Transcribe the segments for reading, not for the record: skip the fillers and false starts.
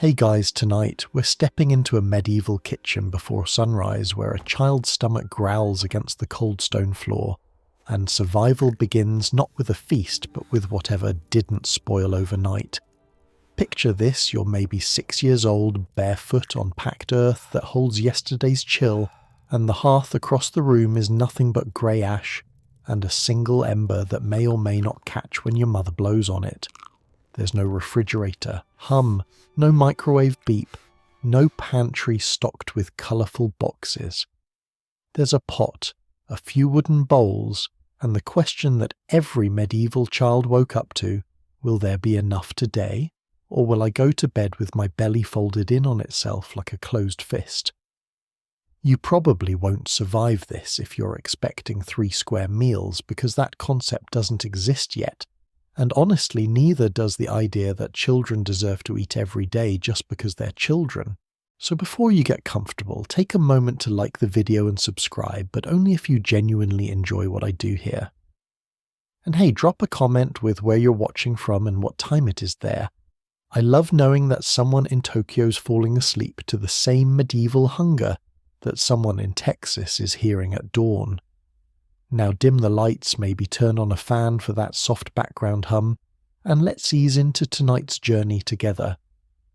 Hey guys, tonight we're stepping into a medieval kitchen before sunrise where a child's stomach growls against the cold stone floor, and survival begins not with a feast but with whatever didn't spoil overnight. Picture this: you're maybe 6 years old, barefoot on packed earth that holds yesterday's chill, and the hearth across the room is nothing but grey ash and a single ember that may or may not catch when your mother blows on it. There's no refrigerator, hum, no microwave beep, no pantry stocked with colourful boxes. There's a pot, a few wooden bowls, and the question that every medieval child woke up to: will there be enough today, or will I go to bed with my belly folded in on itself like a closed fist? You probably won't survive this if you're expecting 3 square meals, because that concept doesn't exist yet. And honestly, neither does the idea that children deserve to eat every day just because they're children. So before you get comfortable, take a moment to like the video and subscribe, but only if you genuinely enjoy what I do here. And hey, drop a comment with where you're watching from and what time it is there. I love knowing that someone in Tokyo's falling asleep to the same medieval hunger that someone in Texas is hearing at dawn. Now dim the lights, maybe turn on a fan for that soft background hum, and let's ease into tonight's journey together.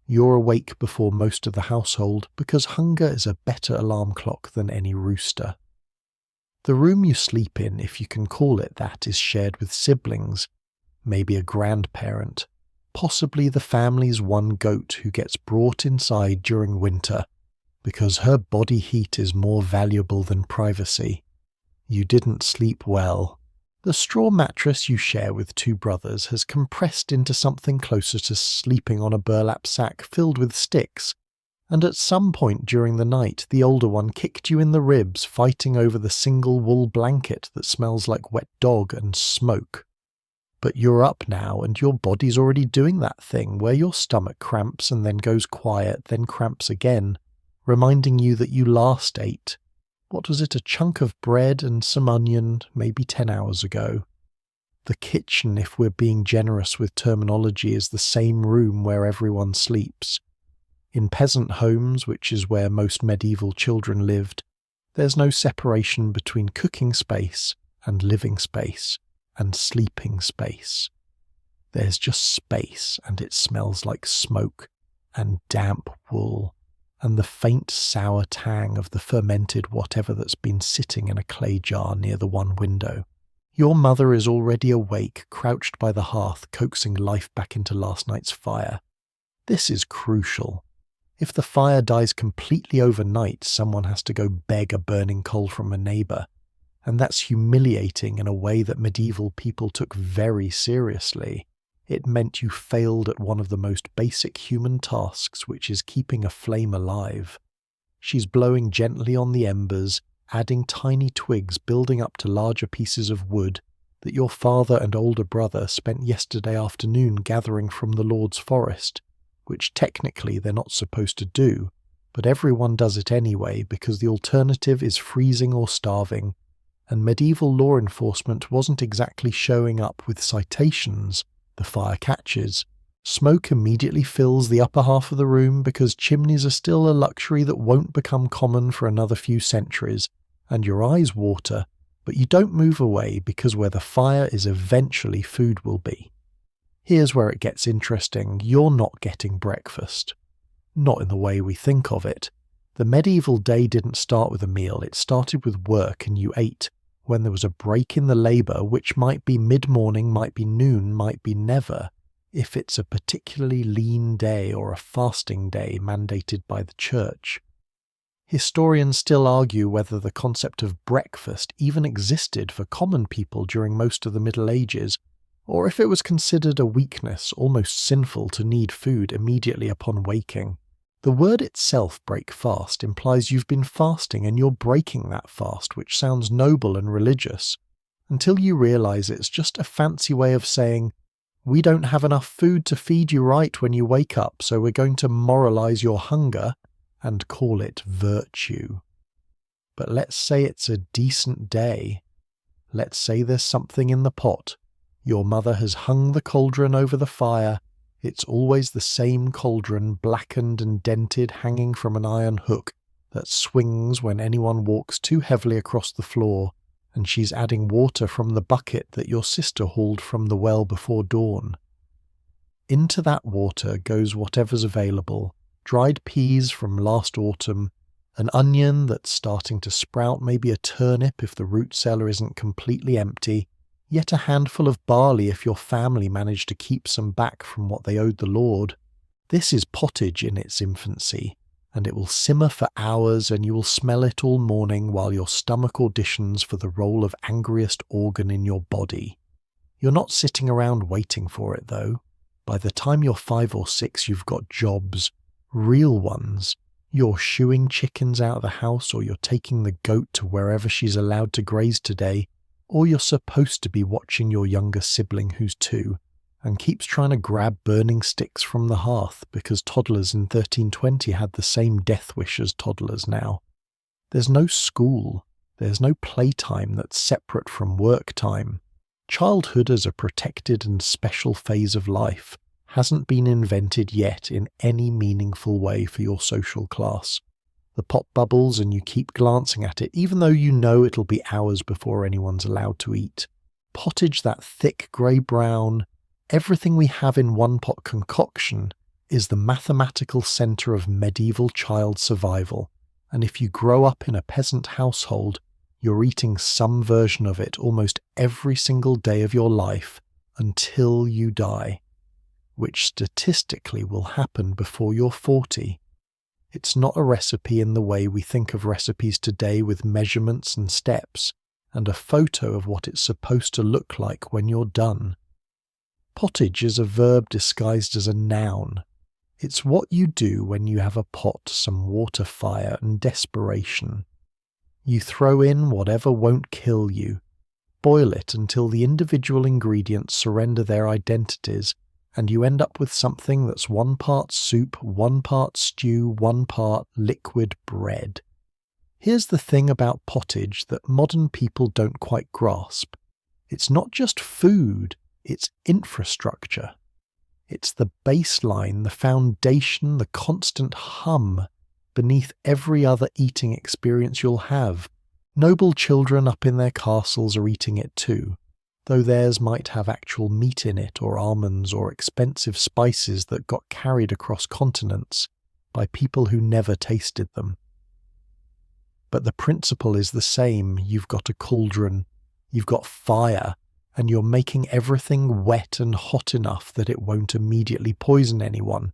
You're awake before most of the household because hunger is a better alarm clock than any rooster. The room you sleep in, if you can call it that, is shared with siblings, maybe a grandparent, possibly the family's one goat who gets brought inside during winter because her body heat is more valuable than privacy. You didn't sleep well. The straw mattress you share with 2 brothers has compressed into something closer to sleeping on a burlap sack filled with sticks, and at some point during the night the older one kicked you in the ribs fighting over the single wool blanket that smells like wet dog and smoke. But you're up now and your body's already doing that thing where your stomach cramps and then goes quiet, then cramps again, reminding you that you last ate. What was it, a chunk of bread and some onion, maybe 10 hours ago? The kitchen, if we're being generous with terminology, is the same room where everyone sleeps. In peasant homes, which is where most medieval children lived, there's no separation between cooking space and living space and sleeping space. There's just space, and it smells like smoke and damp wool, and the faint sour tang of the fermented whatever that's been sitting in a clay jar near the one window. Your mother is already awake, crouched by the hearth, coaxing life back into last night's fire. This is crucial. If the fire dies completely overnight, someone has to go beg a burning coal from a neighbour, and that's humiliating in a way that medieval people took very seriously. It meant you failed at one of the most basic human tasks, which is keeping a flame alive. She's blowing gently on the embers, adding tiny twigs building up to larger pieces of wood that your father and older brother spent yesterday afternoon gathering from the Lord's forest, which technically they're not supposed to do, but everyone does it anyway because the alternative is freezing or starving, and medieval law enforcement wasn't exactly showing up with citations. The fire catches. Smoke immediately fills the upper half of the room because chimneys are still a luxury that won't become common for another few centuries, and your eyes water, but you don't move away because where the fire is eventually food will be. Here's where it gets interesting. You're not getting breakfast. Not in the way we think of it. The medieval day didn't start with a meal, it started with work, and you ate when there was a break in the labour, which might be mid-morning, might be noon, might be never, if it's a particularly lean day or a fasting day mandated by the church. Historians still argue whether the concept of breakfast even existed for common people during most of the Middle Ages, or if it was considered a weakness, almost sinful, to need food immediately upon waking. The word itself, break fast, implies you've been fasting and you're breaking that fast, which sounds noble and religious, until you realise it's just a fancy way of saying, we don't have enough food to feed you right when you wake up, so we're going to moralise your hunger and call it virtue. But let's say it's a decent day. Let's say there's something in the pot. Your mother has hung the cauldron over the fire. It's always the same cauldron, blackened and dented, hanging from an iron hook that swings when anyone walks too heavily across the floor, and she's adding water from the bucket that your sister hauled from the well before dawn. Into that water goes whatever's available: dried peas from last autumn, an onion that's starting to sprout, maybe a turnip if the root cellar isn't completely empty, yet a handful of barley if your family managed to keep some back from what they owed the Lord. This is pottage in its infancy, and it will simmer for hours, and you will smell it all morning while your stomach auditions for the role of angriest organ in your body. You're not sitting around waiting for it, though. By the time you're 5 or 6, you've got jobs, real ones. You're shooing chickens out of the house, or you're taking the goat to wherever she's allowed to graze today, or you're supposed to be watching your younger sibling who's 2 and keeps trying to grab burning sticks from the hearth because toddlers in 1320 had the same death wish as toddlers now. There's no school. There's no playtime that's separate from work time. Childhood as a protected and special phase of life hasn't been invented yet in any meaningful way for your social class. The pot bubbles and you keep glancing at it, even though you know it'll be hours before anyone's allowed to eat. Pottage, that thick grey-brown, everything we have in one-pot concoction, is the mathematical centre of medieval child survival, and if you grow up in a peasant household, you're eating some version of it almost every single day of your life until you die, which statistically will happen before you're 40. It's not a recipe in the way we think of recipes today with measurements and steps, and a photo of what it's supposed to look like when you're done. Pottage is a verb disguised as a noun. It's what you do when you have a pot, some water, fire, and desperation. You throw in whatever won't kill you. Boil it until the individual ingredients surrender their identities, and you end up with something that's 1 part soup, 1 part stew, 1 part liquid bread. Here's the thing about pottage that modern people don't quite grasp. It's not just food, it's infrastructure. It's the baseline, the foundation, the constant hum beneath every other eating experience you'll have. Noble children up in their castles are eating it too, though theirs might have actual meat in it, or almonds, or expensive spices that got carried across continents by people who never tasted them. But the principle is the same. You've got a cauldron, you've got fire, and you're making everything wet and hot enough that it won't immediately poison anyone.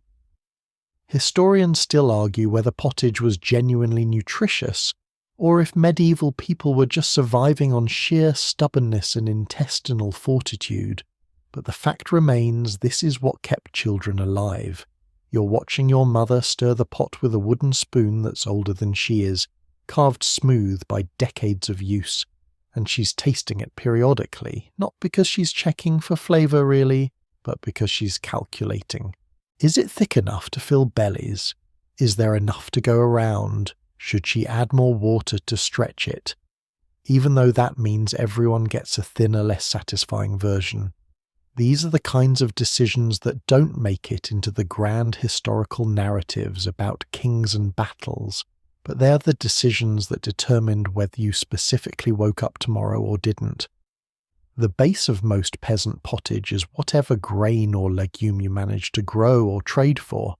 Historians still argue whether pottage was genuinely nutritious, or if medieval people were just surviving on sheer stubbornness and intestinal fortitude. But the fact remains, this is what kept children alive. You're watching your mother stir the pot with a wooden spoon that's older than she is, carved smooth by decades of use, and she's tasting it periodically, not because she's checking for flavour really, but because she's calculating. Is it thick enough to fill bellies? Is there enough to go around? Should she add more water to stretch it? Even though that means everyone gets a thinner, less satisfying version. These are the kinds of decisions that don't make it into the grand historical narratives about kings and battles, but they're the decisions that determined whether you specifically woke up tomorrow or didn't. The base of most peasant pottage is whatever grain or legume you manage to grow or trade for.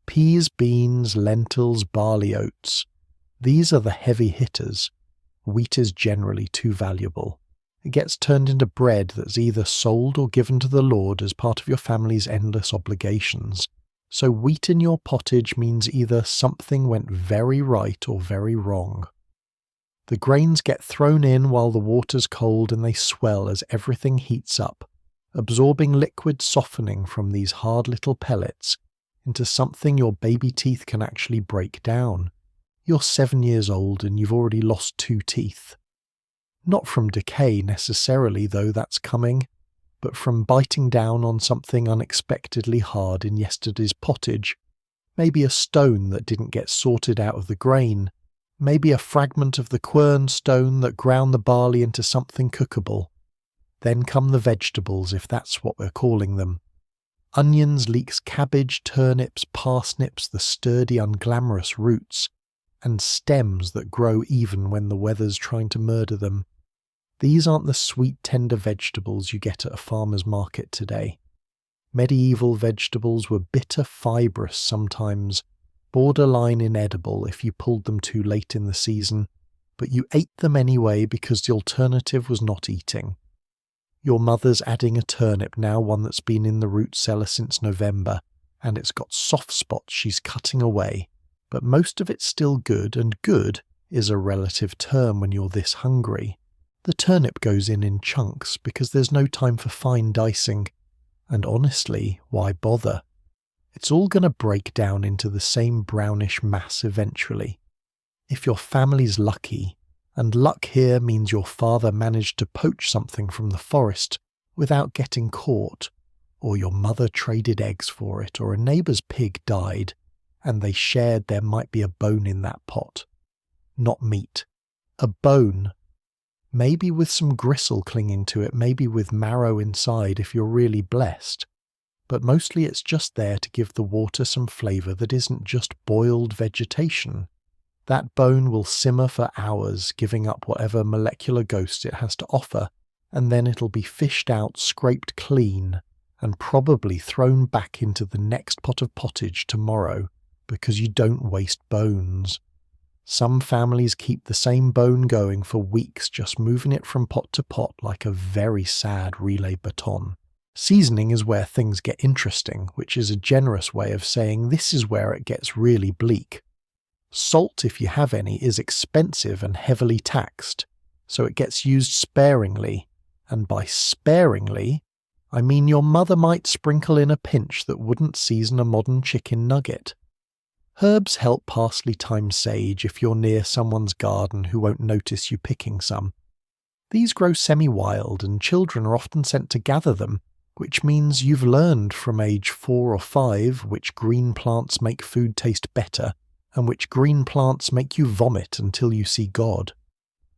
Peas, beans, lentils, barley, oats. These are the heavy hitters. Wheat is generally too valuable. It gets turned into bread that's either sold or given to the Lord as part of your family's endless obligations. So wheat in your pottage means either something went very right or very wrong. The grains get thrown in while the water's cold and they swell as everything heats up, absorbing liquid softening from these hard little pellets into something your baby teeth can actually break down. You're 7 years old and you've already lost 2 teeth. Not from decay necessarily, though that's coming, but from biting down on something unexpectedly hard in yesterday's pottage. Maybe a stone that didn't get sorted out of the grain. Maybe a fragment of the quern stone that ground the barley into something cookable. Then come the vegetables, if that's what we're calling them. Onions, leeks, cabbage, turnips, parsnips, the sturdy, unglamorous roots, and stems that grow even when the weather's trying to murder them. These aren't the sweet, tender vegetables you get at a farmer's market today. Medieval vegetables were bitter, fibrous sometimes, borderline inedible if you pulled them too late in the season, but you ate them anyway because the alternative was not eating. Your mother's adding a turnip now, one that's been in the root cellar since November, and it's got soft spots she's cutting away, but most of it's still good, and good is a relative term when you're this hungry. The turnip goes in chunks because there's no time for fine dicing, and honestly, why bother? It's all going to break down into the same brownish mass eventually. If your family's lucky, and luck here means your father managed to poach something from the forest without getting caught, or your mother traded eggs for it, or a neighbour's pig died, and they shared there might be a bone in that pot. Not meat. A bone. Maybe with some gristle clinging to it, maybe with marrow inside if you're really blessed. But mostly it's just there to give the water some flavour that isn't just boiled vegetation. That bone will simmer for hours, giving up whatever molecular ghost it has to offer, and then it'll be fished out, scraped clean, and probably thrown back into the next pot of pottage tomorrow, because you don't waste bones. Some families keep the same bone going for weeks, just moving it from pot to pot like a very sad relay baton. Seasoning is where things get interesting, which is a generous way of saying this is where it gets really bleak. Salt, if you have any, is expensive and heavily taxed, so it gets used sparingly, and by sparingly, I mean your mother might sprinkle in a pinch that wouldn't season a modern chicken nugget. Herbs help parsley, thyme, sage if you're near someone's garden who won't notice you picking some. These grow semi-wild, and children are often sent to gather them, which means you've learned from age 4 or 5 which green plants make food taste better, and which green plants make you vomit until you see God.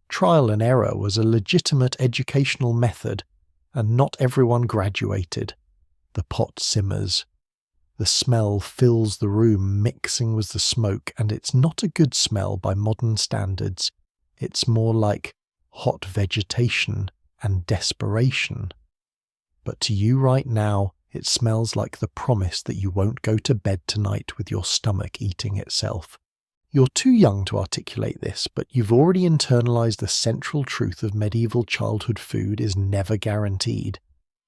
Trial and error was a legitimate educational method, and not everyone graduated. The pot simmers. The smell fills the room, mixing with the smoke, and it's not a good smell by modern standards. It's more like hot vegetation and desperation. But to you right now, it smells like the promise that you won't go to bed tonight with your stomach eating itself. You're too young to articulate this, but you've already internalized the central truth of medieval childhood food is never guaranteed,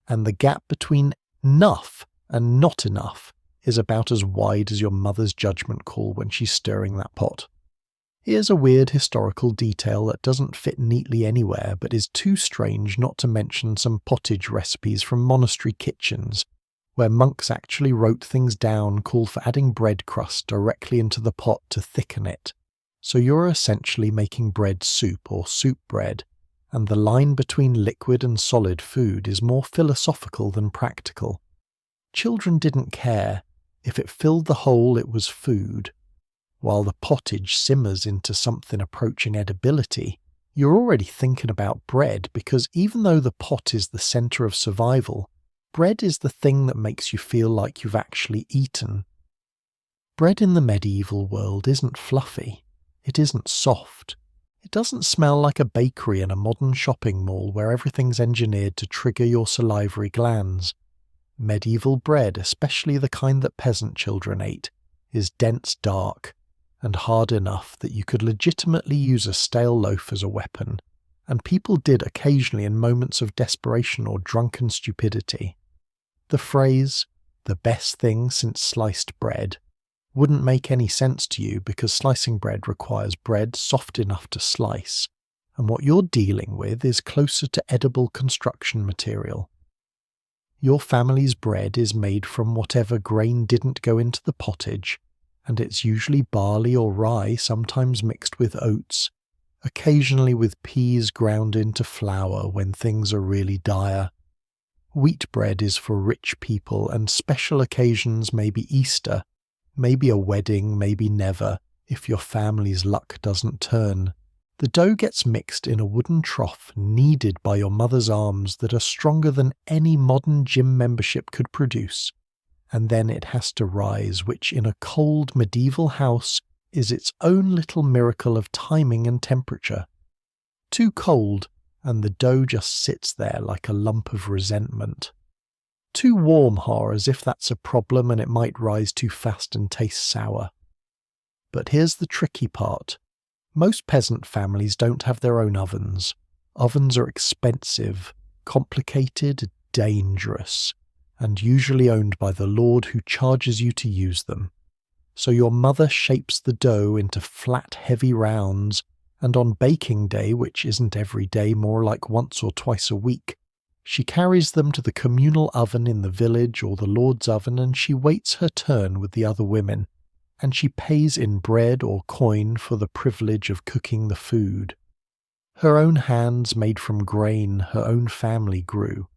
and the gap between enough and not enough is about as wide as your mother's judgment call when she's stirring that pot. Here's a weird historical detail that doesn't fit neatly anywhere but is too strange not to mention some pottage recipes from monastery kitchens, where monks actually wrote things down called for adding bread crust directly into the pot to thicken it. So you're essentially making bread soup or soup bread, and the line between liquid and solid food is more philosophical than practical. Children didn't care. If it filled the hole, it was food. While the pottage simmers into something approaching edibility, you're already thinking about bread because even though the pot is the centre of survival, bread is the thing that makes you feel like you've actually eaten. Bread in the medieval world isn't fluffy. It isn't soft. It doesn't smell like a bakery in a modern shopping mall where everything's engineered to trigger your salivary glands. Medieval bread, especially the kind that peasant children ate, is dense, dark, and hard enough that you could legitimately use a stale loaf as a weapon, and people did occasionally in moments of desperation or drunken stupidity. The phrase, "the best thing since sliced bread," wouldn't make any sense to you because slicing bread requires bread soft enough to slice, and what you're dealing with is closer to edible construction material. Your family's bread is made from whatever grain didn't go into the pottage, and it's usually barley or rye, sometimes mixed with oats, occasionally with peas ground into flour when things are really dire. Wheat bread is for rich people, and special occasions, maybe Easter, maybe a wedding, maybe never, if your family's luck doesn't turn. The dough gets mixed in a wooden trough kneaded by your mother's arms that are stronger than any modern gym membership could produce, and then it has to rise, which in a cold medieval house is its own little miracle of timing and temperature. Too cold, and the dough just sits there like a lump of resentment. Too warm, as if that's a problem and it might rise too fast and taste sour. But here's the tricky part. Most peasant families don't have their own ovens. Ovens are expensive, complicated, dangerous, and usually owned by the lord who charges you to use them. So your mother shapes the dough into flat, heavy rounds, and on baking day, which isn't every day, more like once or twice a week, she carries them to the communal oven in the village or the lord's oven, and she waits her turn with the other women, and she pays in bread or coin for the privilege of cooking the food. Her own hands made from grain her own family grew.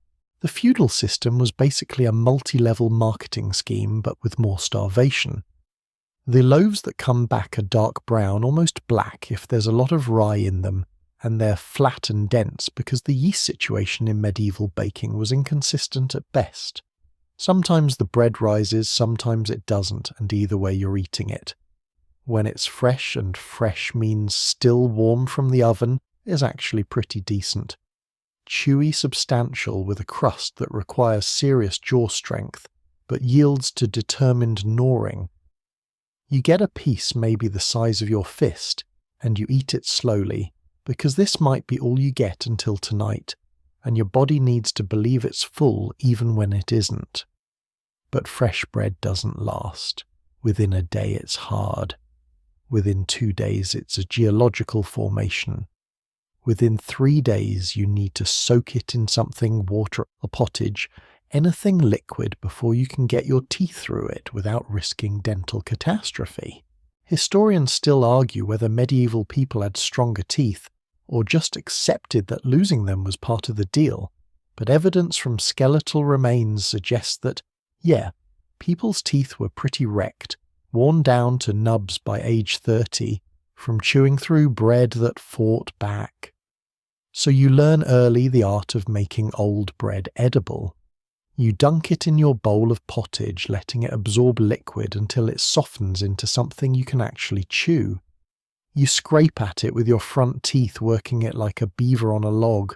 The feudal system was basically a multi-level marketing scheme, but with more starvation. The loaves that come back are dark brown, almost black if there's a lot of rye in them, and they're flat and dense because the yeast situation in medieval baking was inconsistent at best. Sometimes the bread rises, sometimes it doesn't, and either way you're eating it. When it's fresh, and fresh means still warm from the oven, is actually pretty decent. Chewy, substantial, with a crust that requires serious jaw strength, but yields to determined gnawing. You get a piece maybe the size of your fist, and you eat it slowly, because this might be all you get until tonight, and your body needs to believe it's full even when it isn't. But fresh bread doesn't last. Within a day it's hard. Within 2 days it's a geological formation. Within 3 days you need to soak it in something, water or pottage, anything liquid before you can get your teeth through it without risking dental catastrophe. Historians still argue whether medieval people had stronger teeth or just accepted that losing them was part of the deal, but evidence from skeletal remains suggests that, yeah, people's teeth were pretty wrecked, worn down to nubs by age 30, from chewing through bread that fought back. So you learn early the art of making old bread edible. You dunk it in your bowl of pottage, letting it absorb liquid until it softens into something you can actually chew. You scrape at it with your front teeth, working it like a beaver on a log.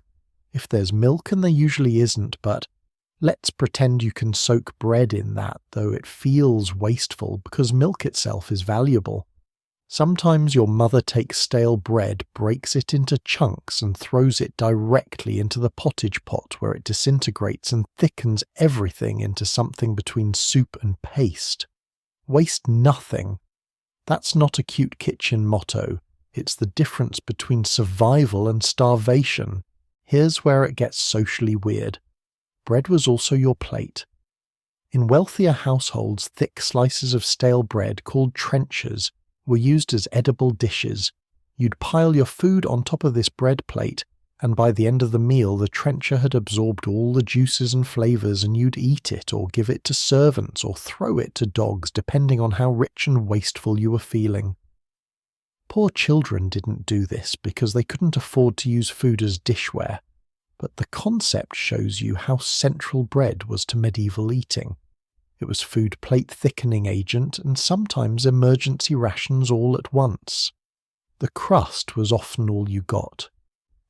If there's milk, and there usually isn't, but let's pretend you can soak bread in that, though it feels wasteful because milk itself is valuable. Sometimes your mother takes stale bread, breaks it into chunks and throws it directly into the pottage pot where it disintegrates and thickens everything into something between soup and paste. Waste nothing. That's not a cute kitchen motto. It's the difference between survival and starvation. Here's where it gets socially weird. Bread was also your plate. In wealthier households, thick slices of stale bread, called trenchers, were used as edible dishes. You'd pile your food on top of this bread plate, and by the end of the meal the trencher had absorbed all the juices and flavours, and you'd eat it or give it to servants or throw it to dogs, depending on how rich and wasteful you were feeling. Poor children didn't do this because they couldn't afford to use food as dishware, but the concept shows you how central bread was to medieval eating. It was food plate thickening agent and sometimes emergency rations all at once. The crust was often all you got.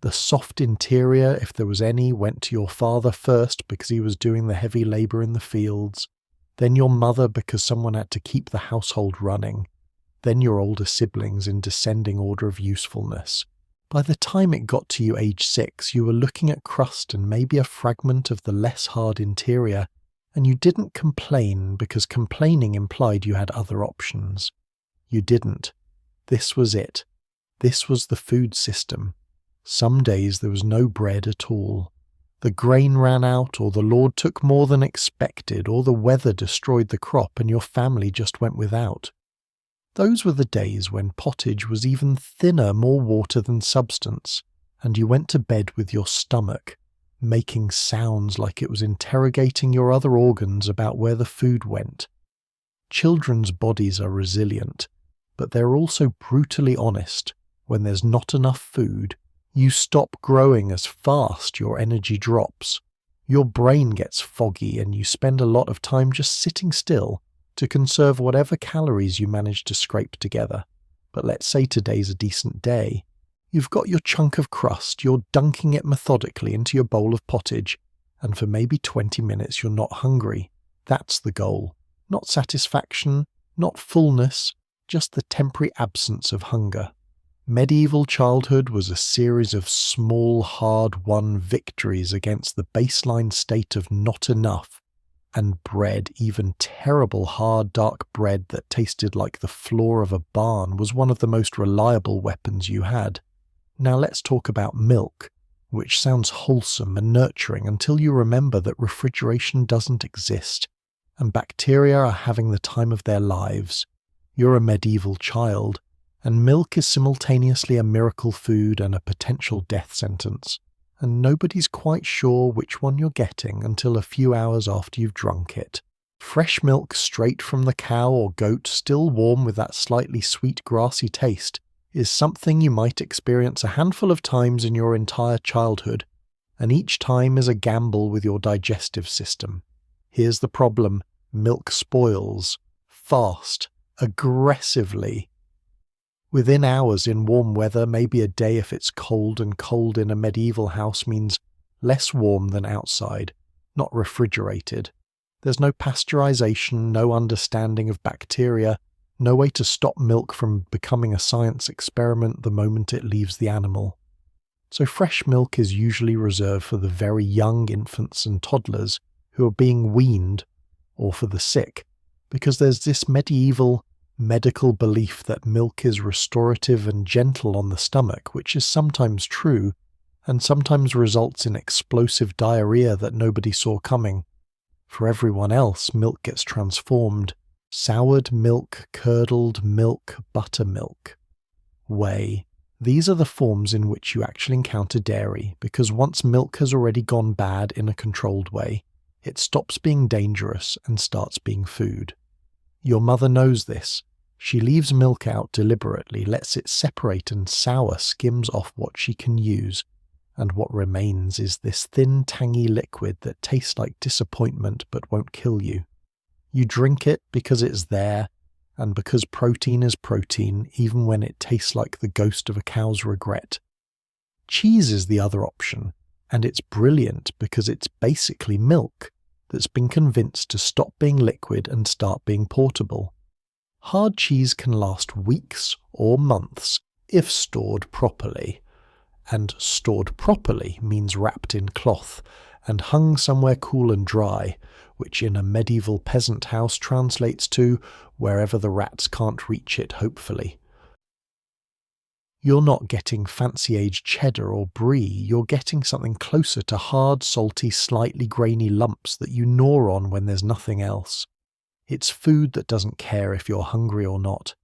The soft interior, if there was any, went to your father first because he was doing the heavy labour in the fields, then your mother because someone had to keep the household running, then your older siblings in descending order of usefulness. By the time it got to you age 6, you were looking at crust and maybe a fragment of the less hard interior, and you didn't complain because complaining implied you had other options. You didn't. This was it. This was the food system. Some days there was no bread at all. The grain ran out, or the Lord took more than expected, or the weather destroyed the crop and your family just went without. Those were the days when pottage was even thinner, more water than substance, and you went to bed with your stomach, making sounds like it was interrogating your other organs about where the food went. Children's bodies are resilient, but they're also brutally honest. When there's not enough food, you stop growing as fast, your energy drops. Your brain gets foggy and you spend a lot of time just sitting still to conserve whatever calories you manage to scrape together. But let's say today's a decent day. You've got your chunk of crust, you're dunking it methodically into your bowl of pottage, and for maybe 20 minutes you're not hungry. That's the goal. Not satisfaction, not fullness, just the temporary absence of hunger. Medieval childhood was a series of small, hard-won victories against the baseline state of not enough, and bread, even terrible hard dark bread that tasted like the floor of a barn, was one of the most reliable weapons you had. Now let's talk about milk, which sounds wholesome and nurturing until you remember that refrigeration doesn't exist, and bacteria are having the time of their lives. You're a medieval child, and milk is simultaneously a miracle food and a potential death sentence, and nobody's quite sure which one you're getting until a few hours after you've drunk it. Fresh milk straight from the cow or goat, still warm with that slightly sweet grassy taste, is something you might experience a handful of times in your entire childhood, and each time is a gamble with your digestive system. Here's the problem: milk spoils. Fast. Aggressively. Within hours in warm weather, maybe a day if it's cold, and cold in a medieval house means less warm than outside, not refrigerated. There's no pasteurization, no understanding of bacteria, no way to stop milk from becoming a science experiment the moment it leaves the animal. So fresh milk is usually reserved for the very young infants and toddlers who are being weaned, or for the sick, because there's this medieval medical belief that milk is restorative and gentle on the stomach, which is sometimes true, and sometimes results in explosive diarrhea that nobody saw coming. For everyone else, milk gets transformed. Soured milk, curdled milk, buttermilk. Whey. These are the forms in which you actually encounter dairy, because once milk has already gone bad in a controlled way, it stops being dangerous and starts being food. Your mother knows this. She leaves milk out deliberately, lets it separate and sour skims off what she can use, and what remains is this thin, tangy liquid that tastes like disappointment but won't kill you. You drink it because it's there, and because protein is protein, even when it tastes like the ghost of a cow's regret. Cheese is the other option, and it's brilliant because it's basically milk that's been convinced to stop being liquid and start being portable. Hard cheese can last weeks or months if stored properly. And stored properly means wrapped in cloth and hung somewhere cool and dry, which in a medieval peasant house translates to wherever the rats can't reach it, hopefully. You're not getting fancy-aged cheddar or brie, you're getting something closer to hard, salty, slightly grainy lumps that you gnaw on when there's nothing else. It's food that doesn't care if you're hungry or not.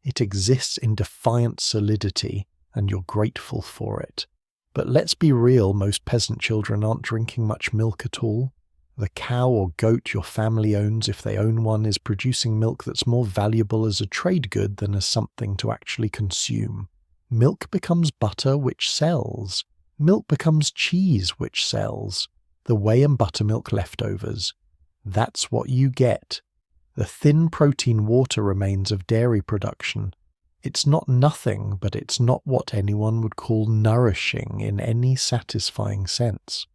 It exists in defiant solidity, and you're grateful for it. But let's be real, most peasant children aren't drinking much milk at all. The cow or goat your family owns, if they own one, is producing milk that's more valuable as a trade good than as something to actually consume. Milk becomes butter, which sells. Milk becomes cheese, which sells. The whey and buttermilk leftovers. That's what you get. The thin protein water remains of dairy production. It's not nothing, but it's not what anyone would call nourishing in any satisfying sense.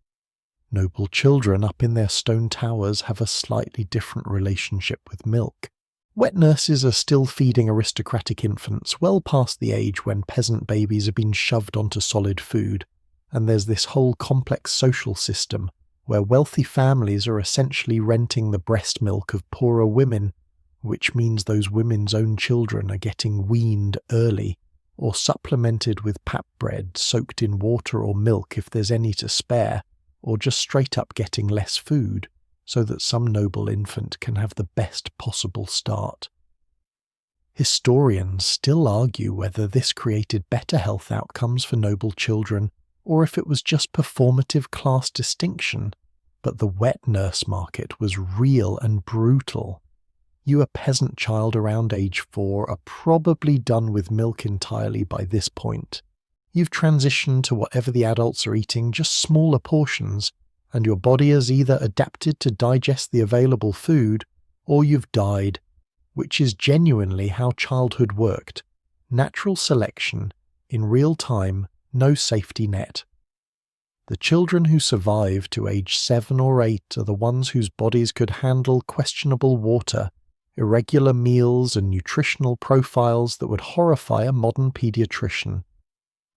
Noble children up in their stone towers have a slightly different relationship with milk. Wet nurses are still feeding aristocratic infants well past the age when peasant babies have been shoved onto solid food, and there's this whole complex social system where wealthy families are essentially renting the breast milk of poorer women, which means those women's own children are getting weaned early, or supplemented with pap bread soaked in water or milk if there's any to spare, or just straight up getting less food, so that some noble infant can have the best possible start. Historians still argue whether this created better health outcomes for noble children, or if it was just performative class distinction, but the wet nurse market was real and brutal. You, a peasant child around age 4, are probably done with milk entirely by this point. You've transitioned to whatever the adults are eating, just smaller portions, and your body has either adapted to digest the available food or you've died, which is genuinely how childhood worked. Natural selection, in real time, no safety net. The children who survive to age 7 or 8 are the ones whose bodies could handle questionable water, irregular meals and nutritional profiles that would horrify a modern pediatrician.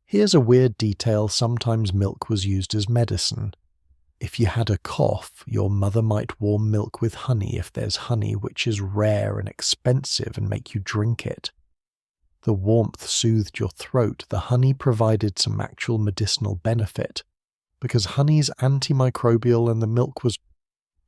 Here's a weird detail: sometimes milk was used as medicine. If you had a cough, your mother might warm milk with honey if there's honey, which is rare and expensive, and make you drink it. The warmth soothed your throat. The honey provided some actual medicinal benefit, because honey's antimicrobial and the milk was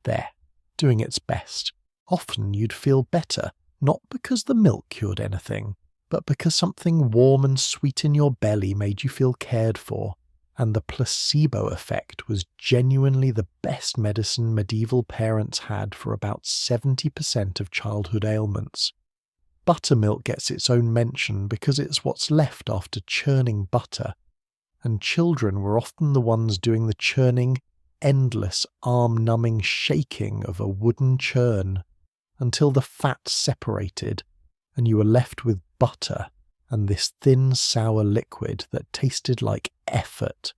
there, doing its best. Often you'd feel better, not because the milk cured anything, but because something warm and sweet in your belly made you feel cared for. And the placebo effect was genuinely the best medicine medieval parents had for about 70% of childhood ailments. Buttermilk gets its own mention because it's what's left after churning butter, and children were often the ones doing the churning, endless, arm-numbing shaking of a wooden churn, until the fat separated, and you were left with butter and this thin, sour liquid that tasted like effort.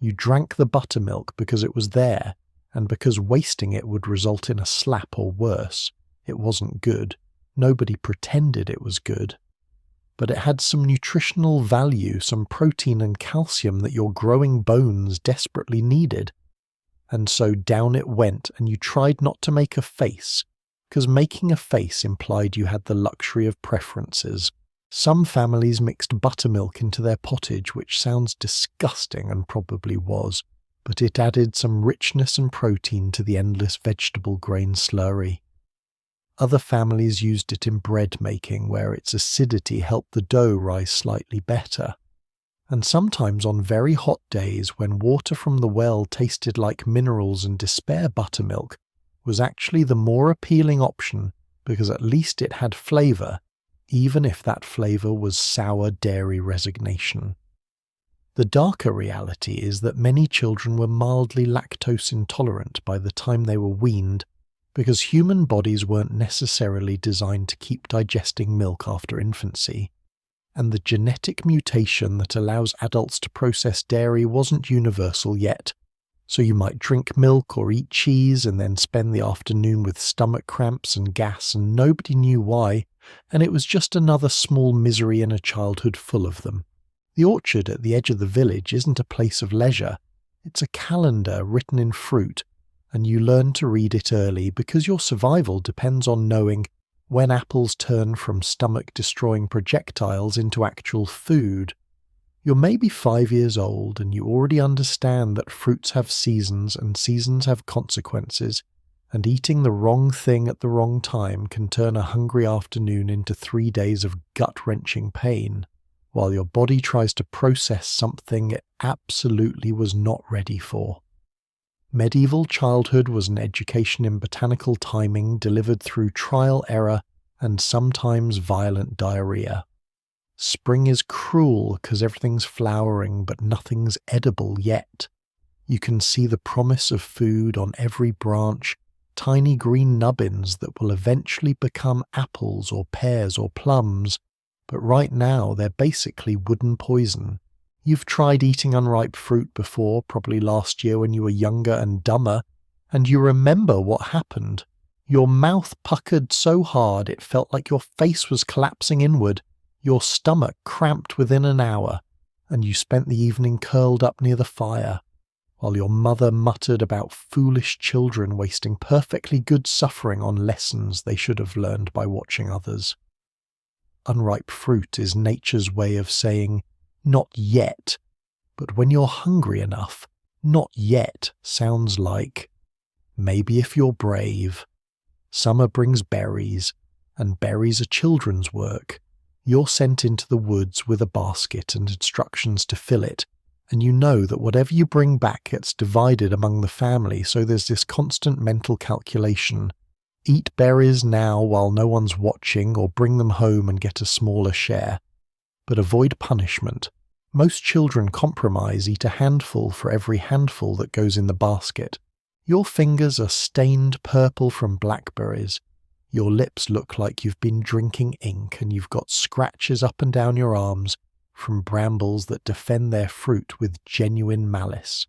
You drank the buttermilk because it was there, and because wasting it would result in a slap or worse. It wasn't good. Nobody pretended it was good. But it had some nutritional value, some protein and calcium that your growing bones desperately needed. And so down it went, and you tried not to make a face, because making a face implied you had the luxury of preferences. Some families mixed buttermilk into their pottage, which sounds disgusting and probably was, but it added some richness and protein to the endless vegetable grain slurry. Other families used it in bread making, where its acidity helped the dough rise slightly better. And sometimes on very hot days, when water from the well tasted like minerals and despair, buttermilk was actually the more appealing option, because at least it had flavour, even if that flavour was sour dairy resignation. The darker reality is that many children were mildly lactose intolerant by the time they were weaned, because human bodies weren't necessarily designed to keep digesting milk after infancy, and the genetic mutation that allows adults to process dairy wasn't universal yet. So you might drink milk or eat cheese and then spend the afternoon with stomach cramps and gas, and nobody knew why, and it was just another small misery in a childhood full of them. The orchard at the edge of the village isn't a place of leisure. It's a calendar written in fruit, and you learn to read it early because your survival depends on knowing when apples turn from stomach-destroying projectiles into actual food. You're maybe 5 years old and you already understand that fruits have seasons and seasons have consequences, and eating the wrong thing at the wrong time can turn a hungry afternoon into 3 days of gut-wrenching pain, while your body tries to process something it absolutely was not ready for. Medieval childhood was an education in botanical timing delivered through trial, error, and sometimes violent diarrhea. Spring is cruel because everything's flowering but nothing's edible yet. You can see the promise of food on every branch, tiny green nubbins that will eventually become apples or pears or plums, but right now they're basically wooden poison. You've tried eating unripe fruit before, probably last year when you were younger and dumber, and you remember what happened. Your mouth puckered so hard it felt like your face was collapsing inward. Your stomach cramped within an hour, and you spent the evening curled up near the fire, while your mother muttered about foolish children wasting perfectly good suffering on lessons they should have learned by watching others. Unripe fruit is nature's way of saying, not yet, but when you're hungry enough, not yet sounds like, maybe if you're brave. Summer brings berries, and berries are children's work. You're sent into the woods with a basket and instructions to fill it, and you know that whatever you bring back gets divided among the family, so there's this constant mental calculation. Eat berries now while no one's watching, or bring them home and get a smaller share. But avoid punishment. Most children compromise, eat a handful for every handful that goes in the basket. Your fingers are stained purple from blackberries. Your lips look like you've been drinking ink, and you've got scratches up and down your arms from brambles that defend their fruit with genuine malice.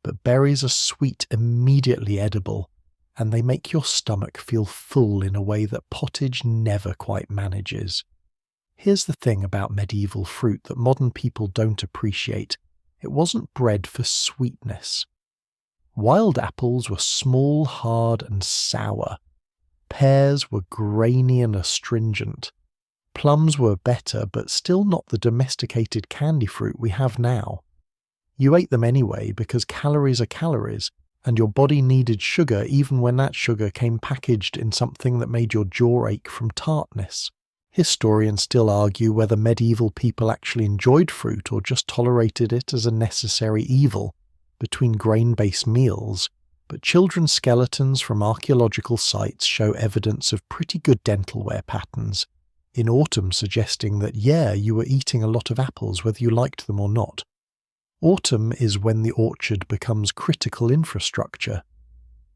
But berries are sweet, immediately edible, and they make your stomach feel full in a way that pottage never quite manages. Here's the thing about medieval fruit that modern people don't appreciate. It wasn't bred for sweetness. Wild apples were small, hard, and sour. Pears were grainy and astringent. Plums were better, but still not the domesticated candy fruit we have now. You ate them anyway because calories are calories, and your body needed sugar even when that sugar came packaged in something that made your jaw ache from tartness. Historians still argue whether medieval people actually enjoyed fruit or just tolerated it as a necessary evil between grain-based meals, but children's skeletons from archaeological sites show evidence of pretty good dental wear patterns, in autumn suggesting that, you were eating a lot of apples whether you liked them or not. Autumn is when the orchard becomes critical infrastructure.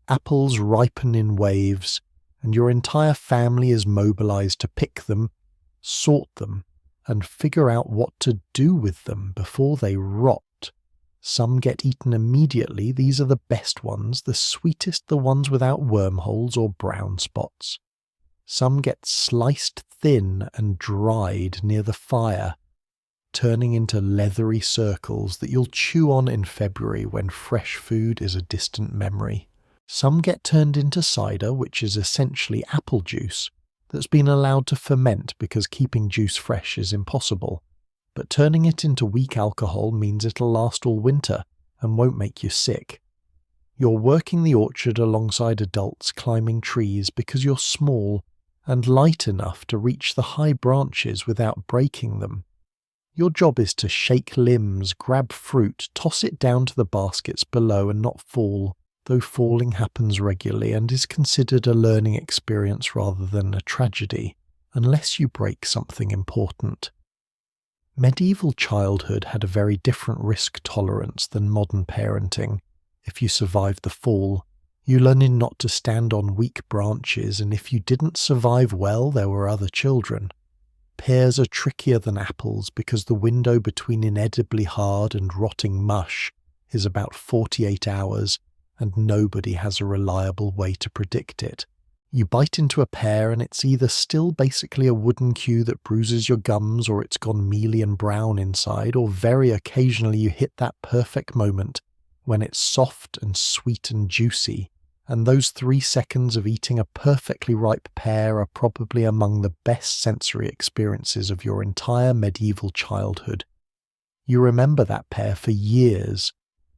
Apples ripen in waves, and your entire family is mobilized to pick them, sort them, and figure out what to do with them before they rot. Some get eaten immediately. These are the best ones, the sweetest, the ones without wormholes or brown spots. Some get sliced thin and dried near the fire, turning into leathery circles that you'll chew on in February when fresh food is a distant memory. Some get turned into cider, which is essentially apple juice that's been allowed to ferment because keeping juice fresh is impossible. But turning it into weak alcohol means it'll last all winter and won't make you sick. You're working the orchard alongside adults climbing trees because you're small and light enough to reach the high branches without breaking them. Your job is to shake limbs, grab fruit, toss it down to the baskets below and not fall, though falling happens regularly and is considered a learning experience rather than a tragedy, unless you break something important. Medieval childhood had a very different risk tolerance than modern parenting. If you survived the fall, you learned not to stand on weak branches, and if you didn't survive well, there were other children. Pears are trickier than apples because the window between inedibly hard and rotting mush is about 48 hours, and nobody has a reliable way to predict it. You bite into a pear and it's either still basically a wooden cue that bruises your gums, or it's gone mealy and brown inside, or very occasionally you hit that perfect moment when it's soft and sweet and juicy, and those 3 seconds of eating a perfectly ripe pear are probably among the best sensory experiences of your entire medieval childhood. You remember that pear for years.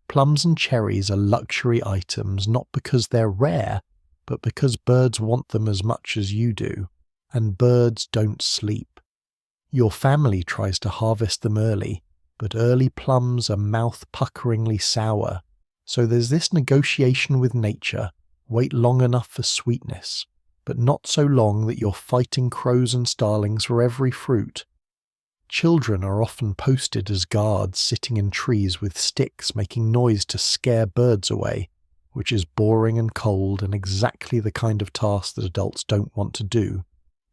Plums and cherries are luxury items not because they're rare, but because birds want them as much as you do, and birds don't sleep. Your family tries to harvest them early, but early plums are mouth-puckeringly sour, so there's this negotiation with nature: wait long enough for sweetness, but not so long that you're fighting crows and starlings for every fruit. Children are often posted as guards sitting in trees with sticks making noise to scare birds away, which is boring and cold and exactly the kind of task that adults don't want to do.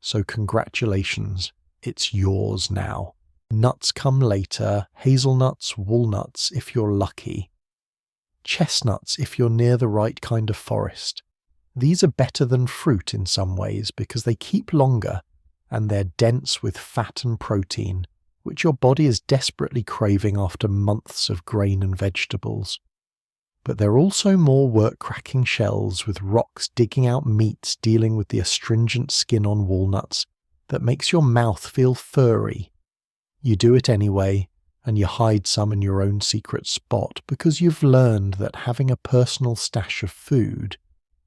So congratulations, it's yours now. Nuts come later, hazelnuts, walnuts if you're lucky. Chestnuts if you're near the right kind of forest. These are better than fruit in some ways because they keep longer and they're dense with fat and protein, which your body is desperately craving after months of grain and vegetables. But they're also more work-cracking shells with rocks digging out meats dealing with the astringent skin on walnuts that makes your mouth feel furry. You do it anyway, and you hide some in your own secret spot because you've learned that having a personal stash of food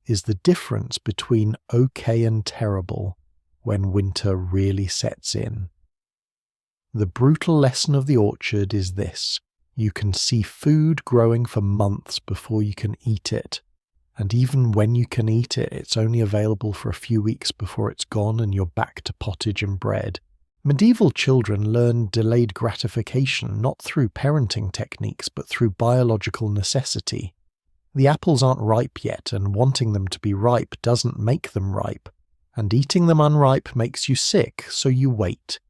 is the difference between okay and terrible when winter really sets in. The brutal lesson of the orchard is this: you can see food growing for months before you can eat it, and even when you can eat it, it's only available for a few weeks before it's gone and you're back to pottage and bread. Medieval children learned delayed gratification not through parenting techniques but through biological necessity. The apples aren't ripe yet, and wanting them to be ripe doesn't make them ripe, and eating them unripe makes you sick, so you wait,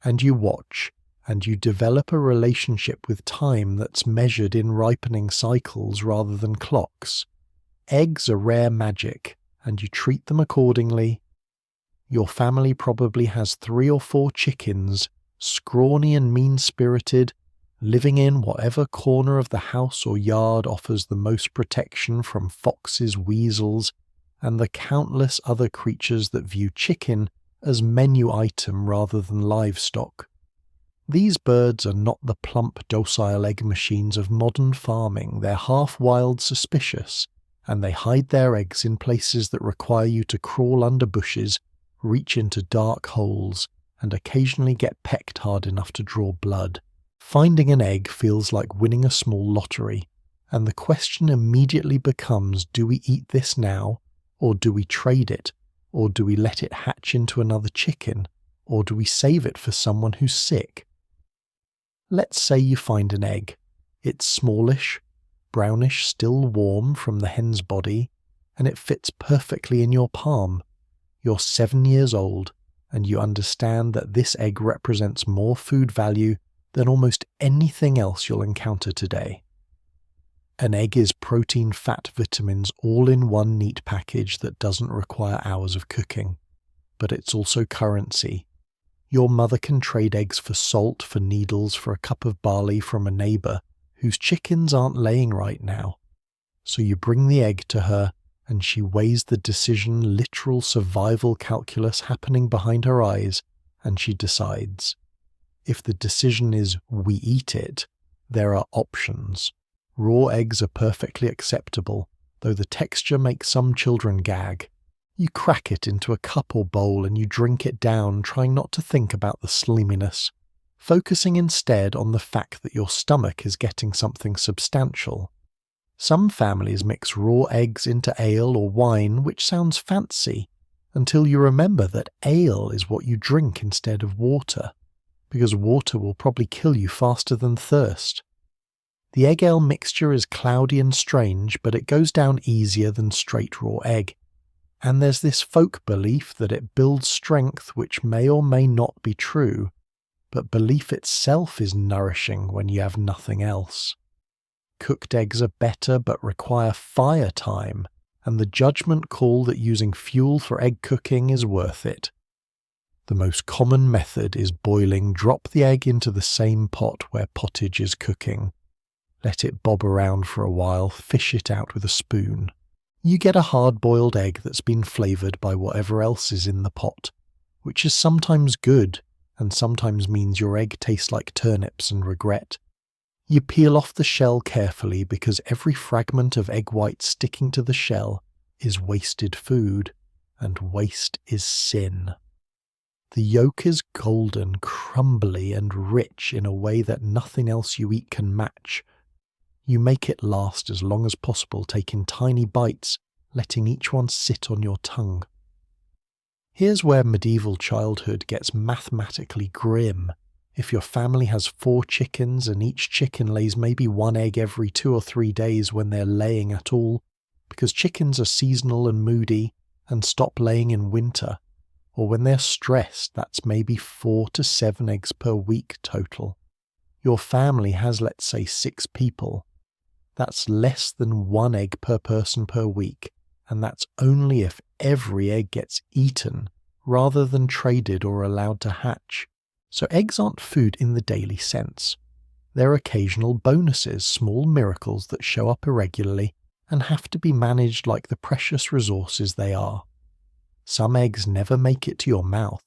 and you watch, and you develop a relationship with time that's measured in ripening cycles rather than clocks. Eggs are rare magic, and you treat them accordingly. Your family probably has 3 or 4 chickens, scrawny and mean-spirited, living in whatever corner of the house or yard offers the most protection from foxes, weasels, and the countless other creatures that view chicken as menu item rather than livestock. These birds are not the plump, docile egg machines of modern farming. They're half-wild, suspicious, and they hide their eggs in places that require you to crawl under bushes, reach into dark holes, and occasionally get pecked hard enough to draw blood. Finding an egg feels like winning a small lottery, and the question immediately becomes, do we eat this now, or do we trade it, or do we let it hatch into another chicken, or do we save it for someone who's sick? Let's say you find an egg. It's smallish, brownish, still warm from the hen's body, and it fits perfectly in your palm. You're 7 years old, and you understand that this egg represents more food value than almost anything else you'll encounter today. An egg is protein, fat, vitamins all in one neat package that doesn't require hours of cooking. But it's also currency. Your mother can trade eggs for salt, for needles, for a cup of barley from a neighbour whose chickens aren't laying right now. So you bring the egg to her, and she weighs the decision, literal survival calculus happening behind her eyes, and she decides. If the decision is we eat it, there are options. Raw eggs are perfectly acceptable, though the texture makes some children gag. You crack it into a cup or bowl and you drink it down, trying not to think about the slimminess, focusing instead on the fact that your stomach is getting something substantial. Some families mix raw eggs into ale or wine, which sounds fancy, until you remember that ale is what you drink instead of water, because water will probably kill you faster than thirst. The egg-ale mixture is cloudy and strange, but it goes down easier than straight raw egg. And there's this folk belief that it builds strength, which may or may not be true, but belief itself is nourishing when you have nothing else. Cooked eggs are better but require fire time, and the judgment call that using fuel for egg cooking is worth it. The most common method is boiling. Drop the egg into the same pot where pottage is cooking. Let it bob around for a while, fish it out with a spoon. You get a hard-boiled egg that's been flavoured by whatever else is in the pot, which is sometimes good and sometimes means your egg tastes like turnips and regret. You peel off the shell carefully because every fragment of egg white sticking to the shell is wasted food, and waste is sin. The yolk is golden, crumbly and rich in a way that nothing else you eat can match. You make it last as long as possible, taking tiny bites, letting each one sit on your tongue. Here's where medieval childhood gets mathematically grim. If your family has 4 chickens and each chicken lays maybe 1 egg every 2 or 3 days when they're laying at all, because chickens are seasonal and moody and stop laying in winter, or when they're stressed, that's maybe 4 to 7 eggs per week total. Your family has, let's say, 6 people. That's less than 1 egg per person per week, and that's only if every egg gets eaten rather than traded or allowed to hatch. So eggs aren't food in the daily sense. They're occasional bonuses, small miracles that show up irregularly and have to be managed like the precious resources they are. Some eggs never make it to your mouth.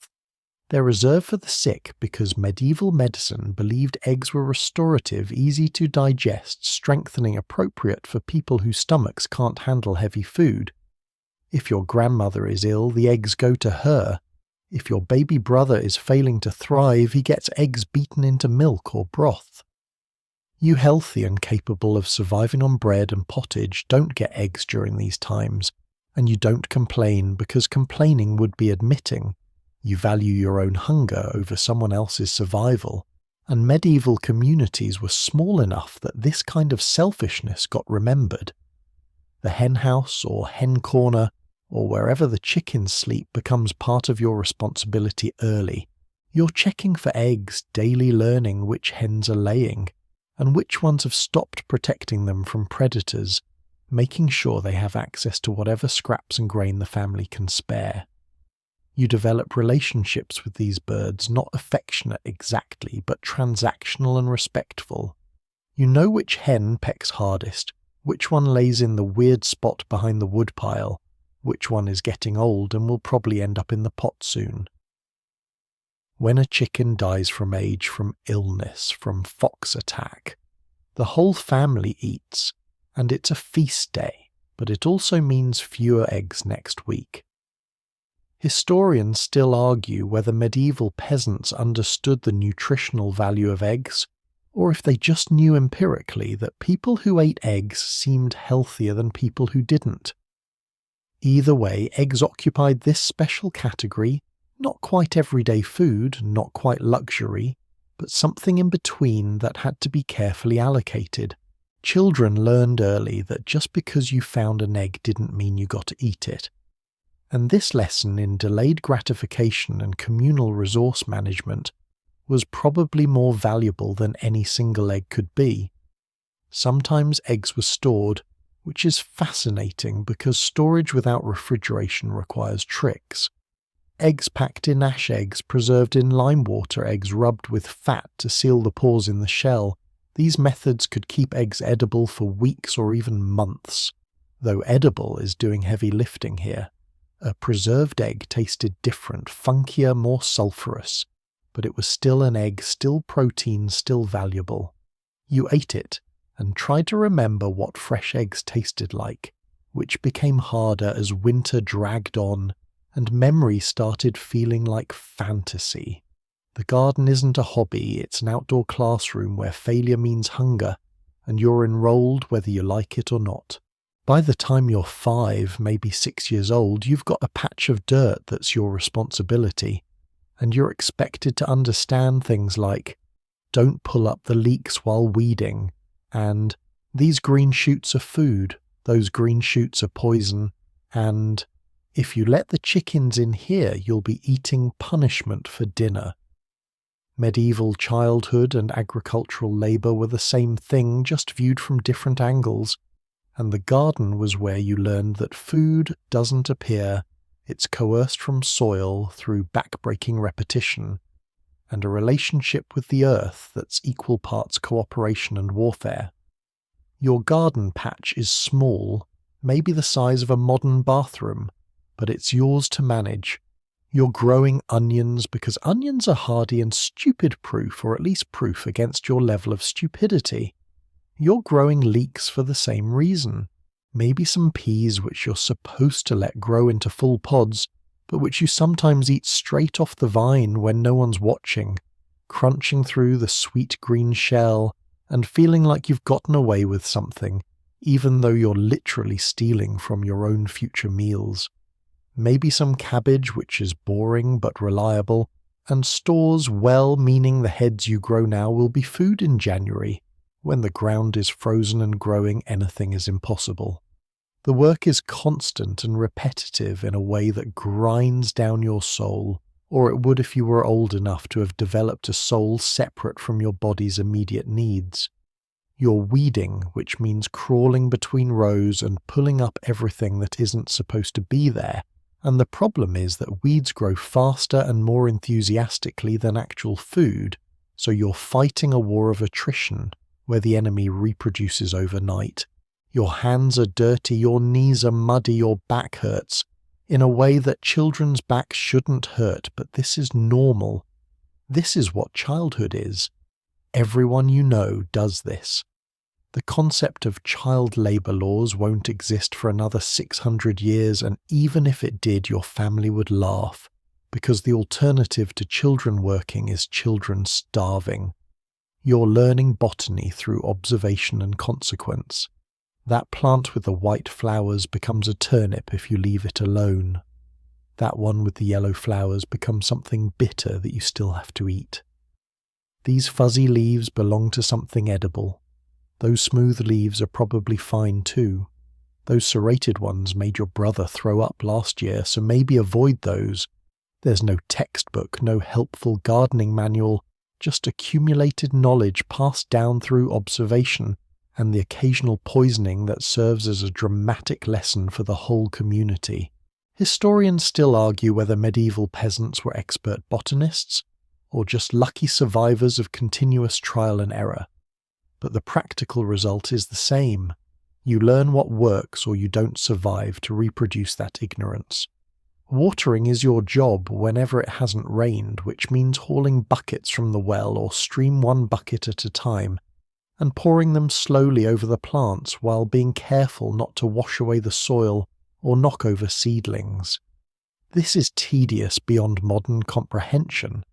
They're reserved for the sick because medieval medicine believed eggs were restorative, easy to digest, strengthening, appropriate for people whose stomachs can't handle heavy food. If your grandmother is ill, the eggs go to her. If your baby brother is failing to thrive, he gets eggs beaten into milk or broth. You healthy and capable of surviving on bread and pottage don't get eggs during these times, and you don't complain because complaining would be admitting You value your own hunger over someone else's survival, and medieval communities were small enough that this kind of selfishness got remembered. The hen house or hen corner, or wherever the chickens sleep, becomes part of your responsibility early. You're checking for eggs, daily learning which hens are laying, and which ones have stopped protecting them from predators, making sure they have access to whatever scraps and grain the family can spare. You develop relationships with these birds, not affectionate exactly, but transactional and respectful. You know which hen pecks hardest, which one lays in the weird spot behind the woodpile, which one is getting old and will probably end up in the pot soon. When a chicken dies from age, from illness, from fox attack, the whole family eats, and it's a feast day, but it also means fewer eggs next week. Historians still argue whether medieval peasants understood the nutritional value of eggs, or if they just knew empirically that people who ate eggs seemed healthier than people who didn't. Either way, eggs occupied this special category, not quite everyday food, not quite luxury, but something in between that had to be carefully allocated. Children learned early that just because you found an egg didn't mean you got to eat it. And this lesson in delayed gratification and communal resource management was probably more valuable than any single egg could be. Sometimes eggs were stored, which is fascinating because storage without refrigeration requires tricks. Eggs packed in ash eggs, preserved in lime water, eggs rubbed with fat to seal the pores in the shell. These methods could keep eggs edible for weeks or even months, though edible is doing heavy lifting here. A preserved egg tasted different, funkier, more sulphurous, but it was still an egg, still protein, still valuable. You ate it and tried to remember what fresh eggs tasted like, which became harder as winter dragged on and memory started feeling like fantasy. The garden isn't a hobby, it's an outdoor classroom where failure means hunger, and you're enrolled whether you like it or not. By the time you're 5, maybe 6 years old, you've got a patch of dirt that's your responsibility, and you're expected to understand things like, don't pull up the leeks while weeding, and these green shoots are food, those green shoots are poison, and if you let the chickens in here, you'll be eating punishment for dinner. Medieval childhood and agricultural labour were the same thing, just viewed from different angles, and the garden was where you learned that food doesn't appear, it's coerced from soil through back-breaking repetition, and a relationship with the earth that's equal parts cooperation and warfare. Your garden patch is small, maybe the size of a modern bathroom, but it's yours to manage. You're growing onions because onions are hardy and stupid-proof, or at least proof against your level of stupidity. You're growing leeks for the same reason. Maybe some peas which you're supposed to let grow into full pods, but which you sometimes eat straight off the vine when no one's watching, crunching through the sweet green shell and feeling like you've gotten away with something, even though you're literally stealing from your own future meals. Maybe some cabbage which is boring but reliable, and stores well-meaning the heads you grow now will be food in January. When the ground is frozen and growing, anything is impossible. The work is constant and repetitive in a way that grinds down your soul, or it would if you were old enough to have developed a soul separate from your body's immediate needs. You're weeding, which means crawling between rows and pulling up everything that isn't supposed to be there, and the problem is that weeds grow faster and more enthusiastically than actual food, so you're fighting a war of attrition, where the enemy reproduces overnight. Your hands are dirty, your knees are muddy, your back hurts, in a way that children's backs shouldn't hurt, but this is normal. This is what childhood is. Everyone you know does this. The concept of child labour laws won't exist for another 600 years, and even if it did, your family would laugh, because the alternative to children working is children starving. You're learning botany through observation and consequence. That plant with the white flowers becomes a turnip if you leave it alone. That one with the yellow flowers becomes something bitter that you still have to eat. These fuzzy leaves belong to something edible. Those smooth leaves are probably fine too. Those serrated ones made your brother throw up last year, so maybe avoid those. There's no textbook, no helpful gardening manual, just accumulated knowledge passed down through observation and the occasional poisoning that serves as a dramatic lesson for the whole community. Historians still argue whether medieval peasants were expert botanists or just lucky survivors of continuous trial and error. But the practical result is the same. You learn what works or you don't survive to reproduce that ignorance. Watering is your job whenever it hasn't rained, which means hauling buckets from the well or stream one bucket at a time, and pouring them slowly over the plants while being careful not to wash away the soil or knock over seedlings. This is tedious beyond modern comprehension.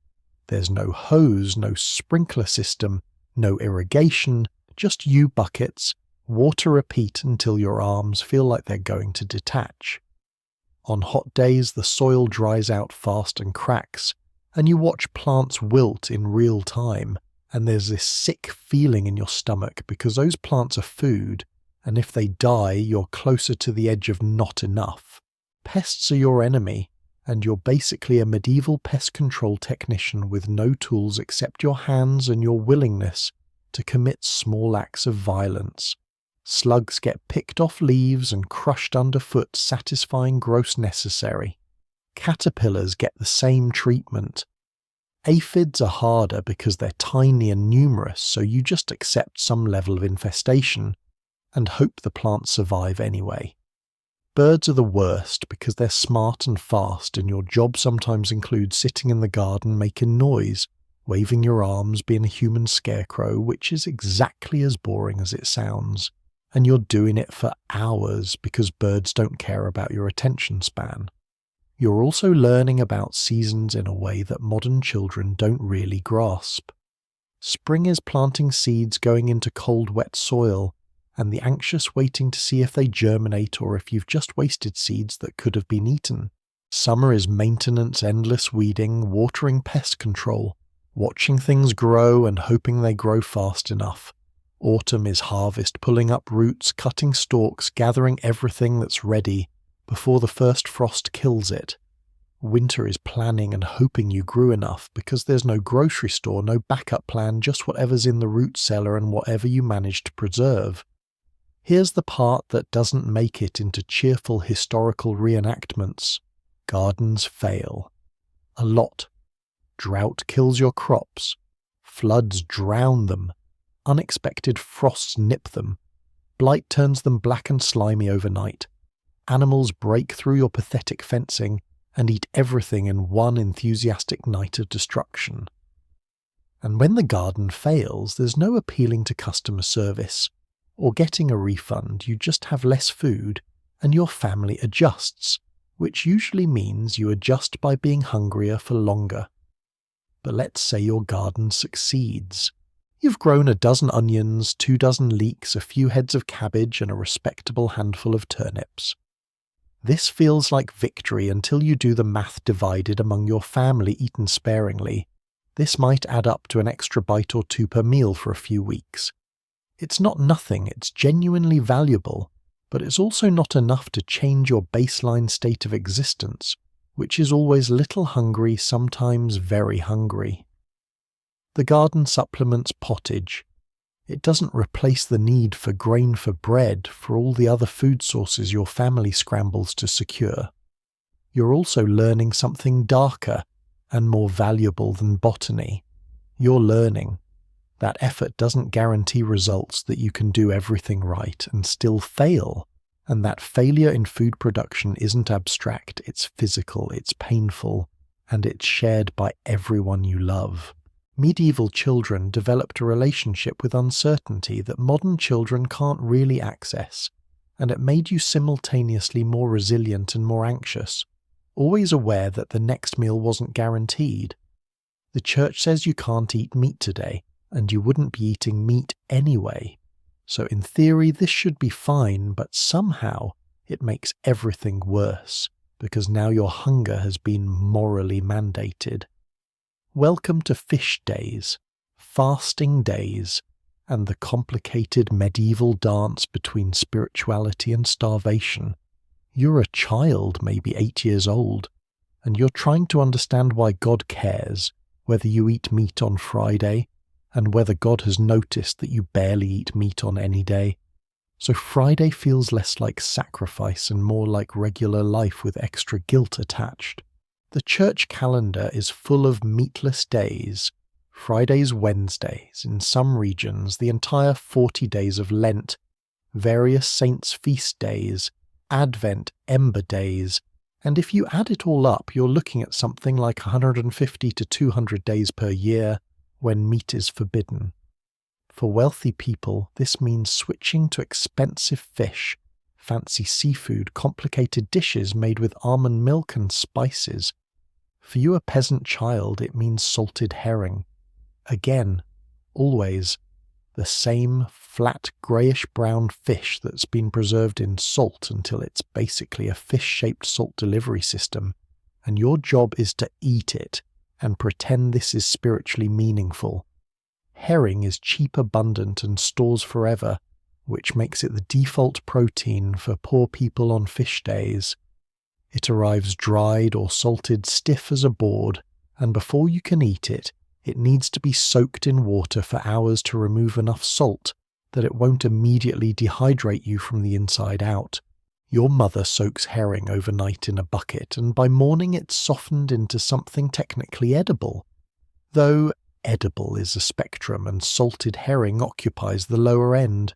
There's no hose, no sprinkler system, no irrigation, just you buckets, water repeat until your arms feel like they're going to detach. On hot days, the soil dries out fast and cracks, and you watch plants wilt in real time, and there's this sick feeling in your stomach because those plants are food, and if they die, you're closer to the edge of not enough. Pests are your enemy, and you're basically a medieval pest control technician with no tools except your hands and your willingness to commit small acts of violence. Slugs get picked off leaves and crushed underfoot, satisfying gross necessary. Caterpillars get the same treatment. Aphids are harder because they're tiny and numerous, so you just accept some level of infestation and hope the plants survive anyway. Birds are the worst because they're smart and fast, and your job sometimes includes sitting in the garden making noise, waving your arms, being a human scarecrow, which is exactly as boring as it sounds. And you're doing it for hours because birds don't care about your attention span. You're also learning about seasons in a way that modern children don't really grasp. Spring is planting seeds going into cold, wet soil, and the anxious waiting to see if they germinate or if you've just wasted seeds that could have been eaten. Summer is maintenance, endless weeding, watering, pest control, watching things grow and hoping they grow fast enough. Autumn is harvest, pulling up roots, cutting stalks, gathering everything that's ready before the first frost kills it. Winter is planning and hoping you grew enough because there's no grocery store, no backup plan, just whatever's in the root cellar and whatever you manage to preserve. Here's the part that doesn't make it into cheerful historical reenactments. Gardens fail. A lot. Drought kills your crops. Floods drown them. Unexpected frosts nip them. Blight turns them black and slimy overnight. Animals break through your pathetic fencing and eat everything in one enthusiastic night of destruction. And when the garden fails, there's no appealing to customer service or getting a refund. You just have less food and your family adjusts, which usually means you adjust by being hungrier for longer. But let's say your garden succeeds. You've grown a dozen onions, 24 leeks, a few heads of cabbage, and a respectable handful of turnips. This feels like victory until you do the math divided among your family eaten sparingly. This might add up to an extra bite or two per meal for a few weeks. It's not nothing, it's genuinely valuable, but it's also not enough to change your baseline state of existence, which is always little hungry, sometimes very hungry. The garden supplements pottage. It doesn't replace the need for grain for bread for all the other food sources your family scrambles to secure. You're also learning something darker and more valuable than botany. You're learning that effort doesn't guarantee results, that you can do everything right and still fail, and that failure in food production isn't abstract, it's physical, it's painful, and it's shared by everyone you love. Medieval children developed a relationship with uncertainty that modern children can't really access, and it made you simultaneously more resilient and more anxious, always aware that the next meal wasn't guaranteed. The church says you can't eat meat today, and you wouldn't be eating meat anyway. So in theory this should be fine, but somehow it makes everything worse. because now your hunger has been morally mandated. Welcome to fish days, fasting days, and the complicated medieval dance between spirituality and starvation. You're a child, maybe 8 years old, and you're trying to understand why God cares, whether you eat meat on Friday, and whether God has noticed that you barely eat meat on any day. So Friday feels less like sacrifice and more like regular life with extra guilt attached. The church calendar is full of meatless days, Fridays, Wednesdays, in some regions the entire 40 days of Lent, various saints' feast days, Advent, Ember days, and if you add it all up, you're looking at something like 150 to 200 days per year when meat is forbidden. For wealthy people, this means switching to expensive fish, fancy seafood, complicated dishes made with almond milk and spices. For you, a peasant child, it means salted herring. Again, always, the same flat greyish-brown fish that's been preserved in salt until it's basically a fish-shaped salt delivery system, and your job is to eat it and pretend this is spiritually meaningful. Herring is cheap, abundant, and stores forever, which makes it the default protein for poor people on fish days. It arrives dried or salted stiff as a board, and before you can eat it, it needs to be soaked in water for hours to remove enough salt that it won't immediately dehydrate you from the inside out. Your mother soaks herring overnight in a bucket, and by morning it's softened into something technically edible. Though edible is a spectrum, and salted herring occupies the lower end.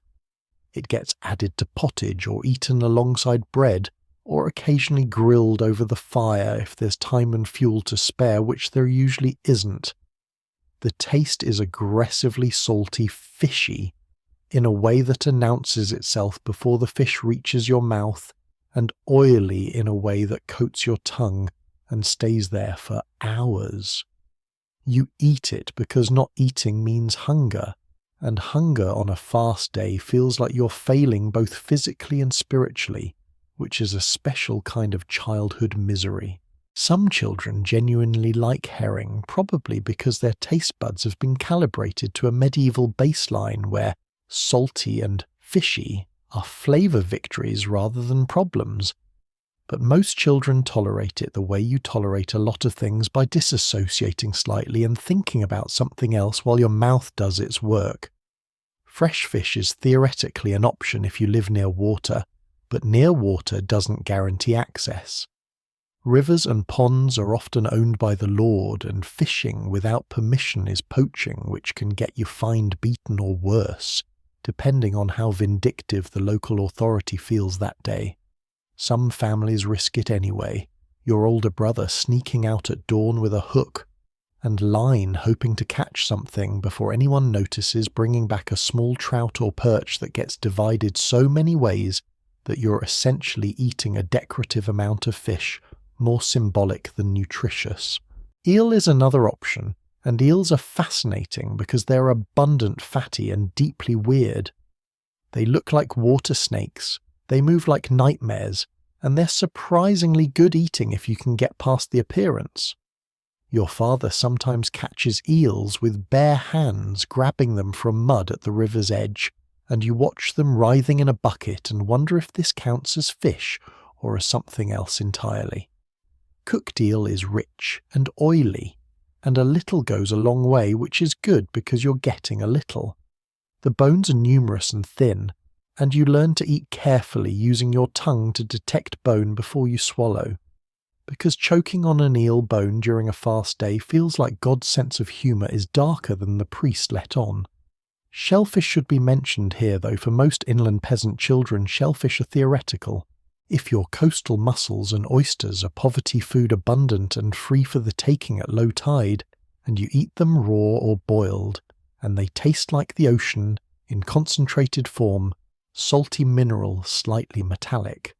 It gets added to pottage or eaten alongside bread, or occasionally grilled over the fire if there's time and fuel to spare, which there usually isn't. The taste is aggressively salty, fishy, in a way that announces itself before the fish reaches your mouth, and oily in a way that coats your tongue and stays there for hours. You eat it because not eating means hunger, and hunger on a fast day feels like you're failing both physically and spiritually, which is a special kind of childhood misery. Some children genuinely like herring, probably because their taste buds have been calibrated to a medieval baseline where salty and fishy are flavour victories rather than problems. But most children tolerate it the way you tolerate a lot of things, by disassociating slightly and thinking about something else while your mouth does its work. Fresh fish is theoretically an option if you live near water, but near water doesn't guarantee access. Rivers and ponds are often owned by the Lord, and fishing without permission is poaching, which can get you fined, beaten, or worse, depending on how vindictive the local authority feels that day. Some families risk it anyway, your older brother sneaking out at dawn with a hook and line hoping to catch something before anyone notices, bringing back a small trout or perch that gets divided so many ways that you're essentially eating a decorative amount of fish, more symbolic than nutritious. Eel is another option, and eels are fascinating because they're abundant, fatty, and deeply weird. They look like water snakes, they move like nightmares, and they're surprisingly good eating if you can get past the appearance. Your father sometimes catches eels with bare hands, grabbing them from mud at the river's edge, and you watch them writhing in a bucket and wonder if this counts as fish or as something else entirely. Cooked eel is rich and oily, and a little goes a long way, which is good because you're getting a little. The bones are numerous and thin, and you learn to eat carefully, using your tongue to detect bone before you swallow. Because choking on an eel bone during a fast day feels like God's sense of humour is darker than the priest let on. Shellfish should be mentioned here, though for most inland peasant children shellfish are theoretical. If your coastal mussels and oysters are poverty food abundant and free for the taking at low tide, and you eat them raw or boiled, and they taste like the ocean, in concentrated form, salty mineral, slightly metallic.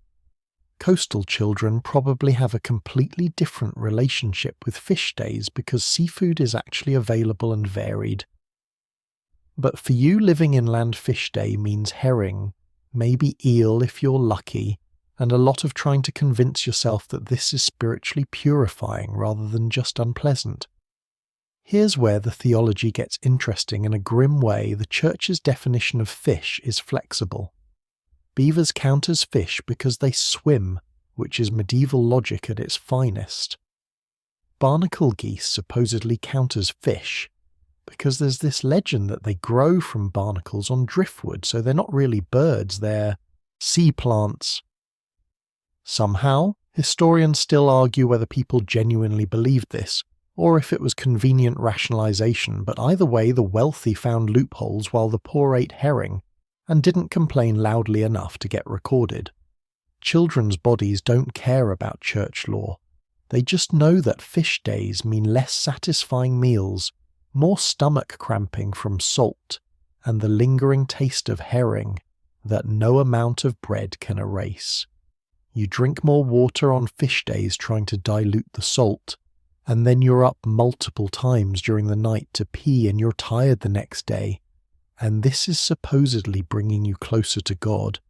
Coastal children probably have a completely different relationship with fish days because seafood is actually available and varied. But for you, living inland fish day means herring, maybe eel if you're lucky, and a lot of trying to convince yourself that this is spiritually purifying rather than just unpleasant. Here's where the theology gets interesting. In a grim way, the Church's definition of fish is flexible. Beavers count as fish because they swim, which is medieval logic at its finest. Barnacle geese supposedly count as fish because there's this legend that they grow from barnacles on driftwood, so they're not really birds, they're sea plants. Somehow, historians still argue whether people genuinely believed this, or if it was convenient rationalization, but either way the wealthy found loopholes while the poor ate herring, and didn't complain loudly enough to get recorded. Children's bodies don't care about church law. They just know that fish days mean less satisfying meals, more stomach cramping from salt, and the lingering taste of herring that no amount of bread can erase. You drink more water on fish days trying to dilute the salt, and then you're up multiple times during the night to pee and you're tired the next day. And this is supposedly bringing you closer to God.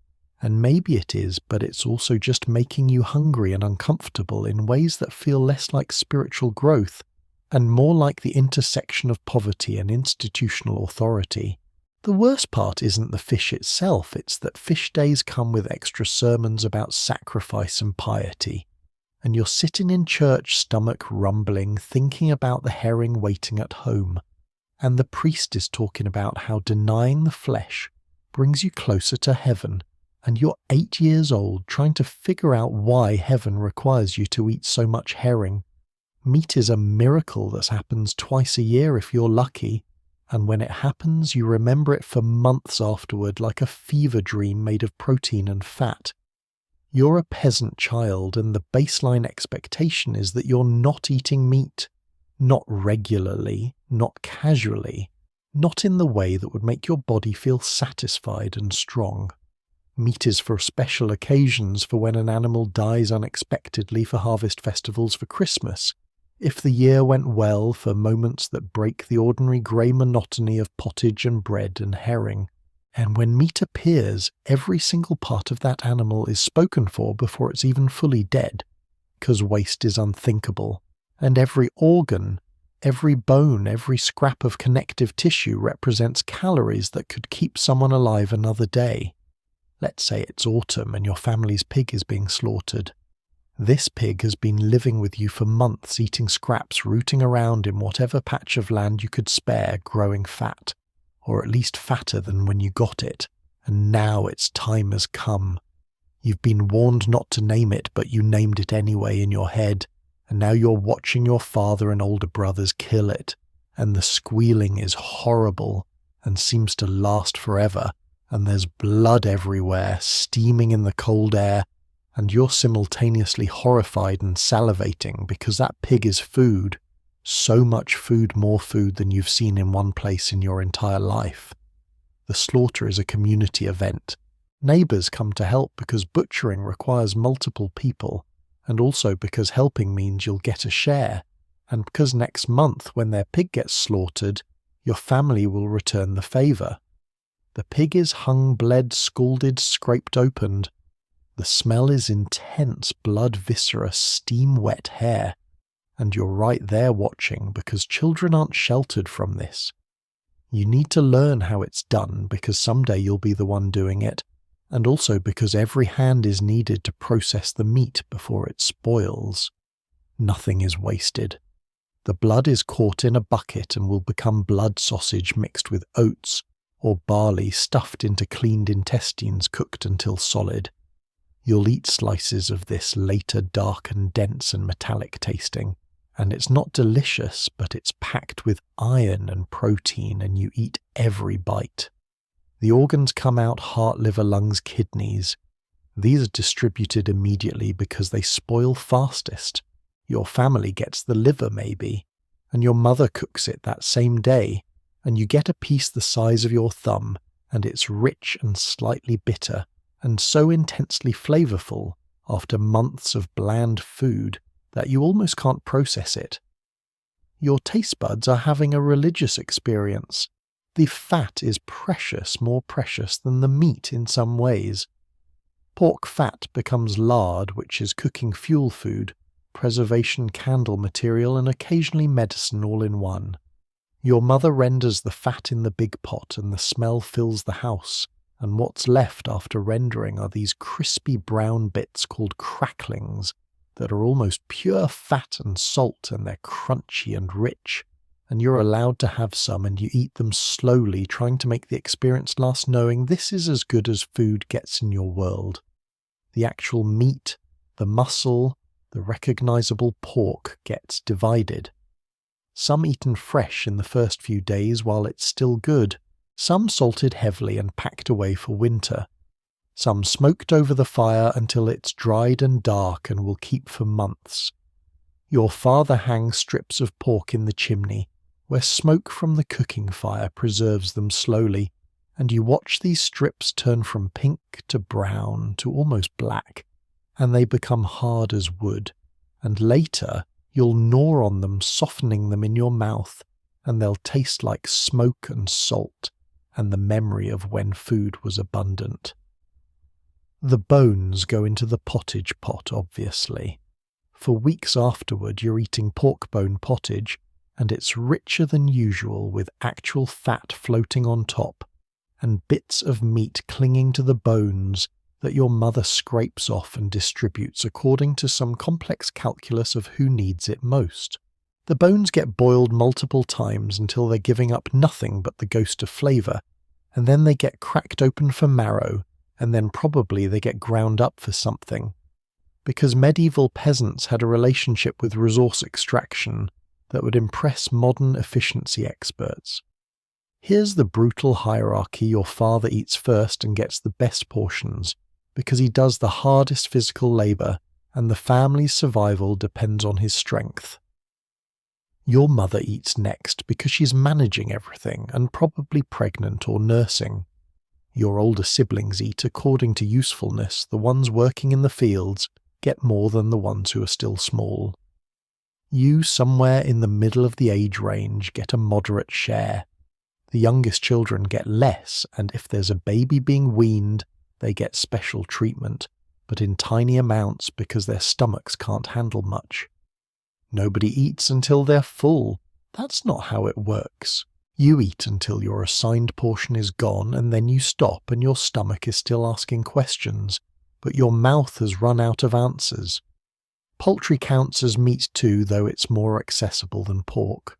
And maybe it is, but it's also just making you hungry and uncomfortable in ways that feel less like spiritual growth and more like the intersection of poverty and institutional authority. The worst part isn't the fish itself, it's that fish days come with extra sermons about sacrifice and piety. And you're sitting in church, stomach rumbling, thinking about the herring waiting at home. And the priest is talking about how denying the flesh brings you closer to heaven. And you're 8 years old trying to figure out why heaven requires you to eat so much herring. Meat is a miracle that happens twice a year if you're lucky. And when it happens, you remember it for months afterward like a fever dream made of protein and fat. You're a peasant child, and the baseline expectation is that you're not eating meat. Not regularly, not casually, not in the way that would make your body feel satisfied and strong. Meat is for special occasions, for when an animal dies unexpectedly, for harvest festivals, for Christmas. If the year went well, for moments that break the ordinary grey monotony of pottage and bread and herring. And when meat appears, every single part of that animal is spoken for before it's even fully dead, 'cause waste is unthinkable, and every organ, every bone, every scrap of connective tissue represents calories that could keep someone alive another day. Let's say it's autumn and your family's pig is being slaughtered. This pig has been living with you for months, eating scraps, rooting around in whatever patch of land you could spare, growing fat, or at least fatter than when you got it, and now its time has come. You've been warned not to name it, but you named it anyway in your head, and now you're watching your father and older brothers kill it, and the squealing is horrible and seems to last forever, and there's blood everywhere, steaming in the cold air, and you're simultaneously horrified and salivating because that pig is food, so much food, more food than you've seen in one place in your entire life. The slaughter is a community event. Neighbours come to help because butchering requires multiple people, and also because helping means you'll get a share, and because next month when their pig gets slaughtered, your family will return the favour. The pig is hung, bled, scalded, scraped opened. The smell is intense, blood, viscera, steam-wet hair, and you're right there watching because children aren't sheltered from this. You need to learn how it's done because someday you'll be the one doing it, and also because every hand is needed to process the meat before it spoils. Nothing is wasted. The blood is caught in a bucket and will become blood sausage mixed with oats or barley stuffed into cleaned intestines cooked until solid. You'll eat slices of this later, dark and dense and metallic tasting, and it's not delicious, but it's packed with iron and protein, and you eat every bite. The organs come out: heart, liver, lungs, kidneys. These are distributed immediately because they spoil fastest. Your family gets the liver maybe, and your mother cooks it that same day, and you get a piece the size of your thumb, and it's rich and slightly bitter, and so intensely flavourful after months of bland food that you almost can't process it. Your taste buds are having a religious experience. The fat is precious, more precious than the meat in some ways. Pork fat becomes lard, which is cooking fuel food, preservation candle material, and occasionally medicine all in one. Your mother renders the fat in the big pot and the smell fills the house, and what's left after rendering are these crispy brown bits called cracklings that are almost pure fat and salt, and they're crunchy and rich, and you're allowed to have some and you eat them slowly, trying to make the experience last, knowing this is as good as food gets in your world. The actual meat, the muscle, the recognizable pork gets divided. Some eaten fresh in the first few days while it's still good, some salted heavily and packed away for winter, some smoked over the fire until it's dried and dark and will keep for months. Your father hangs strips of pork in the chimney, where smoke from the cooking fire preserves them slowly, and you watch these strips turn from pink to brown to almost black, and they become hard as wood, and later you'll gnaw on them, softening them in your mouth, and they'll taste like smoke and salt, and the memory of when food was abundant. The bones go into the pottage pot, obviously. For weeks afterward you're eating pork bone pottage, and it's richer than usual with actual fat floating on top, and bits of meat clinging to the bones that your mother scrapes off and distributes according to some complex calculus of who needs it most. The bones get boiled multiple times until they're giving up nothing but the ghost of flavour, and then they get cracked open for marrow, and then probably they get ground up for something. Because medieval peasants had a relationship with resource extraction that would impress modern efficiency experts. Here's the brutal hierarchy: your father eats first and gets the best portions, because he does the hardest physical labour, and the family's survival depends on his strength. Your mother eats next because she's managing everything and probably pregnant or nursing. Your older siblings eat according to usefulness. The ones working in the fields get more than the ones who are still small. You, somewhere in the middle of the age range, get a moderate share. The youngest children get less, and if there's a baby being weaned, they get special treatment, but in tiny amounts because their stomachs can't handle much. Nobody eats until they're full. That's not how it works. You eat until your assigned portion is gone, and then you stop and your stomach is still asking questions, but your mouth has run out of answers. Poultry counts as meat too, though it's more accessible than pork.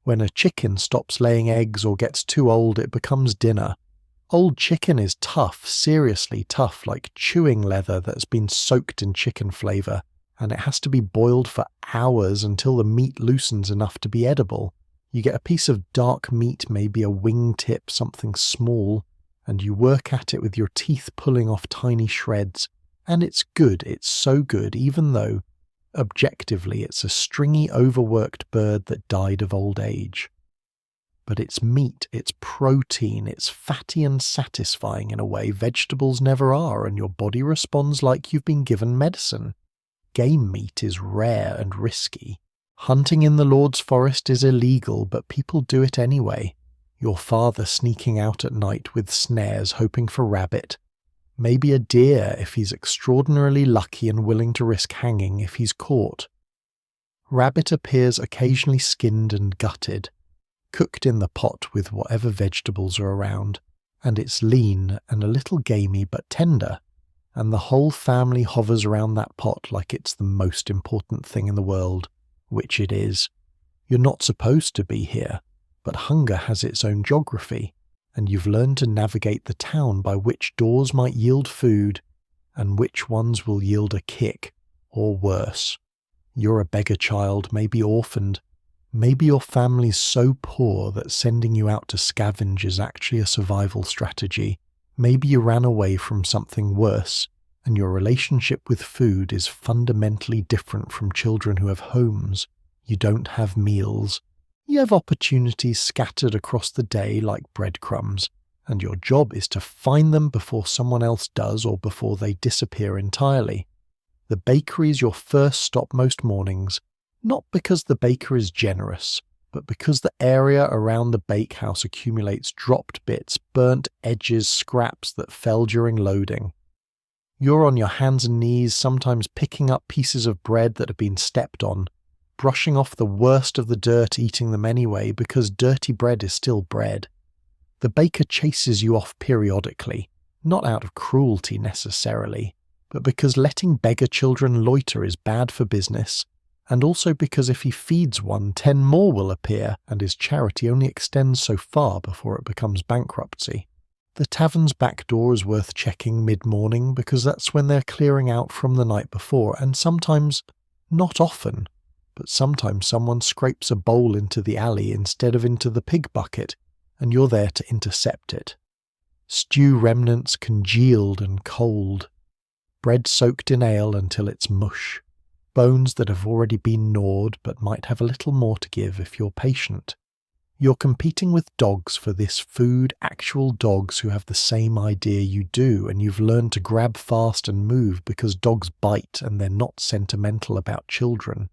When a chicken stops laying eggs or gets too old, it becomes dinner. Old chicken is tough, seriously tough, like chewing leather that's been soaked in chicken flavour, and it has to be boiled for hours until the meat loosens enough to be edible. You get a piece of dark meat, maybe a wingtip, something small, and you work at it with your teeth pulling off tiny shreds, and it's good, it's so good, even though, objectively, it's a stringy, overworked bird that died of old age. But it's meat, it's protein, it's fatty and satisfying in a way vegetables never are, and your body responds like you've been given medicine. Game meat is rare and risky. Hunting in the Lord's forest is illegal, but people do it anyway. Your father sneaking out at night with snares hoping for rabbit. Maybe a deer if he's extraordinarily lucky and willing to risk hanging if he's caught. Rabbit appears occasionally skinned and gutted, cooked in the pot with whatever vegetables are around, and it's lean and a little gamey but tender, and the whole family hovers around that pot like it's the most important thing in the world, which it is. You're not supposed to be here, but hunger has its own geography, and you've learned to navigate the town by which doors might yield food, and which ones will yield a kick, or worse. You're a beggar child, maybe orphaned. Maybe your family's so poor that sending you out to scavenge is actually a survival strategy. Maybe you ran away from something worse, and your relationship with food is fundamentally different from children who have homes. You don't have meals. You have opportunities scattered across the day like breadcrumbs, and your job is to find them before someone else does or before they disappear entirely. The bakery is your first stop most mornings, not because the baker is generous, but because the area around the bakehouse accumulates dropped bits, burnt edges, scraps that fell during loading. You're on your hands and knees, sometimes picking up pieces of bread that have been stepped on, brushing off the worst of the dirt, eating them anyway, because dirty bread is still bread. The baker chases you off periodically, not out of cruelty necessarily, but because letting beggar children loiter is bad for business, and also because if he feeds one, 10 more will appear, and his charity only extends so far before it becomes bankruptcy. The tavern's back door is worth checking mid-morning because that's when they're clearing out from the night before, and sometimes, not often, but sometimes someone scrapes a bowl into the alley instead of into the pig bucket, and you're there to intercept it. Stew remnants congealed and cold. Bread soaked in ale until it's mush. Bones that have already been gnawed but might have a little more to give if you're patient. You're competing with dogs for this food, actual dogs who have the same idea you do, and you've learned to grab fast and move because dogs bite and they're not sentimental about children.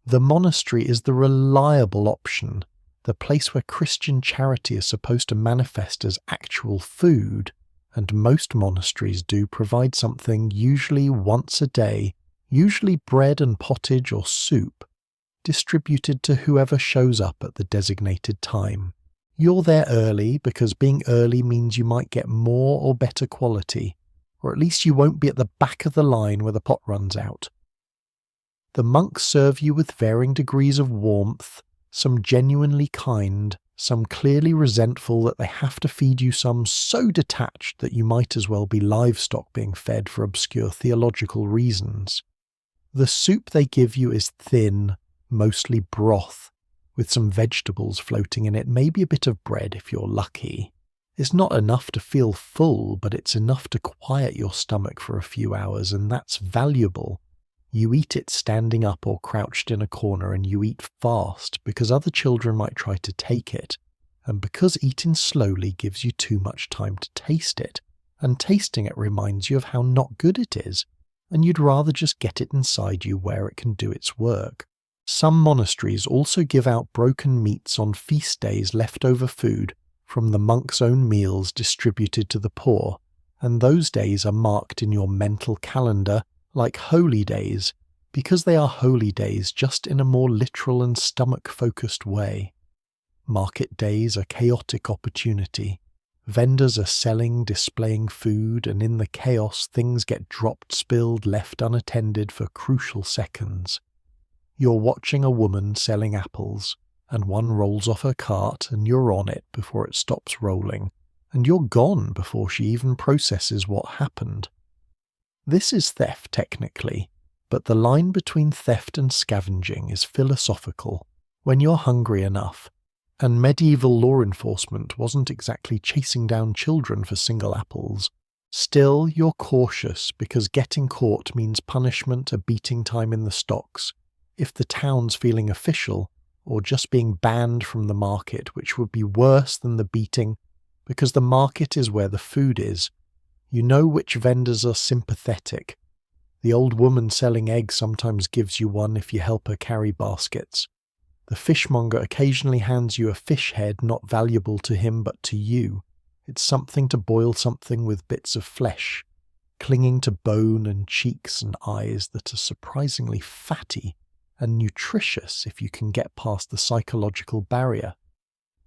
The monastery is the reliable option, the place where Christian charity is supposed to manifest as actual food, and most monasteries do provide something usually once a day, usually bread and pottage or soup, distributed to whoever shows up at the designated time. You're there early because being early means you might get more or better quality, or at least you won't be at the back of the line where the pot runs out. The monks serve you with varying degrees of warmth, some genuinely kind, some clearly resentful that they have to feed you, some so detached that you might as well be livestock being fed for obscure theological reasons. The soup they give you is thin, mostly broth, with some vegetables floating in it, maybe a bit of bread if you're lucky. It's not enough to feel full, but it's enough to quiet your stomach for a few hours, and that's valuable. You eat it standing up or crouched in a corner, and you eat fast because other children might try to take it, and because eating slowly gives you too much time to taste it, and tasting it reminds you of how not good it is, and you'd rather just get it inside you where it can do its work. Some monasteries also give out broken meats on feast days, leftover food from the monks' own meals distributed to the poor, and those days are marked in your mental calendar like holy days, because they are holy days just in a more literal and stomach-focused way. Market days are chaotic opportunity. Vendors are selling, displaying food, and in the chaos things get dropped, spilled, left unattended for crucial seconds. You're watching a woman selling apples, and one rolls off her cart and you're on it before it stops rolling, and you're gone before she even processes what happened. This is theft technically, but the line between theft and scavenging is philosophical. When you're hungry enough, and medieval law enforcement wasn't exactly chasing down children for single apples, still you're cautious because getting caught means punishment, a beating time in the stocks, if the town's feeling official, or just being banned from the market, which would be worse than the beating because the market is where the food is. You know which vendors are sympathetic. The old woman selling eggs sometimes gives you one if you help her carry baskets. The fishmonger occasionally hands you a fish head not valuable to him but to you. It's something to boil something with bits of flesh, clinging to bone and cheeks and eyes that are surprisingly fatty and nutritious if you can get past the psychological barrier.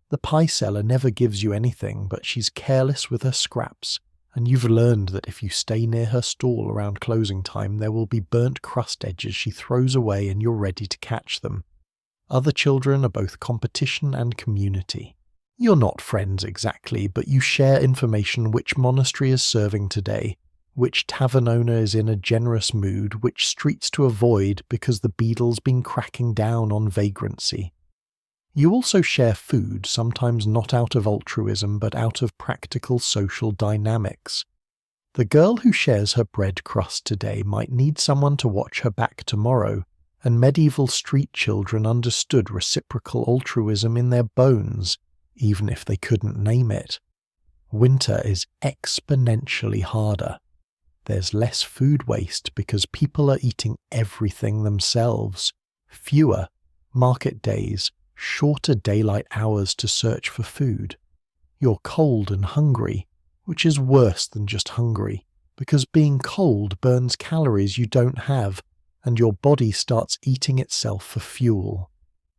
The pie seller never gives you anything, but she's careless with her scraps, and you've learned that if you stay near her stall around closing time, there will be burnt crust edges she throws away and you're ready to catch them. Other children are both competition and community. You're not friends exactly, but you share information which monastery is serving today, which tavern owner is in a generous mood, which streets to avoid because the beadle's been cracking down on vagrancy. You also share food, sometimes not out of altruism but out of practical social dynamics. The girl who shares her bread crust today might need someone to watch her back tomorrow, and medieval street children understood reciprocal altruism in their bones, even if they couldn't name it. Winter is exponentially harder. There's less food waste because people are eating everything themselves. Fewer market days, shorter daylight hours to search for food. You're cold and hungry, which is worse than just hungry, because being cold burns calories you don't have, and your body starts eating itself for fuel.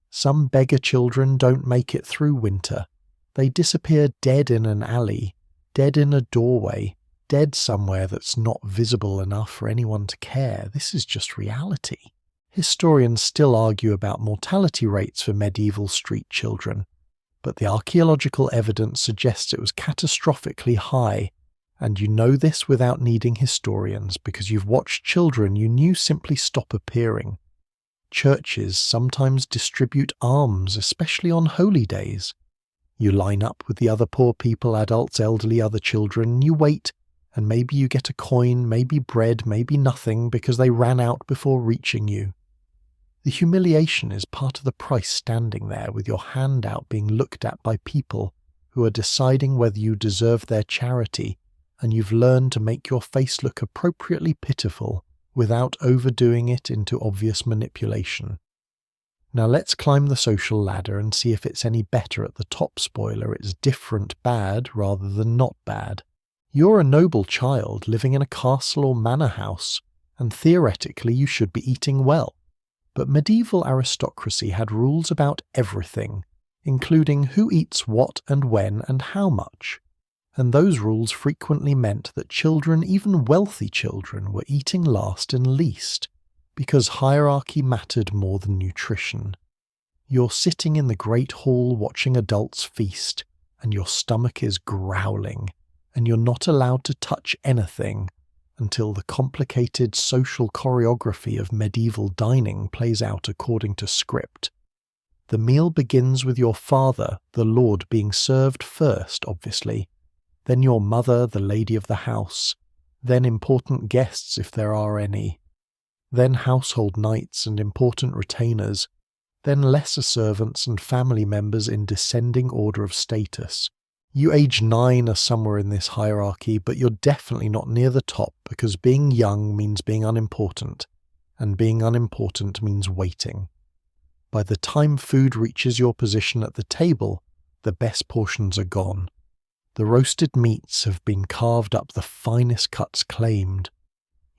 Some beggar children don't make it through winter. They disappear dead in an alley, dead in a doorway, dead somewhere that's not visible enough for anyone to care. This is just reality. Historians still argue about mortality rates for medieval street children, but the archaeological evidence suggests it was catastrophically high, and you know this without needing historians because you've watched children you knew simply stop appearing. Churches sometimes distribute alms, especially on holy days. You line up with the other poor people, adults, elderly, other children, you wait, and maybe you get a coin, maybe bread, maybe nothing, because they ran out before reaching you. The humiliation is part of the price standing there with your hand out being looked at by people who are deciding whether you deserve their charity, and you've learned to make your face look appropriately pitiful without overdoing it into obvious manipulation. Now let's climb the social ladder and see if it's any better at the top. Spoiler, it's different bad rather than not bad. You're a noble child living in a castle or manor house, and theoretically you should be eating well. But medieval aristocracy had rules about everything, including who eats what and when and how much. And those rules frequently meant that children, even wealthy children, were eating last and least, because hierarchy mattered more than nutrition. You're sitting in the great hall watching adults feast, and your stomach is growling, and you're not allowed to touch anything until the complicated social choreography of medieval dining plays out according to script. The meal begins with your father, the lord, being served first, obviously, then your mother, the lady of the house, then important guests if there are any, then household knights and important retainers, then lesser servants and family members in descending order of status. You age 9 are somewhere in this hierarchy, but you're definitely not near the top because being young means being unimportant, and being unimportant means waiting. By the time food reaches your position at the table, the best portions are gone. The roasted meats have been carved up, the finest cuts claimed.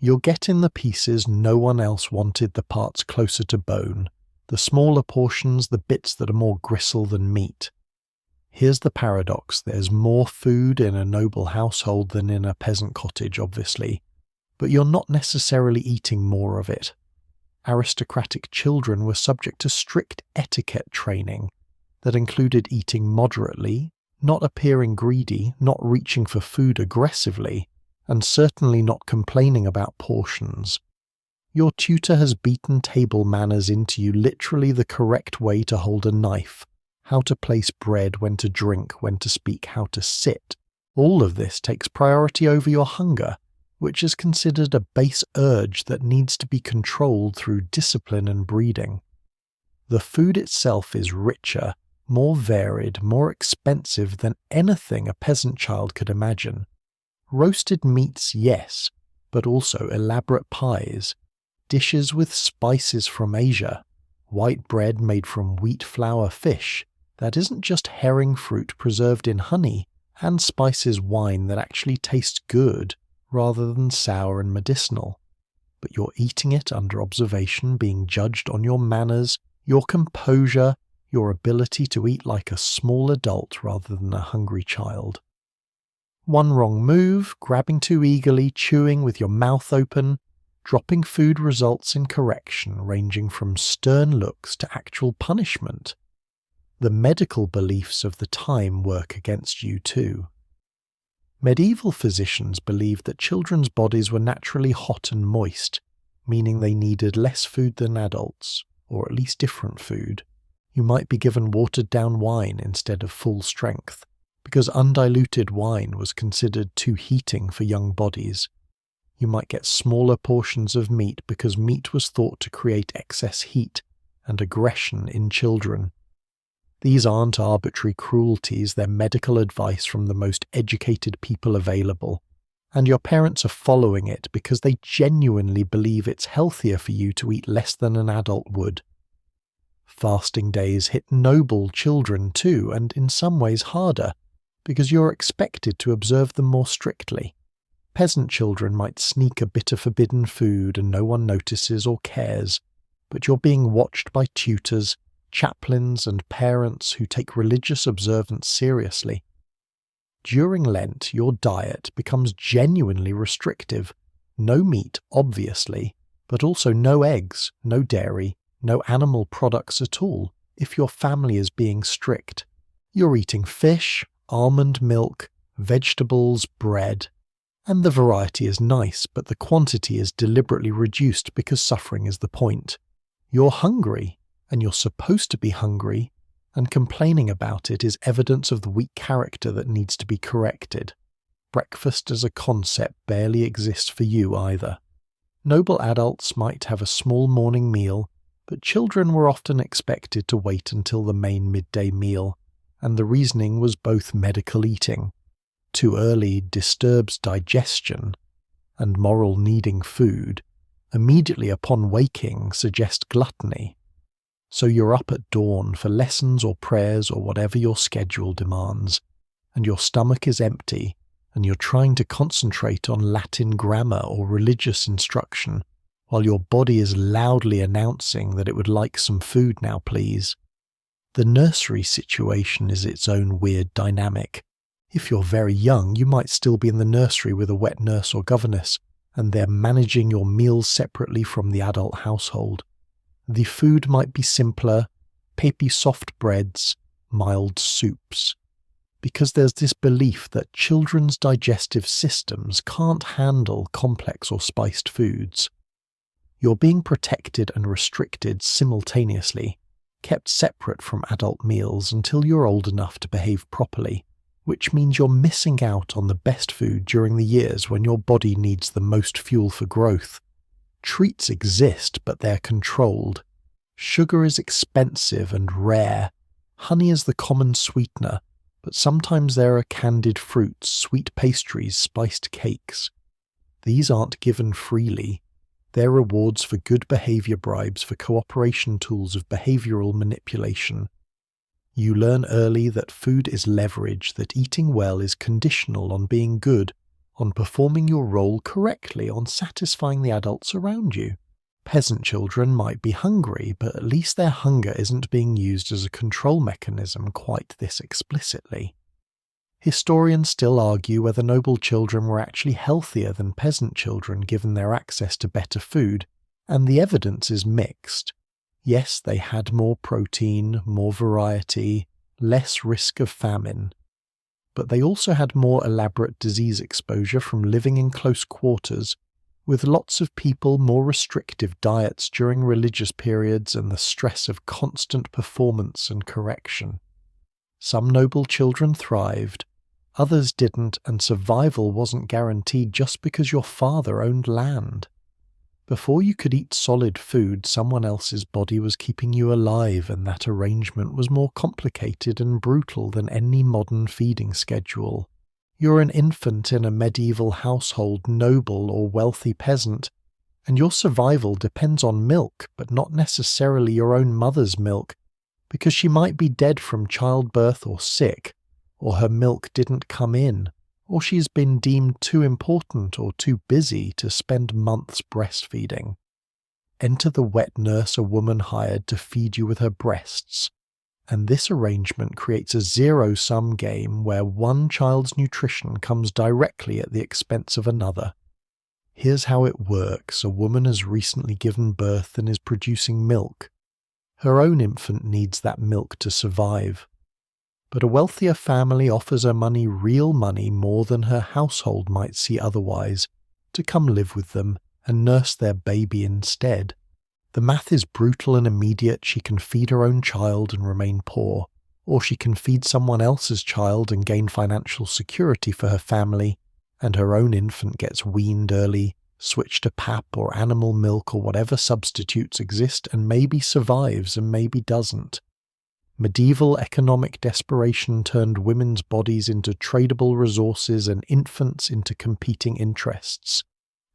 You'll get in the pieces no one else wanted, the parts closer to bone, the smaller portions, the bits that are more gristle than meat. Here's the paradox: there's more food in a noble household than in a peasant cottage, obviously, but you're not necessarily eating more of it. Aristocratic children were subject to strict etiquette training that included eating moderately, not appearing greedy, not reaching for food aggressively, and certainly not complaining about portions. Your tutor has beaten table manners into you, literally the correct way to hold a knife, how to place bread, when to drink, when to speak, how to sit. All of this takes priority over your hunger, which is considered a base urge that needs to be controlled through discipline and breeding. The food itself is richer, more varied, more expensive than anything a peasant child could imagine. Roasted meats, yes, but also elaborate pies, dishes with spices from Asia, white bread made from wheat flour fish that isn't just herring fruit preserved in honey, and spices wine that actually tastes good rather than sour and medicinal. But you're eating it under observation, being judged on your manners, your composure, your ability to eat like a small adult rather than a hungry child. One wrong move, grabbing too eagerly, chewing with your mouth open, dropping food results in correction ranging from stern looks to actual punishment. The medical beliefs of the time work against you too. Medieval physicians believed that children's bodies were naturally hot and moist, meaning they needed less food than adults, or at least different food. You might be given watered-down wine instead of full strength, because undiluted wine was considered too heating for young bodies. You might get smaller portions of meat because meat was thought to create excess heat and aggression in children. These aren't arbitrary cruelties, they're medical advice from the most educated people available, and your parents are following it because they genuinely believe it's healthier for you to eat less than an adult would. Fasting days hit noble children too, and in some ways harder, because you're expected to observe them more strictly. Peasant children might sneak a bit of forbidden food and no one notices or cares, but you're being watched by tutors, chaplains, and parents who take religious observance seriously. During Lent, your diet becomes genuinely restrictive. No meat, obviously, but also no eggs, no dairy, no animal products at all, if your family is being strict. You're eating fish, almond milk, vegetables, bread. And the variety is nice, but the quantity is deliberately reduced because suffering is the point. You're hungry, and you're supposed to be hungry, and complaining about it is evidence of the weak character that needs to be corrected. Breakfast as a concept barely exists for you either. Noble adults might have a small morning meal, but children were often expected to wait until the main midday meal, and the reasoning was both medical eating. Too early disturbs digestion, and moral needing food, immediately upon waking, suggest gluttony. So you're up at dawn for lessons or prayers or whatever your schedule demands, and your stomach is empty, and you're trying to concentrate on Latin grammar or religious instruction, while your body is loudly announcing that it would like some food now, please. The nursery situation is its own weird dynamic. If you're very young, you might still be in the nursery with a wet nurse or governess, and they're managing your meals separately from the adult household. The food might be simpler, papy soft breads, mild soups, because there's this belief that children's digestive systems can't handle complex or spiced foods. You're being protected and restricted simultaneously, kept separate from adult meals until you're old enough to behave properly, which means you're missing out on the best food during the years when your body needs the most fuel for growth. Treats exist, but they're controlled. Sugar is expensive and rare. Honey is the common sweetener, but sometimes there are candied fruits, sweet pastries, spiced cakes. These aren't given freely. They're rewards for good behavior, bribes for cooperation, tools of behavioral manipulation. You learn early that food is leverage, that eating well is conditional on being good, on performing your role correctly, on satisfying the adults around you. Peasant children might be hungry, but at least their hunger isn't being used as a control mechanism quite this explicitly. Historians still argue whether noble children were actually healthier than peasant children given their access to better food, and the evidence is mixed. Yes, they had more protein, more variety, less risk of famine, but they also had more elaborate disease exposure from living in close quarters, with lots of people, more restrictive diets during religious periods, and the stress of constant performance and correction. Some noble children thrived, others didn't, and survival wasn't guaranteed just because your father owned land. Before you could eat solid food, someone else's body was keeping you alive, and that arrangement was more complicated and brutal than any modern feeding schedule. You're an infant in a medieval household, noble or wealthy peasant, and your survival depends on milk, but not necessarily your own mother's milk, because she might be dead from childbirth or sick, or her milk didn't come in, or she's been deemed too important or too busy to spend months breastfeeding. Enter the wet nurse a woman hired to feed you with her breasts, and this arrangement creates a zero-sum game where one child's nutrition comes directly at the expense of another. Here's how it works. A woman has recently given birth and is producing milk. Her own infant needs that milk to survive. But a wealthier family offers her money, real money, more than her household might see otherwise, to come live with them and nurse their baby instead. The math is brutal and immediate. She can feed her own child and remain poor, or she can feed someone else's child and gain financial security for her family, and her own infant gets weaned early, switched to pap or animal milk or whatever substitutes exist, and maybe survives and maybe doesn't. Medieval economic desperation turned women's bodies into tradable resources and infants into competing interests.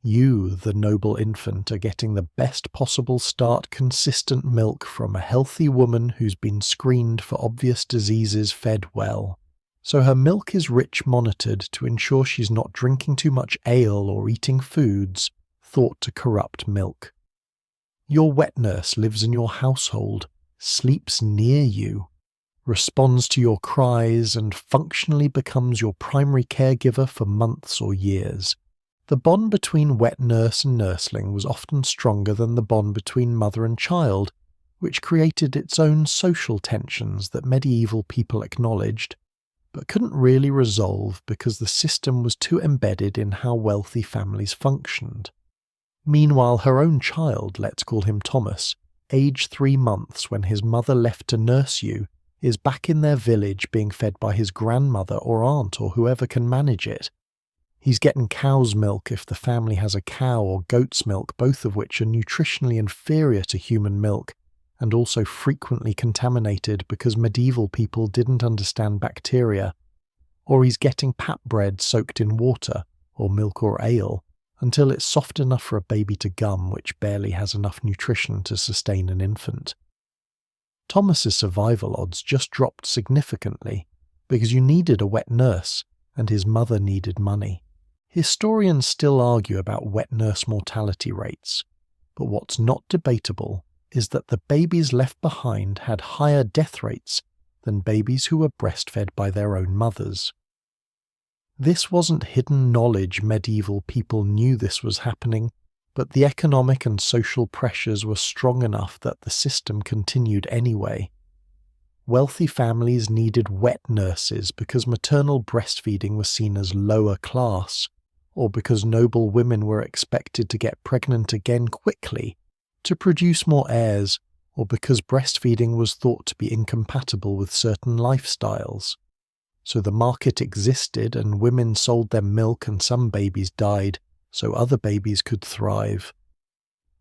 You, the noble infant, are getting the best possible start, consistent milk from a healthy woman who's been screened for obvious diseases, fed well. So her milk is rich monitored to ensure she's not drinking too much ale or eating foods thought to corrupt milk. Your wet nurse lives in your household, sleeps near you, responds to your cries, and functionally becomes your primary caregiver for months or years. The bond between wet nurse and nursling was often stronger than the bond between mother and child, which created its own social tensions that medieval people acknowledged, but couldn't really resolve because the system was too embedded in how wealthy families functioned. Meanwhile, her own child, let's call him Thomas, aged 3 months when his mother left to nurse you, is back in their village being fed by his grandmother or aunt or whoever can manage it. He's getting cow's milk if the family has a cow, or goat's milk, both of which are nutritionally inferior to human milk and also frequently contaminated because medieval people didn't understand bacteria. Or he's getting pap bread soaked in water, or milk or ale, until it's soft enough for a baby to gum, which barely has enough nutrition to sustain an infant. Thomas's survival odds just dropped significantly because you needed a wet nurse and his mother needed money. Historians still argue about wet nurse mortality rates, but what's not debatable is that the babies left behind had higher death rates than babies who were breastfed by their own mothers. This wasn't hidden knowledge. Medieval people knew this was happening, but the economic and social pressures were strong enough that the system continued anyway. Wealthy families needed wet nurses because maternal breastfeeding was seen as lower class, or because noble women were expected to get pregnant again quickly to produce more heirs, or because breastfeeding was thought to be incompatible with certain lifestyles. So the market existed and women sold their milk and some babies died, so other babies could thrive.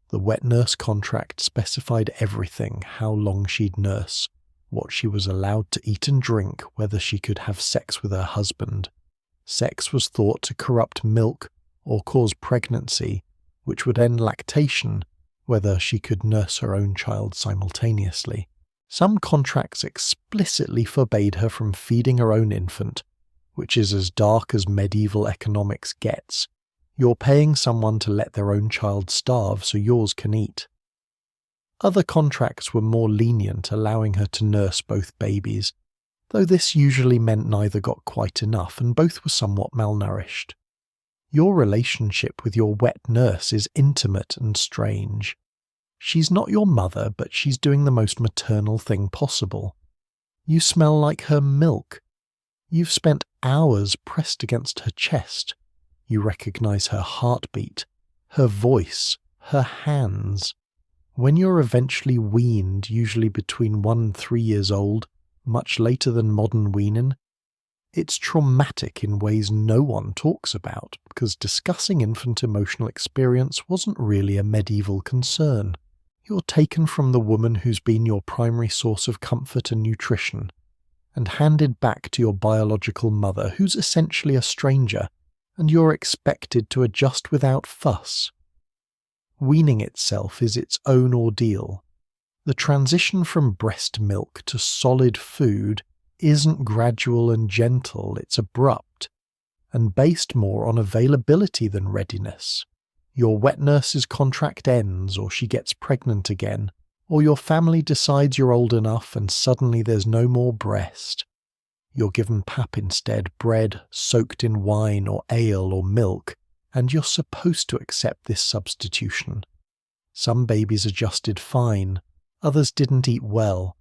The wet nurse contract specified everything: how long she'd nurse, what she was allowed to eat and drink, whether she could have sex with her husband. Sex was thought to corrupt milk or cause pregnancy, which would end lactation, whether she could nurse her own child simultaneously. Some contracts explicitly forbade her from feeding her own infant, which is as dark as medieval economics gets. You're paying someone to let their own child starve so yours can eat. Other contracts were more lenient, allowing her to nurse both babies, though this usually meant neither got quite enough and both were somewhat malnourished. Your relationship with your wet nurse is intimate and strange. She's not your mother, but she's doing the most maternal thing possible. You smell like her milk. You've spent hours pressed against her chest. You recognize her heartbeat, her voice, her hands. When you're eventually weaned, usually between 1 and 3 years old, much later than modern weaning, it's traumatic in ways no one talks about, because discussing infant emotional experience wasn't really a medieval concern. You're taken from the woman who's been your primary source of comfort and nutrition, and handed back to your biological mother, who's essentially a stranger, and you're expected to adjust without fuss. Weaning itself is its own ordeal. The transition from breast milk to solid food isn't gradual and gentle, it's abrupt, and based more on availability than readiness. Your wet nurse's contract ends, or she gets pregnant again, or your family decides you're old enough and suddenly there's no more breast. You're given pap instead, bread soaked in wine or ale or milk, and you're supposed to accept this substitution. Some babies adjusted fine, others didn't eat well,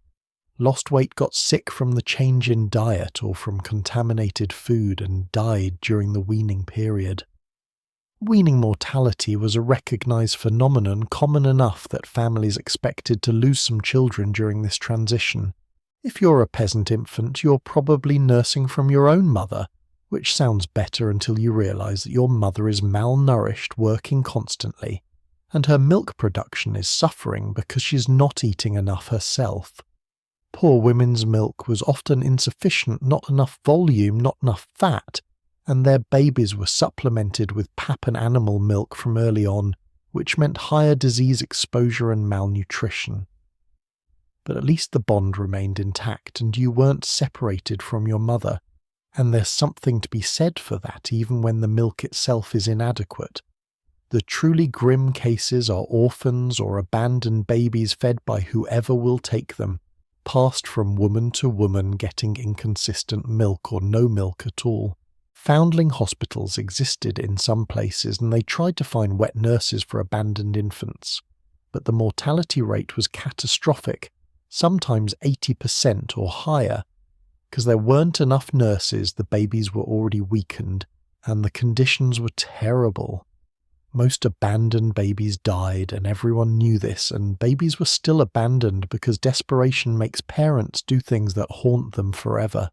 lost weight, got sick from the change in diet or from contaminated food, and died during the weaning period. Weaning mortality was a recognised phenomenon, common enough that families expected to lose some children during this transition. If you're a peasant infant, you're probably nursing from your own mother, which sounds better until you realise that your mother is malnourished, working constantly, and her milk production is suffering because she's not eating enough herself. Poor women's milk was often insufficient, not enough volume, not enough fat, and their babies were supplemented with pap and animal milk from early on, which meant higher disease exposure and malnutrition. But at least the bond remained intact, and you weren't separated from your mother. And there's something to be said for that even when the milk itself is inadequate. The truly grim cases are orphans or abandoned babies fed by whoever will take them, passed from woman to woman getting inconsistent milk or no milk at all. Foundling hospitals existed in some places and they tried to find wet nurses for abandoned infants, but the mortality rate was catastrophic, sometimes 80% or higher, because there weren't enough nurses, the babies were already weakened, and the conditions were terrible. Most abandoned babies died, and everyone knew this, and babies were still abandoned because desperation makes parents do things that haunt them forever.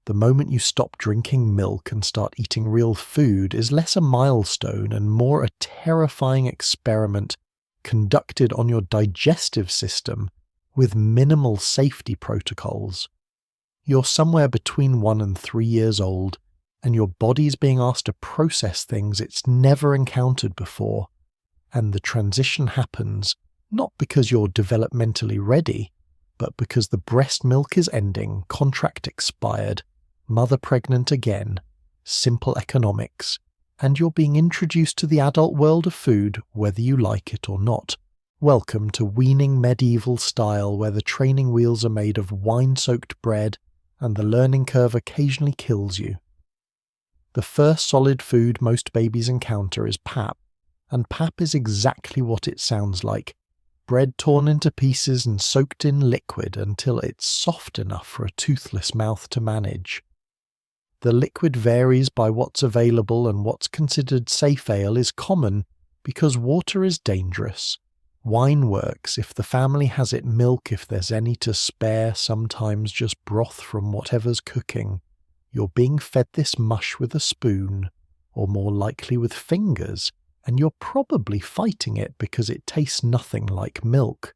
The moment you stop drinking milk and start eating real food is less a milestone and more a terrifying experiment conducted on your digestive system with minimal safety protocols. You're somewhere between 1 and 3 years old, and your body's being asked to process things it's never encountered before, and the transition happens not because you're developmentally ready, but because the breast milk is ending, contract expired, mother pregnant again, simple economics, and you're being introduced to the adult world of food whether you like it or not. Welcome to weaning medieval style, where the training wheels are made of wine-soaked bread and the learning curve occasionally kills you. The first solid food most babies encounter is pap, and pap is exactly what it sounds like. Bread torn into pieces and soaked in liquid until it's soft enough for a toothless mouth to manage. The liquid varies by what's available, and what's considered safe ale is common because water is dangerous. Wine works if the family has it, milk if there's any to spare, sometimes just broth from whatever's cooking. You're being fed this mush with a spoon, or more likely with fingers, and you're probably fighting it because it tastes nothing like milk,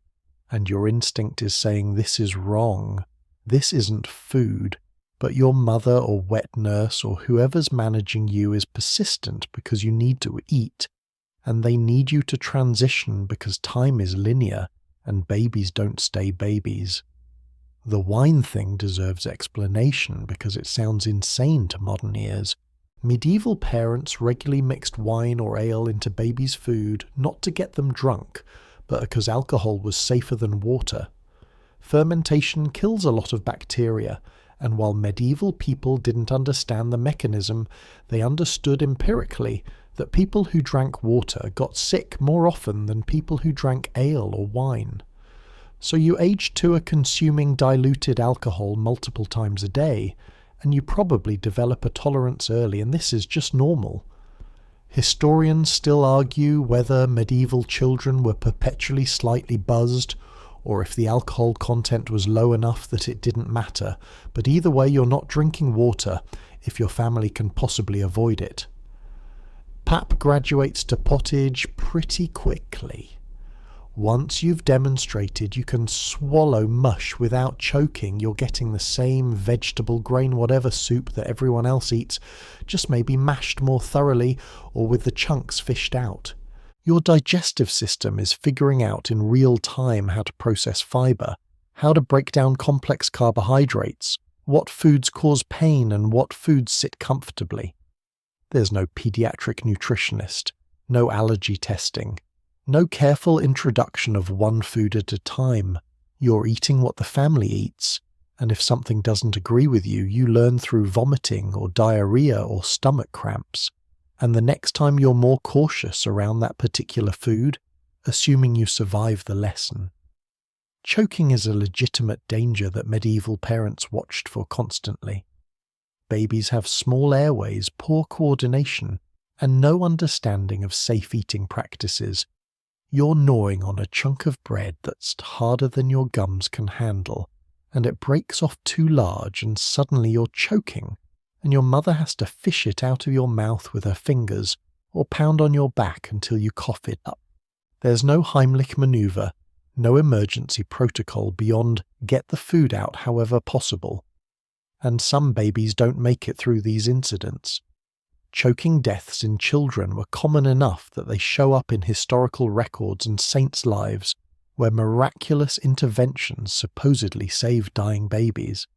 and your instinct is saying this is wrong, this isn't food, but your mother or wet nurse or whoever's managing you is persistent because you need to eat, and they need you to transition because time is linear and babies don't stay babies. The wine thing deserves explanation because it sounds insane to modern ears. Medieval parents regularly mixed wine or ale into babies' food, not to get them drunk, but because alcohol was safer than water. Fermentation kills a lot of bacteria, and while medieval people didn't understand the mechanism, they understood empirically that people who drank water got sick more often than people who drank ale or wine. So you age 2 are consuming diluted alcohol multiple times a day, and you probably develop a tolerance early, and this is just normal. Historians still argue whether medieval children were perpetually slightly buzzed, or if the alcohol content was low enough that it didn't matter, but either way you're not drinking water if your family can possibly avoid it. Pap graduates to pottage pretty quickly. Once you've demonstrated you can swallow mush without choking, you're getting the same vegetable, grain, whatever soup that everyone else eats, just maybe mashed more thoroughly or with the chunks fished out. Your digestive system is figuring out in real time how to process fiber, how to break down complex carbohydrates, what foods cause pain and what foods sit comfortably. There's no pediatric nutritionist, no allergy testing, no careful introduction of one food at a time. You're eating what the family eats, and if something doesn't agree with you, you learn through vomiting or diarrhea or stomach cramps. And the next time you're more cautious around that particular food, assuming you survive the lesson. Choking is a legitimate danger that medieval parents watched for constantly. Babies have small airways, poor coordination, and no understanding of safe eating practices. You're gnawing on a chunk of bread that's harder than your gums can handle, and it breaks off too large and suddenly you're choking, and your mother has to fish it out of your mouth with her fingers or pound on your back until you cough it up. There's no Heimlich maneuver, no emergency protocol beyond get the food out however possible. And some babies don't make it through these incidents. Choking deaths in children were common enough that they show up in historical records and saints' lives where miraculous interventions supposedly saved dying babies.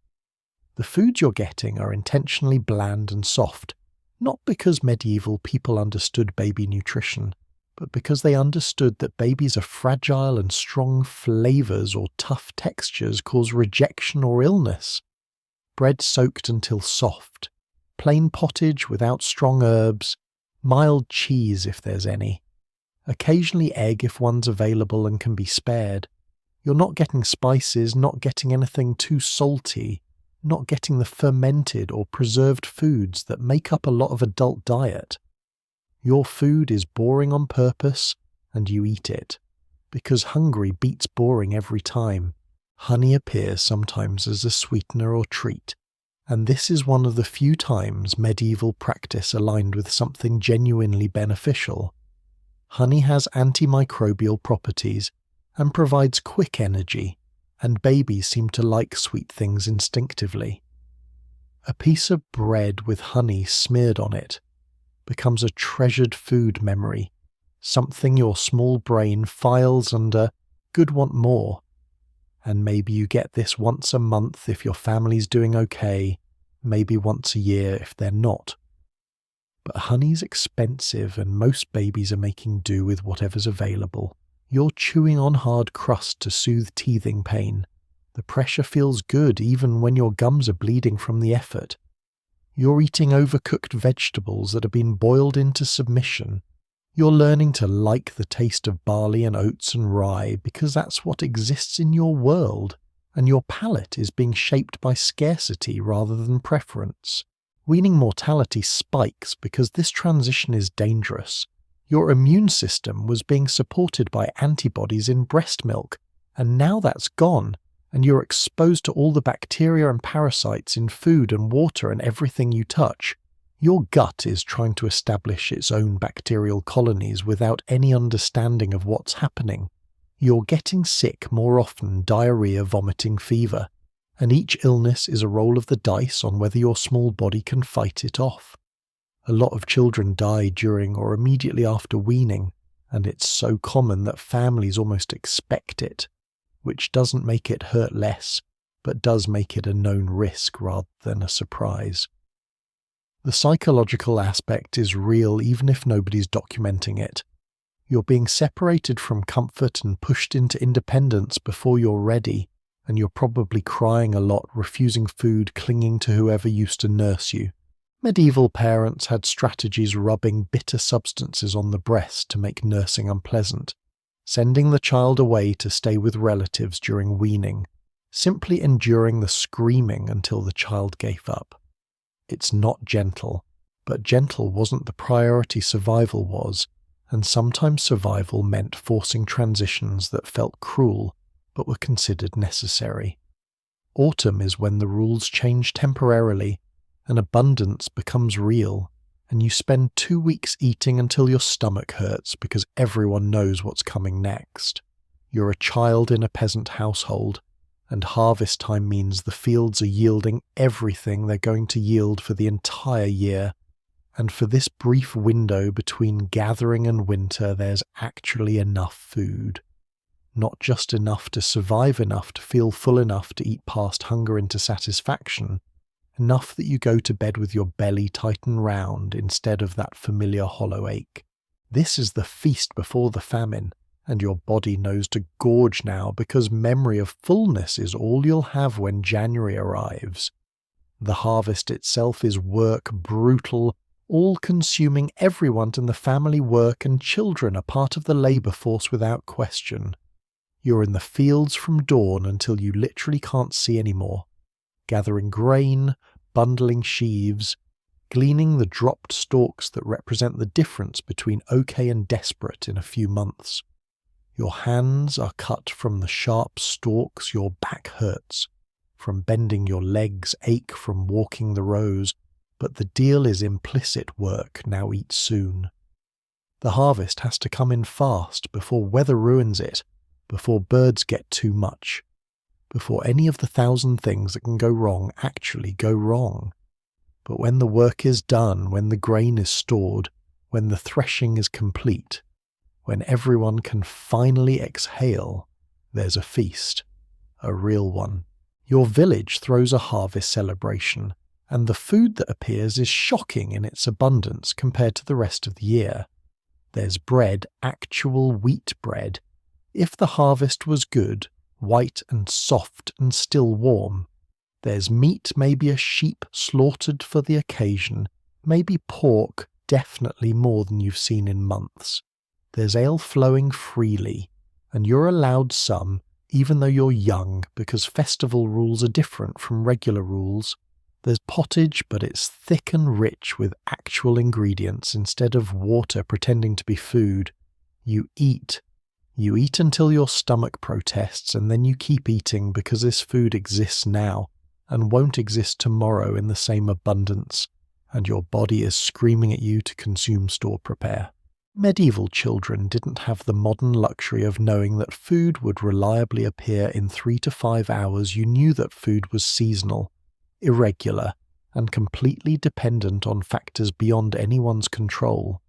The foods you're getting are intentionally bland and soft, not because medieval people understood baby nutrition, but because they understood that babies are fragile and strong flavors or tough textures cause rejection or illness. Bread soaked until soft, plain pottage without strong herbs, mild cheese if there's any, occasionally egg if one's available and can be spared. You're not getting spices, not getting anything too salty, not getting the fermented or preserved foods that make up a lot of adult diet. Your food is boring on purpose, and you eat it, because hungry beats boring every time. Honey appears sometimes as a sweetener or treat, and this is one of the few times medieval practice aligned with something genuinely beneficial. Honey has antimicrobial properties and provides quick energy, and babies seem to like sweet things instinctively. A piece of bread with honey smeared on it becomes a treasured food memory, something your small brain files under "good want more." And maybe you get this once a month if your family's doing okay, maybe once a year if they're not. But honey's expensive and most babies are making do with whatever's available. You're chewing on hard crust to soothe teething pain. The pressure feels good even when your gums are bleeding from the effort. You're eating overcooked vegetables that have been boiled into submission. You're learning to like the taste of barley and oats and rye because that's what exists in your world, and your palate is being shaped by scarcity rather than preference. Weaning mortality spikes because this transition is dangerous. Your immune system was being supported by antibodies in breast milk, and now that's gone, and you're exposed to all the bacteria and parasites in food and water and everything you touch. Your gut is trying to establish its own bacterial colonies without any understanding of what's happening. You're getting sick more often, diarrhea, vomiting, fever, and each illness is a roll of the dice on whether your small body can fight it off. A lot of children die during or immediately after weaning, and it's so common that families almost expect it, which doesn't make it hurt less, but does make it a known risk rather than a surprise. The psychological aspect is real even if nobody's documenting it. You're being separated from comfort and pushed into independence before you're ready, and you're probably crying a lot, refusing food, clinging to whoever used to nurse you. Medieval parents had strategies rubbing bitter substances on the breast to make nursing unpleasant, sending the child away to stay with relatives during weaning, simply enduring the screaming until the child gave up. It's not gentle, but gentle wasn't the priority, survival was, and sometimes survival meant forcing transitions that felt cruel but were considered necessary. Autumn is when the rules change temporarily and abundance becomes real, and you spend 2 weeks eating until your stomach hurts because everyone knows what's coming next. You're a child in a peasant household, and harvest time means the fields are yielding everything they're going to yield for the entire year, and for this brief window between gathering and winter there's actually enough food. Not just enough to survive, enough to feel full enough to eat past hunger into satisfaction, enough that you go to bed with your belly tight and round instead of that familiar hollow ache. This is the feast before the famine, and your body knows to gorge now because memory of fullness is all you'll have when January arrives. The harvest itself is work, brutal, all-consuming. Everyone in the family work, and children are part of the labour force without question. You're in the fields from dawn until you literally can't see anymore, gathering grain, bundling sheaves, gleaning the dropped stalks that represent the difference between okay and desperate in a few months. Your hands are cut from the sharp stalks, your back hurts from bending, your legs ache from walking the rows, but the deal is implicit: work, now eat soon. The harvest has to come in fast before weather ruins it, before birds get too much, before any of the 1,000 things that can go wrong actually go wrong. But when the work is done, when the grain is stored, when the threshing is complete, when everyone can finally exhale, there's a feast, a real one. Your village throws a harvest celebration, and the food that appears is shocking in its abundance compared to the rest of the year. There's bread, actual wheat bread. If the harvest was good, white and soft and still warm. There's meat, maybe a sheep slaughtered for the occasion, maybe pork, definitely more than you've seen in months. There's ale flowing freely, and you're allowed some, even though you're young, because festival rules are different from regular rules. There's pottage, but it's thick and rich with actual ingredients instead of water pretending to be food. You eat. You eat until your stomach protests, and then you keep eating because this food exists now and won't exist tomorrow in the same abundance, and your body is screaming at you to consume store prepare. Medieval children didn't have the modern luxury of knowing that food would reliably appear in 3 to 5 hours. You knew that food was seasonal, irregular, and completely dependent on factors beyond anyone's control.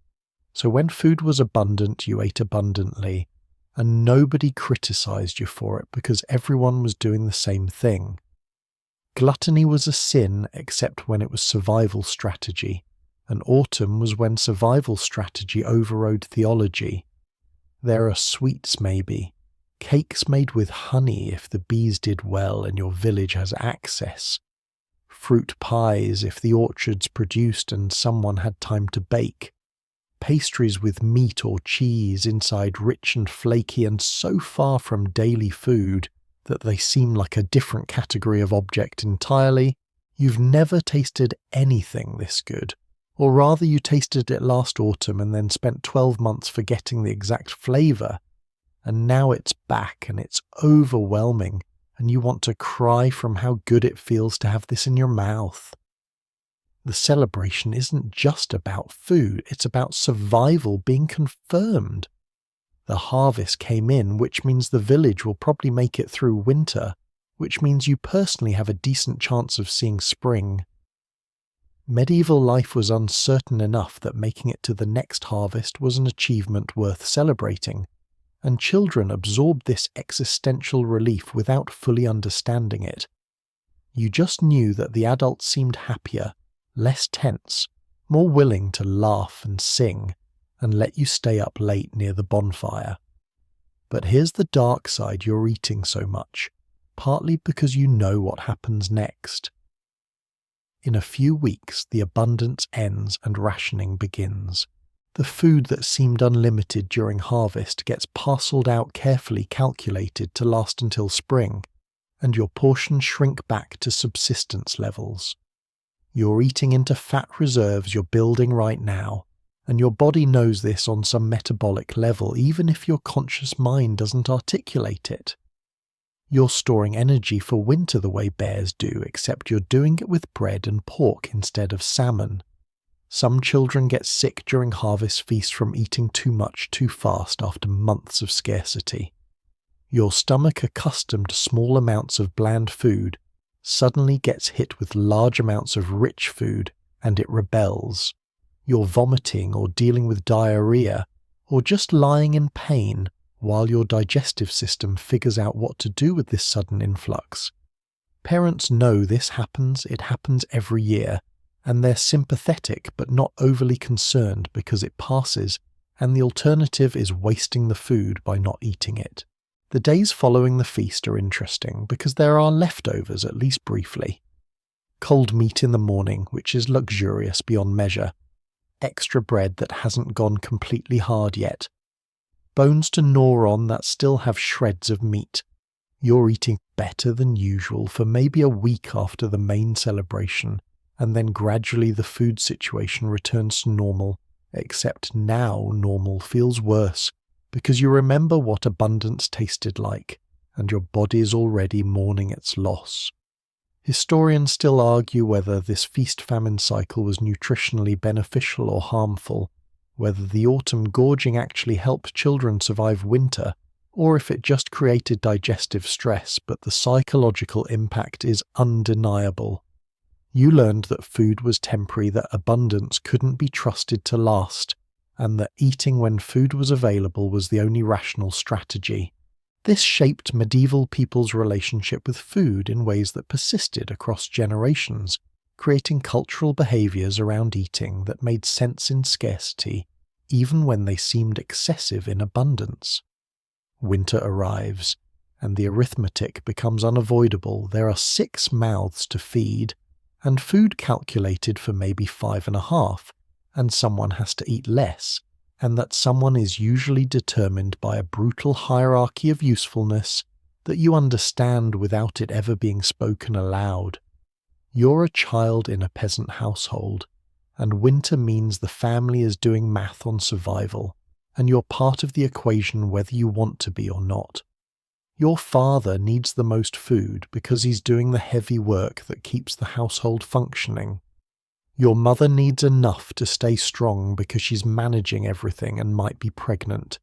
So when food was abundant, you ate abundantly, and nobody criticized you for it because everyone was doing the same thing. Gluttony was a sin except when it was survival strategy, and autumn was when survival strategy overrode theology. There are sweets maybe, cakes made with honey if the bees did well and your village has access, fruit pies if the orchards produced and someone had time to bake, pastries with meat or cheese inside rich and flaky and so far from daily food that they seem like a different category of object entirely. You've never tasted anything this good. Or rather, you tasted it last autumn and then spent 12 months forgetting the exact flavour. And now it's back and it's overwhelming, and you want to cry from how good it feels to have this in your mouth. The celebration isn't just about food, it's about survival being confirmed. The harvest came in, which means the village will probably make it through winter, which means you personally have a decent chance of seeing spring. Medieval life was uncertain enough that making it to the next harvest was an achievement worth celebrating, and children absorbed this existential relief without fully understanding it. You just knew that the adults seemed happier, less tense, more willing to laugh and sing, and let you stay up late near the bonfire. But here's the dark side: you're eating so much, partly because you know what happens next. In a few weeks, the abundance ends and rationing begins. The food that seemed unlimited during harvest gets parcelled out carefully calculated to last until spring, and your portions shrink back to subsistence levels. You're eating into fat reserves you're building right now, and your body knows this on some metabolic level, even if your conscious mind doesn't articulate it. You're storing energy for winter the way bears do, except you're doing it with bread and pork instead of salmon. Some children get sick during harvest feasts from eating too much too fast after months of scarcity. Your stomach, accustomed to small amounts of bland food, suddenly gets hit with large amounts of rich food, and it rebels. You're vomiting or dealing with diarrhea, or just lying in pain while your digestive system figures out what to do with this sudden influx. Parents know this happens, it happens every year, and they're sympathetic but not overly concerned because it passes, and the alternative is wasting the food by not eating it. The days following the feast are interesting because there are leftovers, at least briefly. Cold meat in the morning, which is luxurious beyond measure. Extra bread that hasn't gone completely hard yet. Bones to gnaw on that still have shreds of meat. You're eating better than usual for maybe a week after the main celebration, and then gradually the food situation returns to normal, except now normal feels worse, because you remember what abundance tasted like, and your body is already mourning its loss. Historians still argue whether this feast-famine cycle was nutritionally beneficial or harmful, whether the autumn gorging actually helped children survive winter, or if it just created digestive stress, but the psychological impact is undeniable. You learned that food was temporary, that abundance couldn't be trusted to last, and that eating when food was available was the only rational strategy. This shaped medieval people's relationship with food in ways that persisted across generations, creating cultural behaviours around eating that made sense in scarcity, even when they seemed excessive in abundance. Winter arrives, and the arithmetic becomes unavoidable. There are 6 mouths to feed, and food calculated for maybe 5.5, and someone has to eat less, and that someone is usually determined by a brutal hierarchy of usefulness that you understand without it ever being spoken aloud. You're a child in a peasant household, and winter means the family is doing math on survival, and you're part of the equation whether you want to be or not. Your father needs the most food because he's doing the heavy work that keeps the household functioning. Your mother needs enough to stay strong because she's managing everything and might be pregnant.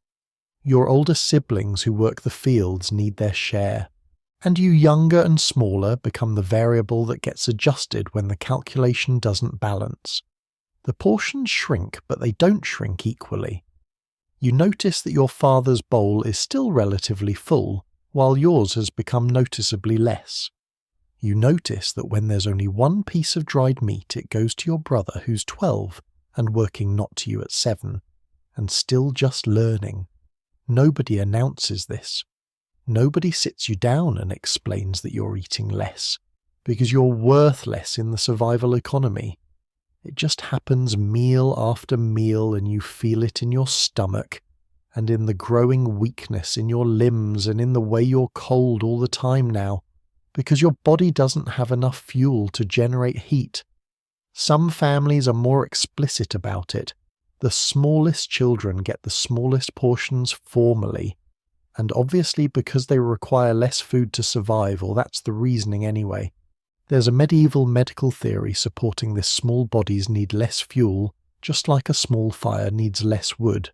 Your older siblings who work the fields need their share. And you younger and smaller become the variable that gets adjusted when the calculation doesn't balance. The portions shrink, but they don't shrink equally. You notice that your father's bowl is still relatively full, while yours has become noticeably less. You notice that when there's only one piece of dried meat, it goes to your brother who's 12 and working not to you at 7, and still just learning. Nobody announces this. Nobody sits you down and explains that you're eating less, because you're worthless in the survival economy. It just happens meal after meal, and you feel it in your stomach, and in the growing weakness in your limbs, and in the way you're cold all the time now, because your body doesn't have enough fuel to generate heat. Some families are more explicit about it. The smallest children get the smallest portions formally, and obviously because they require less food to survive, or that's the reasoning anyway. There's a medieval medical theory supporting this: small bodies need less fuel, just like a small fire needs less wood.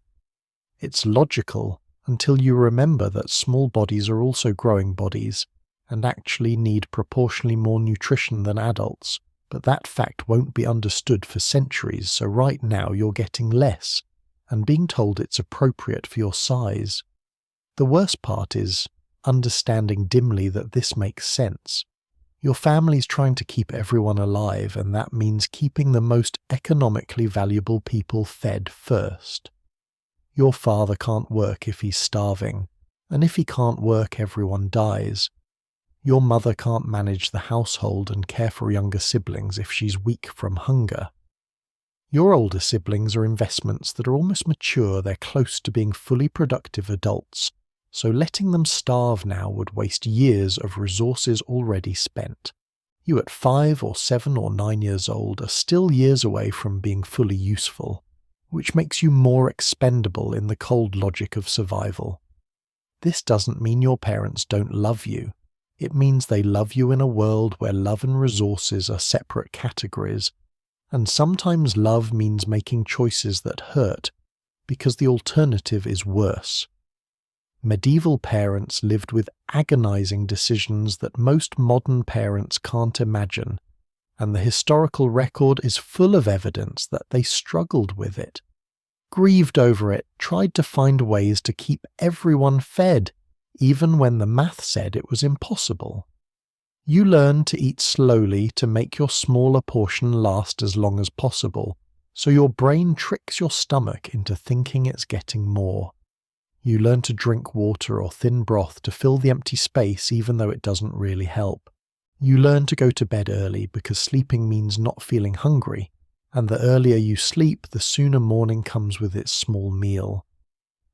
It's logical until you remember that small bodies are also growing bodies, and actually need proportionally more nutrition than adults, but that fact won't be understood for centuries, so right now you're getting less, and being told it's appropriate for your size. The worst part is understanding dimly that this makes sense. Your family's trying to keep everyone alive, and that means keeping the most economically valuable people fed first. Your father can't work if he's starving, and if he can't work, everyone dies. Your mother can't manage the household and care for younger siblings if she's weak from hunger. Your older siblings are investments that are almost mature. They're close to being fully productive adults, so letting them starve now would waste years of resources already spent. You at 5 or 7 or 9 years old are still years away from being fully useful, which makes you more expendable in the cold logic of survival. This doesn't mean your parents don't love you. It means they love you in a world where love and resources are separate categories, and sometimes love means making choices that hurt, because the alternative is worse. Medieval parents lived with agonizing decisions that most modern parents can't imagine, and the historical record is full of evidence that they struggled with it, grieved over it, tried to find ways to keep everyone fed, even when the math said it was impossible. You learn to eat slowly to make your smaller portion last as long as possible, so your brain tricks your stomach into thinking it's getting more. You learn to drink water or thin broth to fill the empty space even though it doesn't really help. You learn to go to bed early because sleeping means not feeling hungry, and the earlier you sleep, the sooner morning comes with its small meal.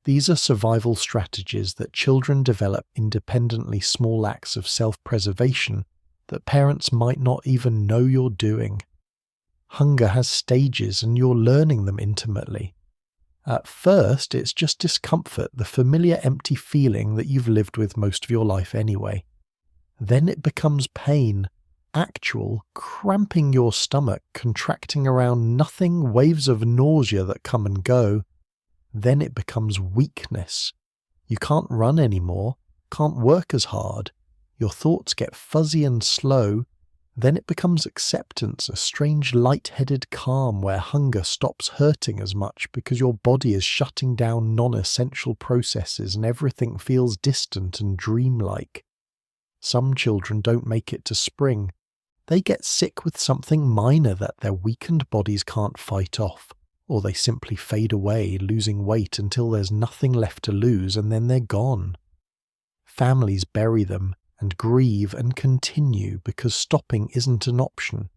These are survival strategies that children develop independently, small acts of self-preservation that parents might not even know you're doing. Hunger has stages and you're learning them intimately. At first, it's just discomfort, the familiar empty feeling that you've lived with most of your life anyway. Then it becomes pain, actual, cramping your stomach, contracting around nothing, waves of nausea that come and go. Then it becomes weakness. You can't run anymore, can't work as hard. Your thoughts get fuzzy and slow, Then it becomes acceptance, a strange light-headed calm where hunger stops hurting as much because your body is shutting down non-essential processes and everything feels distant and dreamlike. Some children don't make it to spring. They get sick with something minor that their weakened bodies can't fight off, or they simply fade away, losing weight until there's nothing left to lose and then they're gone. Families bury them and grieve and continue because stopping isn't an option.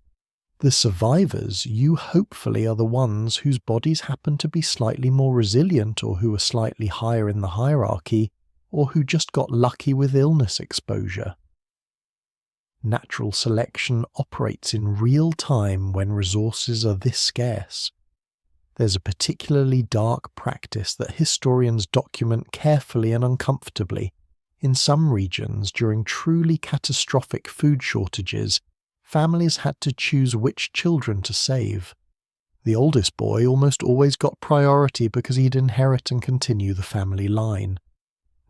The survivors, you hopefully, are the ones whose bodies happen to be slightly more resilient or who are slightly higher in the hierarchy or who just got lucky with illness exposure. Natural selection operates in real time when resources are this scarce. There's a particularly dark practice that historians document carefully and uncomfortably. In some regions, during truly catastrophic food shortages, families had to choose which children to save. The oldest boy almost always got priority because he'd inherit and continue the family line.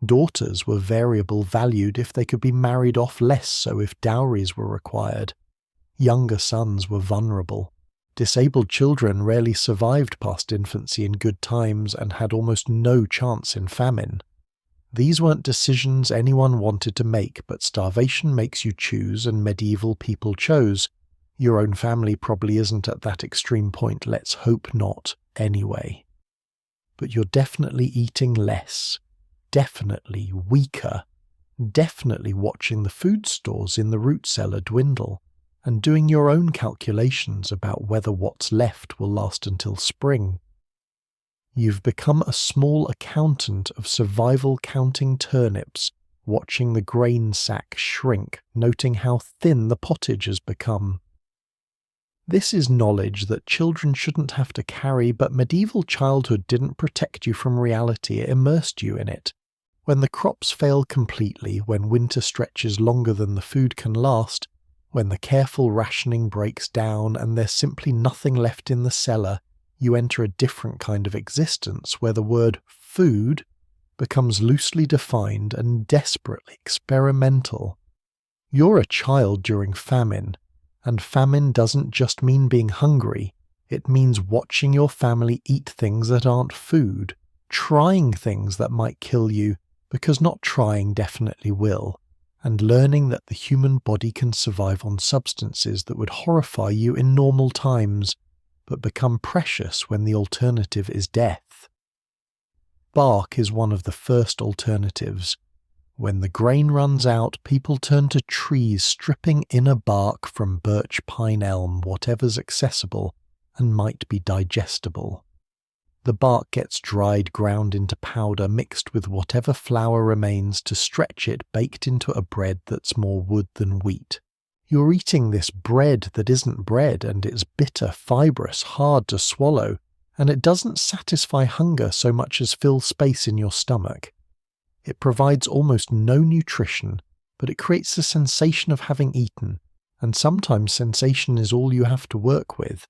Daughters were variable valued if they could be married off, less so if dowries were required. Younger sons were vulnerable. Disabled children rarely survived past infancy in good times and had almost no chance in famine. These weren't decisions anyone wanted to make, but starvation makes you choose, and medieval people chose. Your own family probably isn't at that extreme point, let's hope not, anyway. But you're definitely eating less, definitely weaker, definitely watching the food stores in the root cellar dwindle, and doing your own calculations about whether what's left will last until spring. You've become a small accountant of survival counting turnips, watching the grain sack shrink, noting how thin the pottage has become. This is knowledge that children shouldn't have to carry, but medieval childhood didn't protect you from reality, it immersed you in it. When the crops fail completely, when winter stretches longer than the food can last, when the careful rationing breaks down and there's simply nothing left in the cellar, you enter a different kind of existence where the word food becomes loosely defined and desperately experimental. You're a child during famine, and famine doesn't just mean being hungry, it means watching your family eat things that aren't food, trying things that might kill you, because not trying definitely will, and learning that the human body can survive on substances that would horrify you in normal times, but become precious when the alternative is death. Bark is one of the first alternatives. When the grain runs out, people turn to trees stripping inner bark from birch, pine, elm, whatever's accessible and might be digestible. The bark gets dried, ground into powder, mixed with whatever flour remains to stretch it, baked into a bread that's more wood than wheat. You're eating this bread that isn't bread, and it's bitter, fibrous, hard to swallow, and it doesn't satisfy hunger so much as fill space in your stomach. It provides almost no nutrition, but it creates the sensation of having eaten, and sometimes sensation is all you have to work with.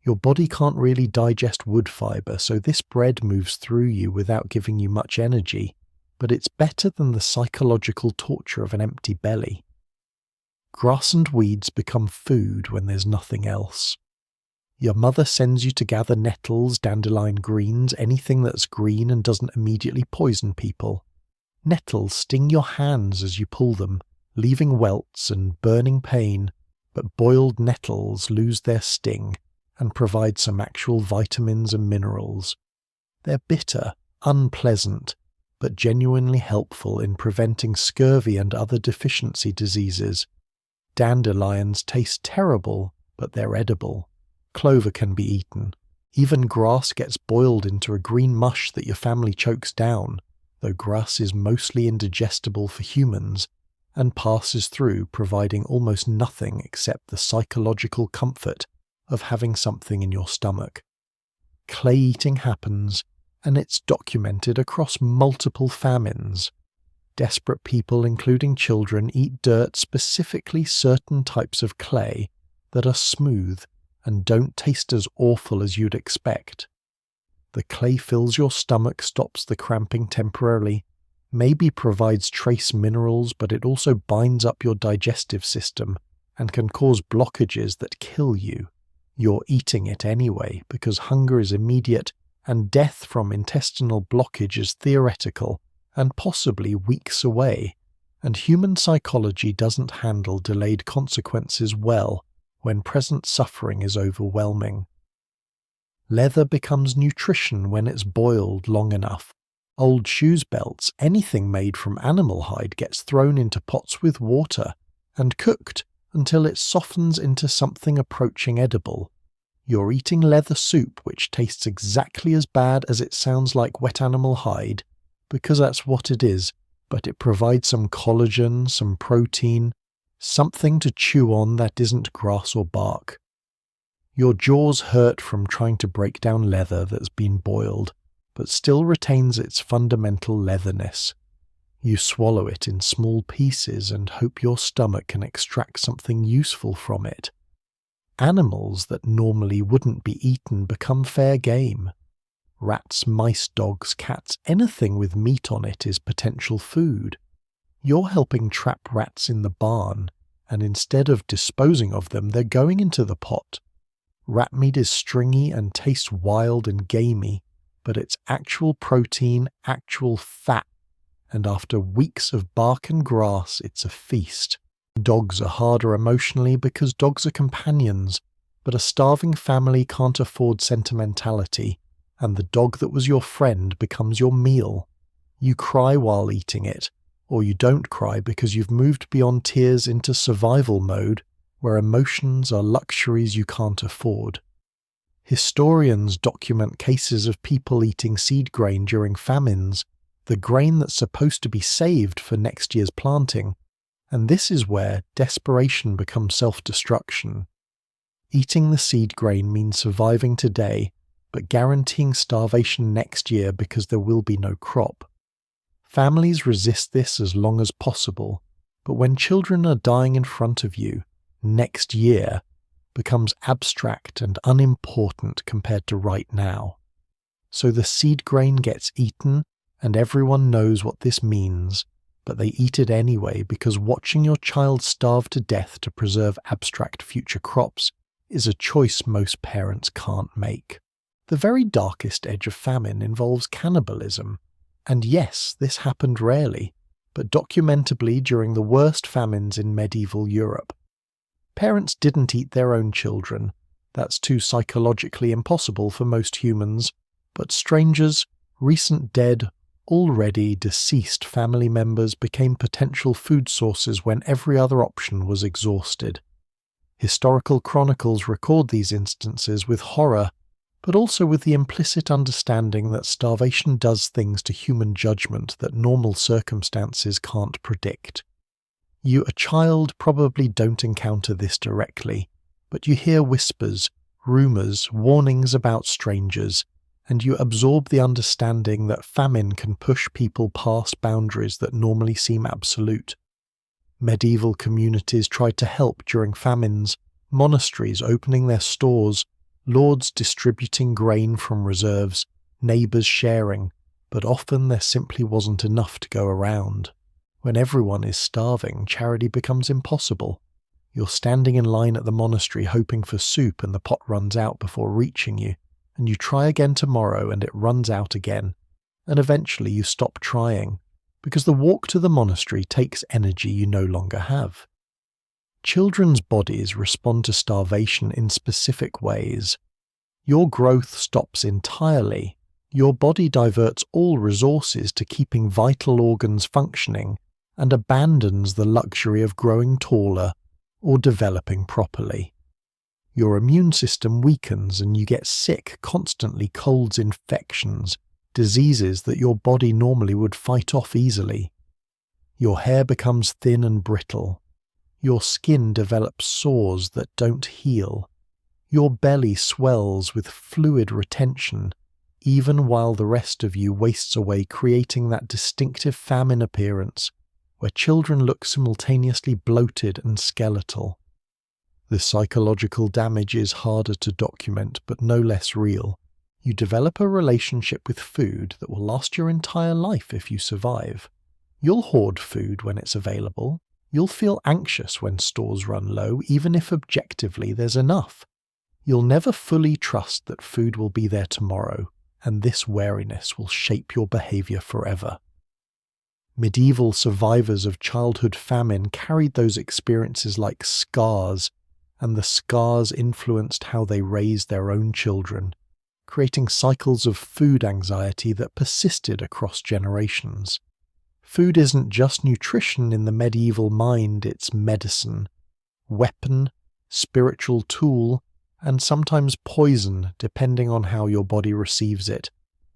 Your body can't really digest wood fibre, so this bread moves through you without giving you much energy, but it's better than the psychological torture of an empty belly. Grass and weeds become food when there's nothing else. Your mother sends you to gather nettles, dandelion greens, anything that's green and doesn't immediately poison people. Nettles sting your hands as you pull them, leaving welts and burning pain, but boiled nettles lose their sting and provide some actual vitamins and minerals. They're bitter, unpleasant, but genuinely helpful in preventing scurvy and other deficiency diseases. Dandelions taste terrible, but they're edible. Clover can be eaten. Even grass gets boiled into a green mush that your family chokes down, though grass is mostly indigestible for humans, and passes through providing almost nothing except the psychological comfort of having something in your stomach. Clay eating happens, and it's documented across multiple famines. Desperate people, including children, eat dirt, specifically certain types of clay, that are smooth and don't taste as awful as you'd expect. The clay fills your stomach, stops the cramping temporarily, maybe provides trace minerals, but it also binds up your digestive system, and can cause blockages that kill you. You're eating it anyway because hunger is immediate and death from intestinal blockage is theoretical and possibly weeks away, and human psychology doesn't handle delayed consequences well when present suffering is overwhelming. Leather becomes nutrition when it's boiled long enough. Old shoes belts, anything made from animal hide gets thrown into pots with water and cooked until it softens into something approaching edible. You're eating leather soup which tastes exactly as bad as it sounds like wet animal hide, because that's what it is, but it provides some collagen, some protein, something to chew on that isn't grass or bark. Your jaws hurt from trying to break down leather that's been boiled, but still retains its fundamental leatherness. You swallow it in small pieces and hope your stomach can extract something useful from it. Animals that normally wouldn't be eaten become fair game. Rats, mice, dogs, cats, anything with meat on it is potential food. You're helping trap rats in the barn, and instead of disposing of them, they're going into the pot. Rat meat is stringy and tastes wild and gamey, but it's actual protein, actual fat, and after weeks of bark and grass, it's a feast. Dogs are harder emotionally because dogs are companions, but a starving family can't afford sentimentality, and the dog that was your friend becomes your meal. You cry while eating it, or you don't cry because you've moved beyond tears into survival mode, where emotions are luxuries you can't afford. Historians document cases of people eating seed grain during famines, the grain that's supposed to be saved for next year's planting, and this is where desperation becomes self-destruction. Eating the seed grain means surviving today, but guaranteeing starvation next year because there will be no crop. Families resist this as long as possible, but when children are dying in front of you, next year becomes abstract and unimportant compared to right now. So the seed grain gets eaten, and everyone knows what this means, but they eat it anyway because watching your child starve to death to preserve abstract future crops is a choice most parents can't make. The very darkest edge of famine involves cannibalism, and yes, this happened rarely, but documentably during the worst famines in medieval Europe. Parents didn't eat their own children, that's too psychologically impossible for most humans, but strangers, recent dead, already deceased family members became potential food sources when every other option was exhausted. Historical chronicles record these instances with horror, but also with the implicit understanding that starvation does things to human judgment that normal circumstances can't predict. You, a child, probably don't encounter this directly, but you hear whispers, rumours, warnings about strangers, and you absorb the understanding that famine can push people past boundaries that normally seem absolute. Medieval communities tried to help during famines, monasteries opening their stores, lords distributing grain from reserves, neighbours sharing, but often there simply wasn't enough to go around. When everyone is starving, charity becomes impossible. You're standing in line at the monastery hoping for soup and the pot runs out before reaching you, and you try again tomorrow and it runs out again, and eventually you stop trying, because the walk to the monastery takes energy you no longer have. Children's bodies respond to starvation in specific ways. Your growth stops entirely. Your body diverts all resources to keeping vital organs functioning and abandons the luxury of growing taller or developing properly. Your immune system weakens and you get sick, constantly colds, infections, diseases that your body normally would fight off easily. Your hair becomes thin and brittle. Your skin develops sores that don't heal. Your belly swells with fluid retention, even while the rest of you wastes away, creating that distinctive famine appearance where children look simultaneously bloated and skeletal. The psychological damage is harder to document but no less real. You develop a relationship with food that will last your entire life if you survive. You'll hoard food when it's available. You'll feel anxious when stores run low, even if objectively there's enough. You'll never fully trust that food will be there tomorrow, and this wariness will shape your behavior forever. Medieval survivors of childhood famine carried those experiences like scars, and the scars influenced how they raised their own children, creating cycles of food anxiety that persisted across generations. Food isn't just nutrition in the medieval mind, it's medicine, weapon, spiritual tool, and sometimes poison depending on how your body receives it.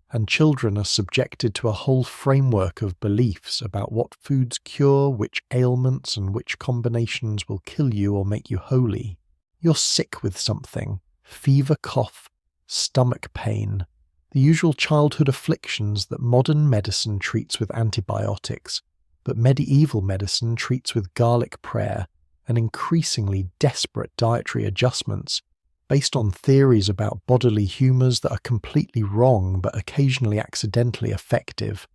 And children are subjected to a whole framework of beliefs about what foods cure, which ailments and which combinations will kill you or make you holy. You're sick with something, fever, cough, stomach pain, the usual childhood afflictions that modern medicine treats with antibiotics, but medieval medicine treats with garlic prayer and increasingly desperate dietary adjustments based on theories about bodily humours that are completely wrong but occasionally accidentally effective.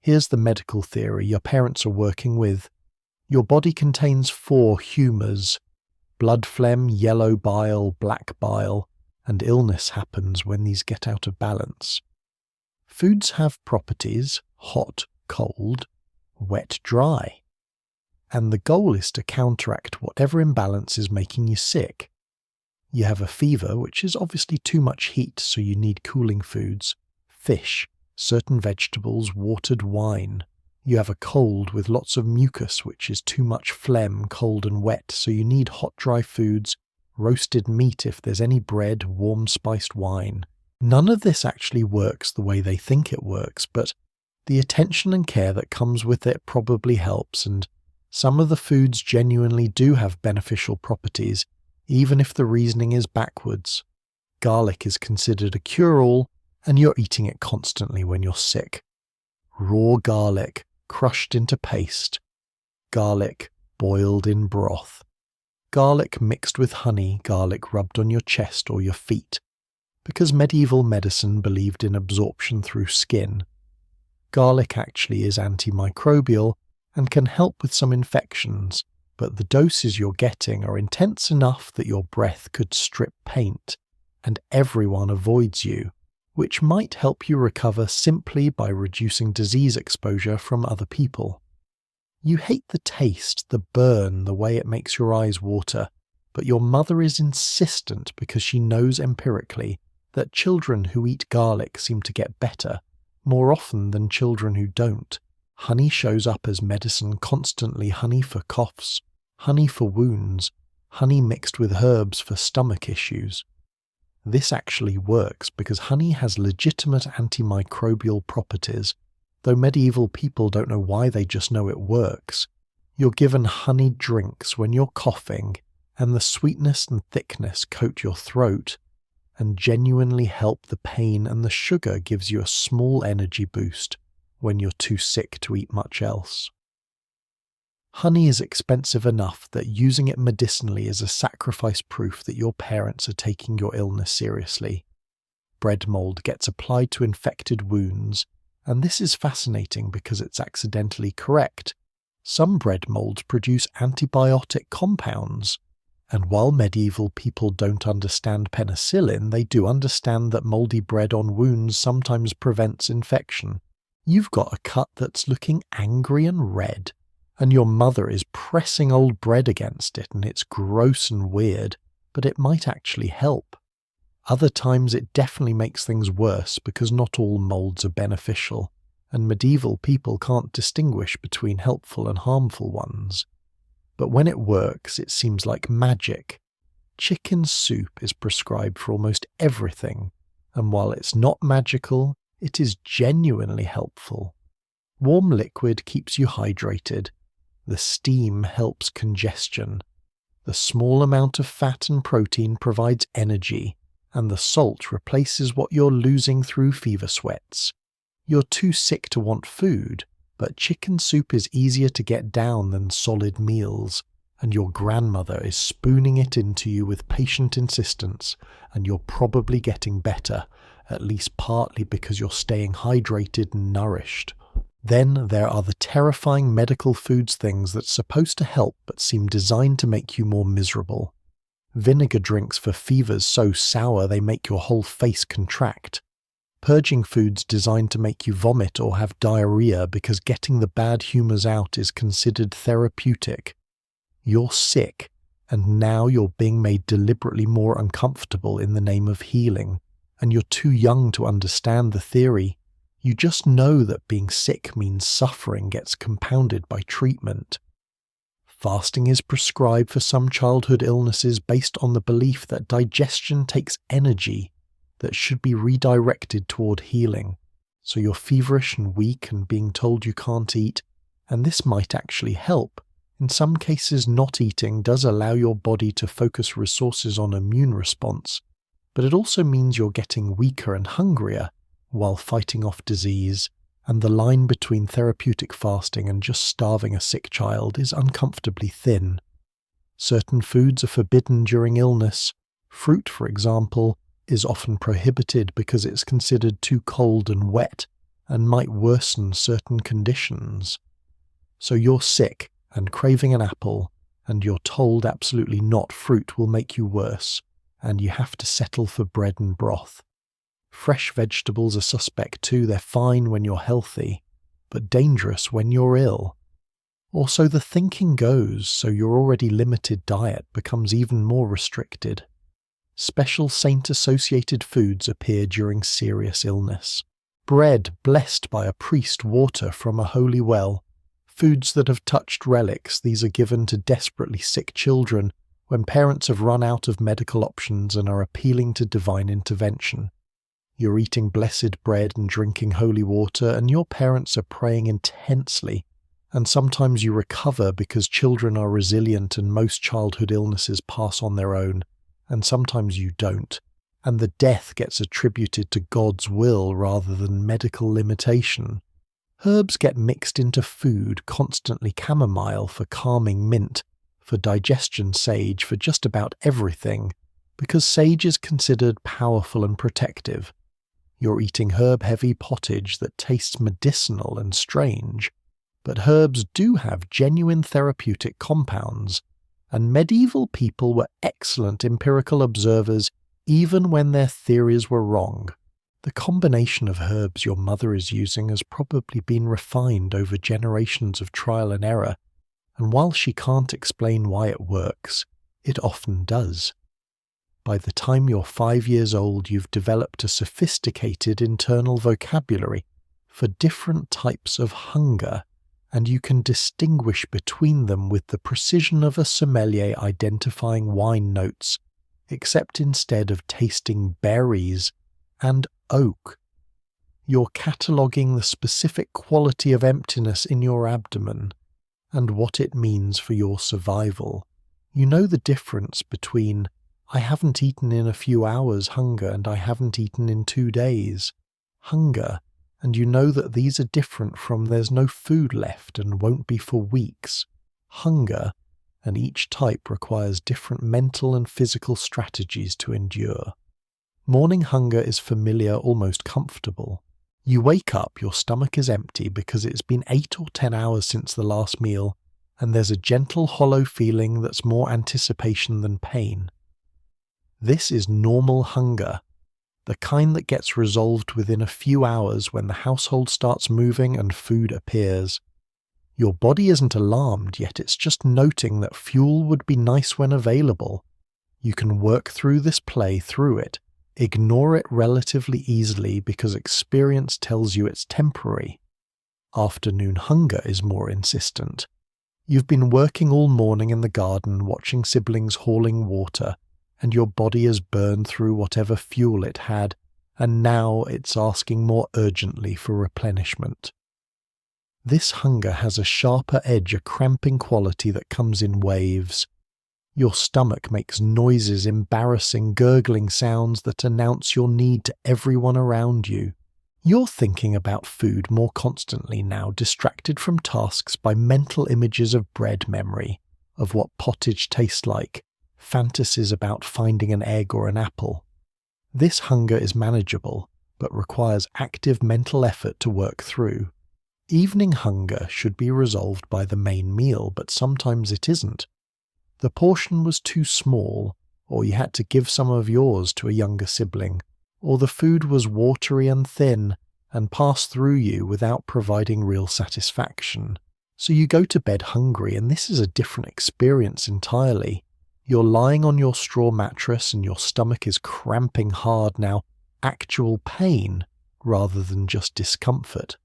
Here's the medical theory your parents are working with. Your body contains 4 humours: blood phlegm, yellow bile, black bile, and illness happens when these get out of balance. Foods have properties: hot, cold, wet, dry. And the goal is to counteract whatever imbalance is making you sick. You have a fever, which is obviously too much heat, so you need cooling foods: fish, certain vegetables, watered wine. You have a cold with lots of mucus, which is too much phlegm, cold and wet, so you need hot dry foods, roasted meat if there's any bread, warm spiced wine. None of this actually works the way they think it works, but the attention and care that comes with it probably helps, and some of the foods genuinely do have beneficial properties, even if the reasoning is backwards. Garlic is considered a cure-all, and you're eating it constantly when you're sick. Raw garlic, crushed into paste. Garlic, boiled in broth. Garlic mixed with honey, garlic rubbed on your chest or your feet, because medieval medicine believed in absorption through skin. Garlic actually is antimicrobial and can help with some infections, but the doses you're getting are intense enough that your breath could strip paint, and everyone avoids you, which might help you recover simply by reducing disease exposure from other people. You hate the taste, the burn, the way it makes your eyes water, but your mother is insistent because she knows empirically that children who eat garlic seem to get better, more often than children who don't. Honey shows up as medicine constantly: honey for coughs, honey for wounds, honey mixed with herbs for stomach issues. This actually works because honey has legitimate antimicrobial properties, though medieval people don't know why, they just know it works. You're given honeyed drinks when you're coughing, and the sweetness and thickness coat your throat and genuinely help the pain, and the sugar gives you a small energy boost when you're too sick to eat much else. Honey is expensive enough that using it medicinally is a sacrifice proof that your parents are taking your illness seriously. Bread mold gets applied to infected wounds, and this is fascinating because it's accidentally correct. Some bread molds produce antibiotic compounds, and while medieval people don't understand penicillin, they do understand that moldy bread on wounds sometimes prevents infection. You've got a cut that's looking angry and red, and your mother is pressing old bread against it, and it's gross and weird, but it might actually help. Other times it definitely makes things worse because not all molds are beneficial, and medieval people can't distinguish between helpful and harmful ones. But when it works, it seems like magic. Chicken soup is prescribed for almost everything, and while it's not magical, it is genuinely helpful. Warm liquid keeps you hydrated. The steam helps congestion. The small amount of fat and protein provides energy, and the salt replaces what you're losing through fever sweats. You're too sick to want food, but chicken soup is easier to get down than solid meals, and your grandmother is spooning it into you with patient insistence, and you're probably getting better, at least partly because you're staying hydrated and nourished. Then there are the terrifying medical foods things that's supposed to help but seem designed to make you more miserable. Vinegar drinks for fevers so sour they make your whole face contract. Purging foods designed to make you vomit or have diarrhea because getting the bad humours out is considered therapeutic. You're sick, and now you're being made deliberately more uncomfortable in the name of healing, and you're too young to understand the theory. You just know that being sick means suffering gets compounded by treatment. Fasting is prescribed for some childhood illnesses based on the belief that digestion takes energy that should be redirected toward healing. So you're feverish and weak and being told you can't eat, and this might actually help. In some cases, not eating does allow your body to focus resources on immune response, but it also means you're getting weaker and hungrier while fighting off disease, and the line between therapeutic fasting and just starving a sick child is uncomfortably thin. Certain foods are forbidden during illness. Fruit, for example, is often prohibited because it's considered too cold and wet and might worsen certain conditions. So you're sick and craving an apple, and you're told absolutely not fruit will make you worse, and you have to settle for bread and broth. Fresh vegetables are suspect too. They're fine when you're healthy, but dangerous when you're ill. Or so the thinking goes, so your already limited diet becomes even more restricted. Special saint-associated foods appear during serious illness. Bread blessed by a priest, water from a holy well. Foods that have touched relics, these are given to desperately sick children when parents have run out of medical options and are appealing to divine intervention. You're eating blessed bread and drinking holy water, and your parents are praying intensely, and sometimes you recover because children are resilient and most childhood illnesses pass on their own, and sometimes you don't, and the death gets attributed to God's will rather than medical limitation. Herbs get mixed into food, constantly chamomile for calming mint, for digestion sage, for just about everything, because sage is considered powerful and protective. You're eating herb-heavy pottage that tastes medicinal and strange, but herbs do have genuine therapeutic compounds, and medieval people were excellent empirical observers even when their theories were wrong. The combination of herbs your mother is using has probably been refined over generations of trial and error, and while she can't explain why it works, it often does. By the time you're 5 years old, you've developed a sophisticated internal vocabulary for different types of hunger, and you can distinguish between them with the precision of a sommelier identifying wine notes, except instead of tasting berries and oak. You're cataloguing the specific quality of emptiness in your abdomen and what it means for your survival. You know the difference between I haven't eaten in a few hours hunger and I haven't eaten in 2 days hunger, and you know that these are different from there's no food left and won't be for weeks hunger, and each type requires different mental and physical strategies to endure. Morning hunger is familiar, almost comfortable. You wake up, your stomach is empty because it's been 8 or 10 hours since the last meal, and there's a gentle hollow feeling that's more anticipation than pain. This is normal hunger, the kind that gets resolved within a few hours when the household starts moving and food appears. Your body isn't alarmed, yet it's just noting that fuel would be nice when available. You can work through this play through it, ignore it relatively easily because experience tells you it's temporary. Afternoon hunger is more insistent. You've been working all morning in the garden watching siblings hauling water, and your body has burned through whatever fuel it had, and now it's asking more urgently for replenishment. This hunger has a sharper edge, a cramping quality that comes in waves. Your stomach makes noises, embarrassing, gurgling sounds that announce your need to everyone around you. You're thinking about food more constantly now, distracted from tasks by mental images of bread memory, of what pottage tastes like, fantasies about finding an egg or an apple. This hunger is manageable, but requires active mental effort to work through. Evening hunger should be resolved by the main meal, but sometimes it isn't. The portion was too small, or you had to give some of yours to a younger sibling, or the food was watery and thin and passed through you without providing real satisfaction. So you go to bed hungry, and this is a different experience entirely. You're lying on your straw mattress and your stomach is cramping hard now, actual pain rather than just discomfort.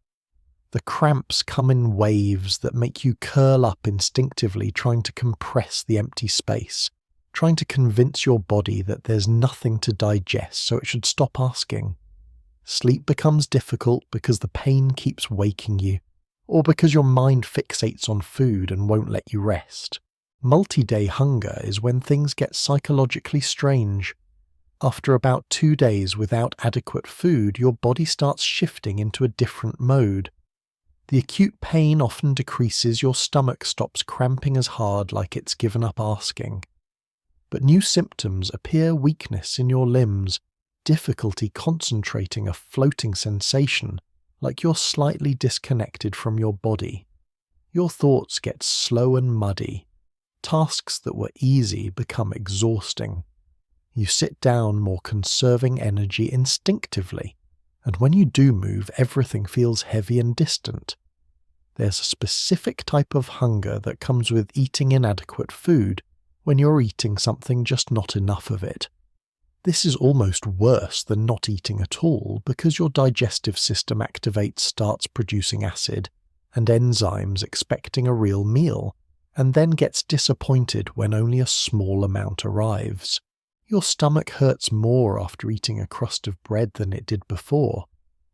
The cramps come in waves that make you curl up instinctively, trying to compress the empty space, trying to convince your body that there's nothing to digest, so it should stop asking. Sleep becomes difficult because the pain keeps waking you, or because your mind fixates on food and won't let you rest. Multi-day hunger is when things get psychologically strange. After about 2 days without adequate food, your body starts shifting into a different mode. The acute pain often decreases, your stomach stops cramping as hard, like it's given up asking. But new symptoms appear: weakness in your limbs, difficulty concentrating, a floating sensation, like you're slightly disconnected from your body. Your thoughts get slow and muddy. Tasks that were easy become exhausting. You sit down more conserving energy instinctively, and when you do move, everything feels heavy and distant. There's a specific type of hunger that comes with eating inadequate food, when you're eating something just not enough of it. This is almost worse than not eating at all, because your digestive system starts producing acid and enzymes expecting a real meal, and then gets disappointed when only a small amount arrives. Your stomach hurts more after eating a crust of bread than it did before,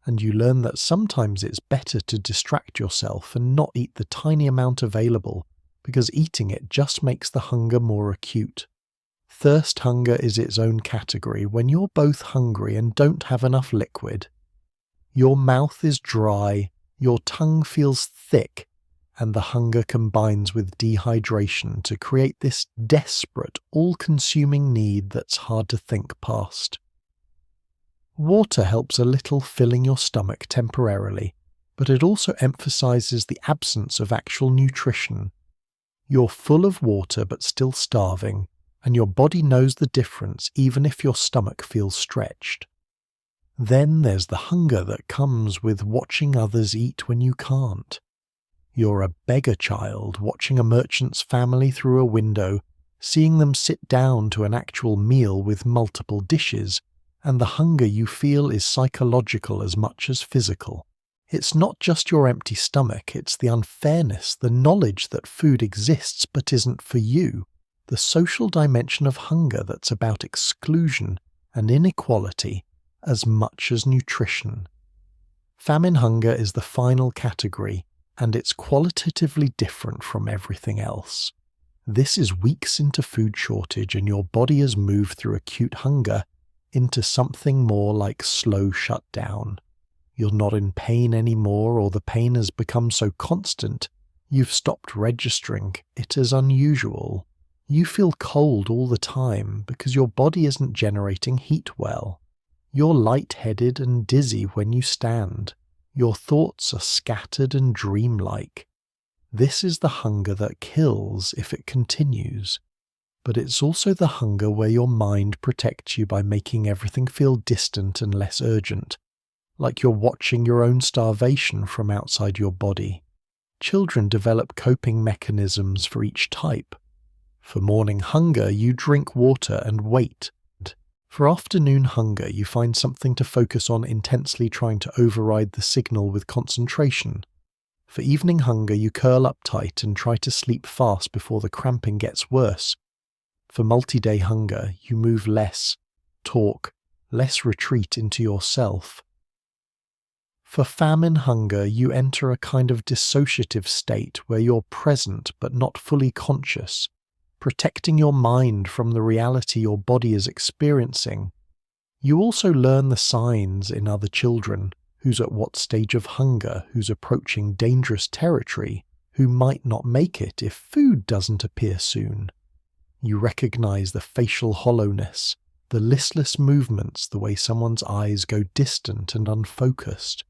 and you learn that sometimes it's better to distract yourself and not eat the tiny amount available, because eating it just makes the hunger more acute. Thirst hunger is its own category when you're both hungry and don't have enough liquid. Your mouth is dry, your tongue feels thick, and the hunger combines with dehydration to create this desperate, all-consuming need that's hard to think past. Water helps a little filling your stomach temporarily, but it also emphasizes the absence of actual nutrition. You're full of water but still starving, and your body knows the difference even if your stomach feels stretched. Then there's the hunger that comes with watching others eat when you can't. You're a beggar child watching a merchant's family through a window, seeing them sit down to an actual meal with multiple dishes, and the hunger you feel is psychological as much as physical. It's not just your empty stomach, it's the unfairness, the knowledge that food exists but isn't for you, the social dimension of hunger that's about exclusion and inequality as much as nutrition. Famine hunger is the final category, and it's qualitatively different from everything else. This is weeks into food shortage, and your body has moved through acute hunger into something more like slow shutdown. You're not in pain anymore, or the pain has become so constant you've stopped registering it as unusual. You feel cold all the time because your body isn't generating heat well. You're lightheaded and dizzy when you stand. Your thoughts are scattered and dreamlike. This is the hunger that kills if it continues. But it's also the hunger where your mind protects you by making everything feel distant and less urgent, like you're watching your own starvation from outside your body. Children develop coping mechanisms for each type. For morning hunger, you drink water and wait. For afternoon hunger, you find something to focus on intensely, trying to override the signal with concentration. For evening hunger, you curl up tight and try to sleep fast before the cramping gets worse. For multi-day hunger, you move less, talk, less retreat into yourself. For famine hunger, you enter a kind of dissociative state where you're present but not fully conscious, protecting your mind from the reality your body is experiencing. You also learn the signs in other children, who's at what stage of hunger, who's approaching dangerous territory, who might not make it if food doesn't appear soon. You recognize the facial hollowness, the listless movements, the way someone's eyes go distant and unfocused.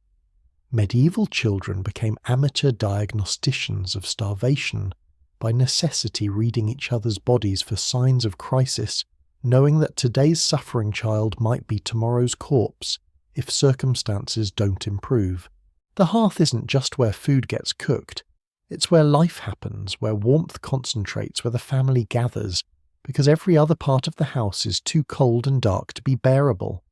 Medieval children became amateur diagnosticians of starvation, by necessity reading each other's bodies for signs of crisis, knowing that today's suffering child might be tomorrow's corpse if circumstances don't improve. The hearth isn't just where food gets cooked, it's where life happens, where warmth concentrates, where the family gathers, because every other part of the house is too cold and dark to be bearable.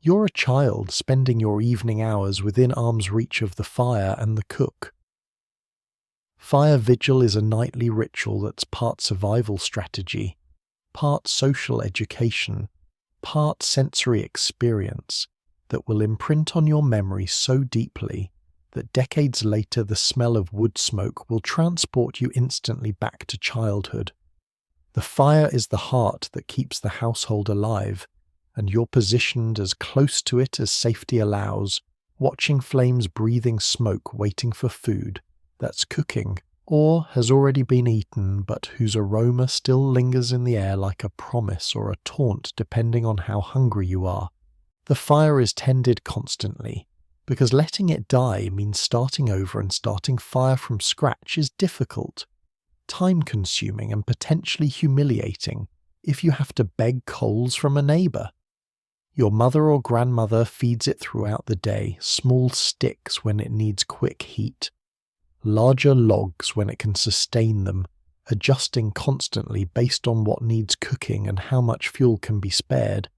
You're a child spending your evening hours within arm's reach of the fire and the cook. Fire vigil is a nightly ritual that's part survival strategy, part social education, part sensory experience that will imprint on your memory so deeply that decades later the smell of wood smoke will transport you instantly back to childhood. The fire is the heart that keeps the household alive, and you're positioned as close to it as safety allows, watching flames breathing smoke waiting for food that's cooking or has already been eaten but whose aroma still lingers in the air like a promise or a taunt depending on how hungry you are. The fire is tended constantly, because letting it die means starting over, and starting fire from scratch is difficult, time-consuming and potentially humiliating if you have to beg coals from a neighbour. Your mother or grandmother feeds it throughout the day, small sticks when it needs quick heat, larger logs when it can sustain them, adjusting constantly based on what needs cooking and how much fuel can be spared.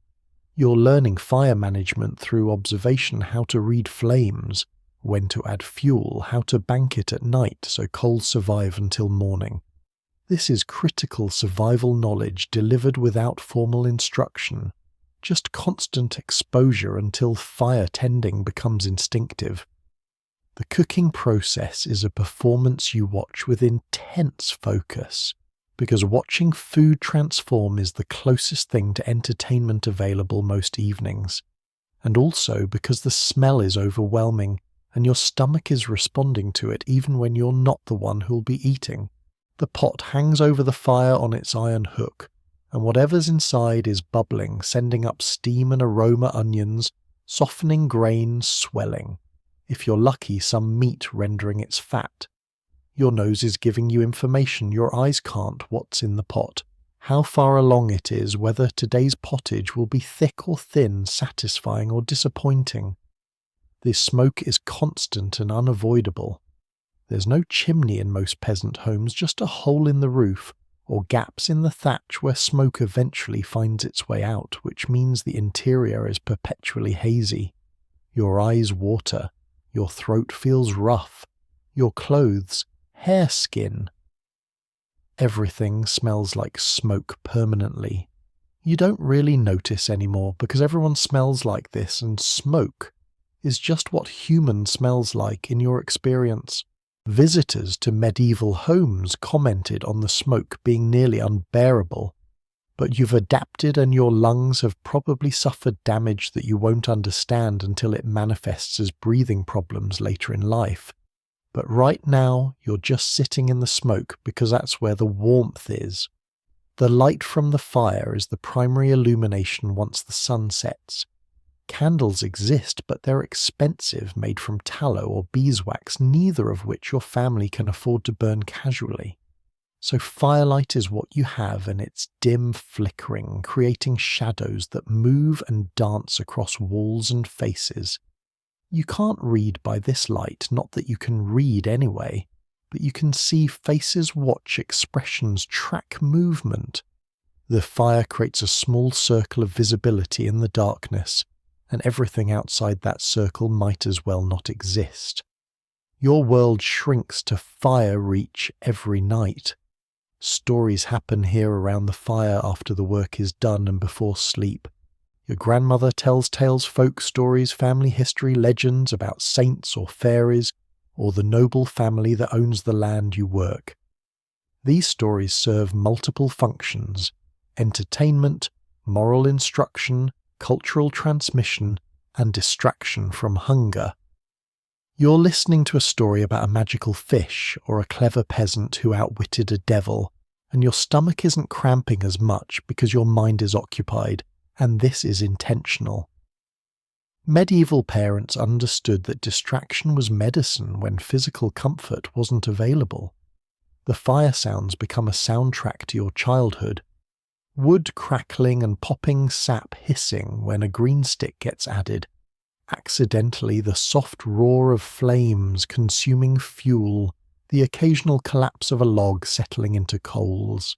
You're learning fire management through observation, how to read flames, when to add fuel, how to bank it at night so coals survive until morning. This is critical survival knowledge delivered without formal instruction, just constant exposure until fire tending becomes instinctive. The cooking process is a performance you watch with intense focus, because watching food transform is the closest thing to entertainment available most evenings, and also because the smell is overwhelming and your stomach is responding to it even when you're not the one who'll be eating. The pot hangs over the fire on its iron hook, and whatever's inside is bubbling, sending up steam and aroma onions, softening grain, swelling. If you're lucky, some meat rendering its fat. Your nose is giving you information your eyes can't: what's in the pot, how far along it is, whether today's pottage will be thick or thin, satisfying or disappointing. The smoke is constant and unavoidable. There's no chimney in most peasant homes, just a hole in the roof, or gaps in the thatch where smoke eventually finds its way out, which means the interior is perpetually hazy. Your eyes water, your throat feels rough, your clothes hare skin. Everything smells like smoke permanently. You don't really notice anymore because everyone smells like this, and smoke is just what human smells like in your experience. Visitors to medieval homes commented on the smoke being nearly unbearable, but you've adapted and your lungs have probably suffered damage that you won't understand until it manifests as breathing problems later in life. But right now, you're just sitting in the smoke because that's where the warmth is. The light from the fire is the primary illumination once the sun sets. Candles exist, but they're expensive, made from tallow or beeswax, neither of which your family can afford to burn casually. So firelight is what you have, and it's dim flickering, creating shadows that move and dance across walls and faces. You can't read by this light, not that you can read anyway, but you can see faces, watch expressions, track movement. The fire creates a small circle of visibility in the darkness, and everything outside that circle might as well not exist. Your world shrinks to fire reach every night. Stories happen here around the fire after the work is done and before sleep. Your grandmother tells tales, folk stories, family history, legends about saints or fairies, or the noble family that owns the land you work. These stories serve multiple functions: entertainment, moral instruction, cultural transmission, and distraction from hunger. You're listening to a story about a magical fish or a clever peasant who outwitted a devil, and your stomach isn't cramping as much because your mind is occupied, and this is intentional. Medieval parents understood that distraction was medicine when physical comfort wasn't available. The fire sounds become a soundtrack to your childhood. Wood crackling and popping sap hissing when a green stick gets added. Accidentally the soft roar of flames consuming fuel, the occasional collapse of a log settling into coals.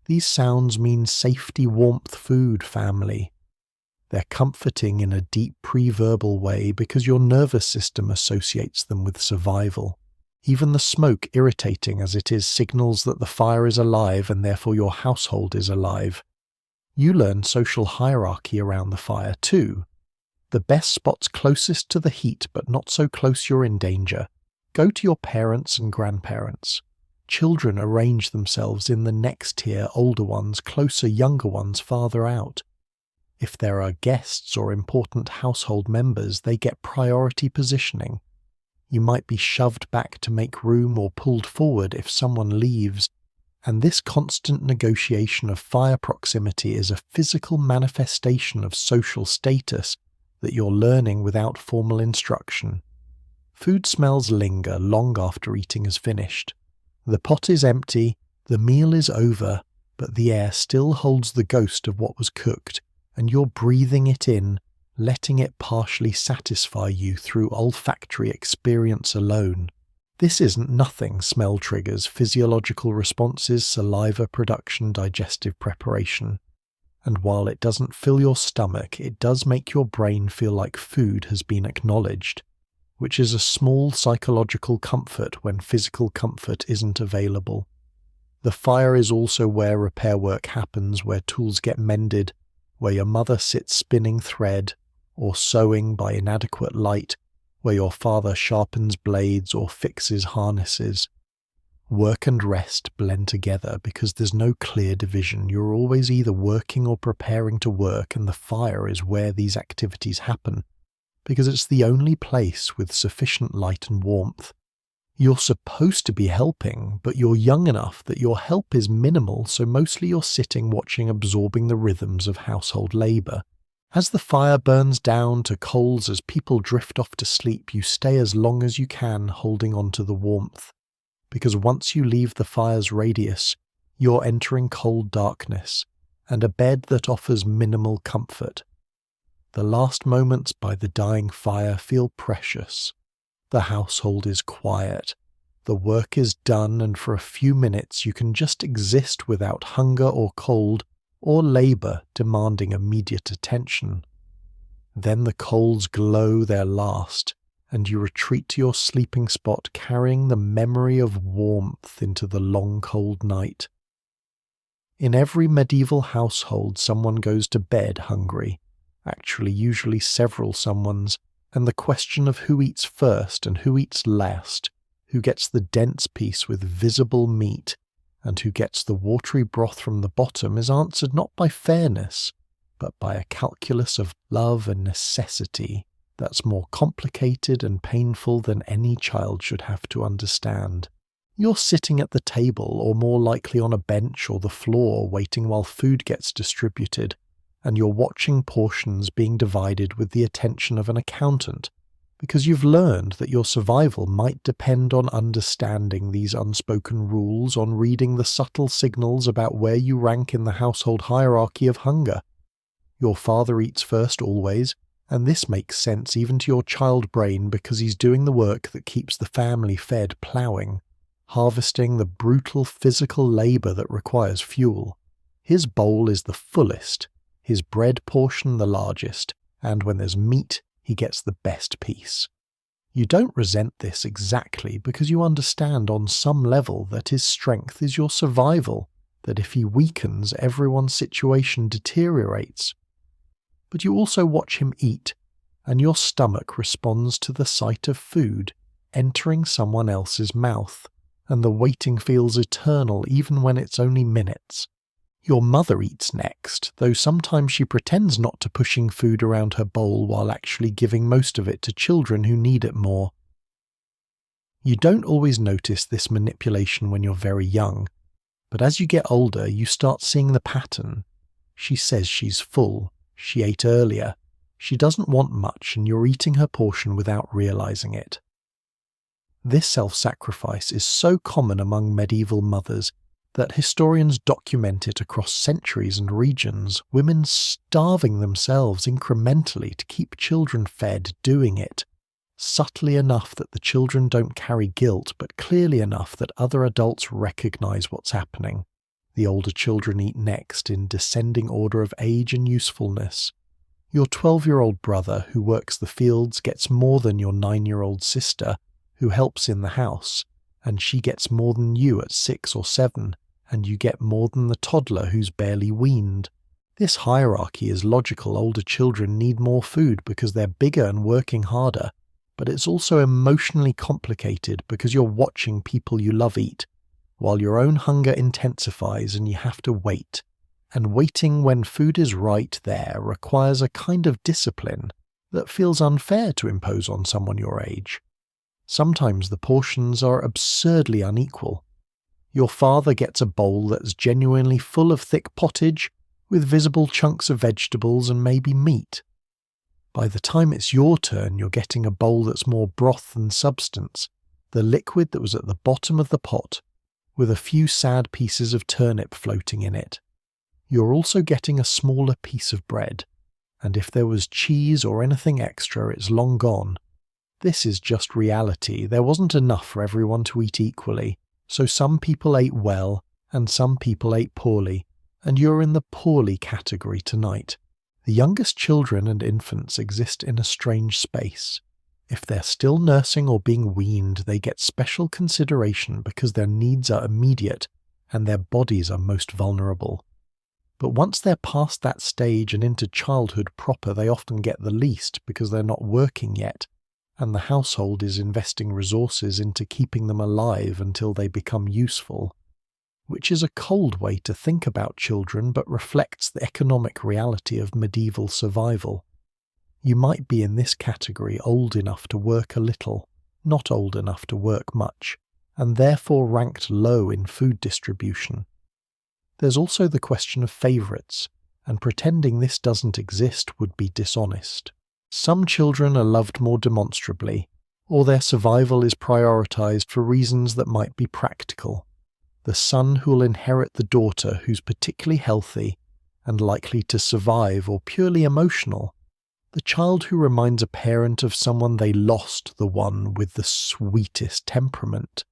These sounds mean safety, warmth, food, family. They're comforting in a deep pre-verbal way because your nervous system associates them with survival. Even the smoke, irritating as it is, signals that the fire is alive and therefore your household is alive. You learn social hierarchy around the fire too. The best spots closest to the heat, but not so close you're in danger. Go to your parents and grandparents. Children arrange themselves in the next tier, older ones closer, younger ones farther out. If there are guests or important household members, they get priority positioning. You might be shoved back to make room or pulled forward if someone leaves, and this constant negotiation of fire proximity is a physical manifestation of social status that you're learning without formal instruction. Food smells linger long after eating is finished. The pot is empty, the meal is over, but the air still holds the ghost of what was cooked, and you're breathing it in, letting it partially satisfy you through olfactory experience alone. This isn't nothing: smell triggers, physiological responses, saliva production, digestive preparation. And while it doesn't fill your stomach, it does make your brain feel like food has been acknowledged, which is a small psychological comfort when physical comfort isn't available. The fire is also where repair work happens, where tools get mended, where your mother sits spinning thread or sewing by inadequate light, where your father sharpens blades or fixes harnesses. Work and rest blend together because there's no clear division. You're always either working or preparing to work, and the fire is where these activities happen, because it's the only place with sufficient light and warmth. You're supposed to be helping, but you're young enough that your help is minimal, so mostly you're sitting watching, absorbing the rhythms of household labour. As the fire burns down to coals, as people drift off to sleep, you stay as long as you can, holding on to the warmth. Because once you leave the fire's radius, you're entering cold darkness, and a bed that offers minimal comfort. The last moments by the dying fire feel precious. The household is quiet. The work is done, and for a few minutes you can just exist without hunger or cold or labour demanding immediate attention. Then the coals glow their last, and you retreat to your sleeping spot carrying the memory of warmth into the long cold night. In every medieval household someone goes to bed hungry, actually usually several someones, and the question of who eats first and who eats last, who gets the dense piece with visible meat, and who gets the watery broth from the bottom is answered not by fairness, but by a calculus of love and necessity that's more complicated and painful than any child should have to understand. You're sitting at the table, or more likely on a bench or the floor, waiting while food gets distributed, and you're watching portions being divided with the attention of an accountant, because you've learned that your survival might depend on understanding these unspoken rules, on reading the subtle signals about where you rank in the household hierarchy of hunger. Your father eats first always, and this makes sense even to your child brain because he's doing the work that keeps the family fed, ploughing, harvesting the brutal physical labour that requires fuel. His bowl is the fullest, his bread portion the largest, and when there's meat, he gets the best piece. You don't resent this exactly because you understand on some level that his strength is your survival, that if he weakens, everyone's situation deteriorates. But you also watch him eat, and your stomach responds to the sight of food entering someone else's mouth, and the waiting feels eternal even when it's only minutes. Your mother eats next, though sometimes she pretends not to, pushing food around her bowl while actually giving most of it to children who need it more. You don't always notice this manipulation when you're very young, but as you get older you start seeing the pattern. She says she's full, she ate earlier, She doesn't want much and you're eating her portion without realizing it. This self-sacrifice is so common among medieval mothers that historians document it across centuries and regions, women starving themselves incrementally to keep children fed doing it, subtly enough that the children don't carry guilt, but clearly enough that other adults recognize what's happening. The older children eat next in descending order of age and usefulness. Your 12-year-old brother who works the fields gets more than your 9-year-old sister who helps in the house, and she gets more than you at 6 or 7, and you get more than the toddler who's barely weaned. This hierarchy is logical. Older children need more food because they're bigger and working harder, but it's also emotionally complicated because you're watching people you love eat, while your own hunger intensifies and you have to wait. And waiting when food is right there requires a kind of discipline that feels unfair to impose on someone your age. Sometimes the portions are absurdly unequal. Your father gets a bowl that's genuinely full of thick pottage, with visible chunks of vegetables and maybe meat. By the time it's your turn, you're getting a bowl that's more broth than substance, the liquid that was at the bottom of the pot, with a few sad pieces of turnip floating in it. You're also getting a smaller piece of bread, and if there was cheese or anything extra, it's long gone. This is just reality. There wasn't enough for everyone to eat equally, so some people ate well and some people ate poorly, and you're in the poorly category tonight. The youngest children and infants exist in a strange space. If they're still nursing or being weaned, they get special consideration because their needs are immediate and their bodies are most vulnerable. But once they're past that stage and into childhood proper, they often get the least because they're not working yet, and the household is investing resources into keeping them alive until they become useful, which is a cold way to think about children but reflects the economic reality of medieval survival. You might be in this category old enough to work a little, not old enough to work much, and therefore ranked low in food distribution. There's also the question of favourites, and pretending this doesn't exist would be dishonest. Some children are loved more demonstrably, or their survival is prioritised for reasons that might be practical. The son who'll inherit the daughter who's particularly healthy and likely to survive, or purely emotional. The child who reminds a parent of someone they lost, the one with the sweetest temperament.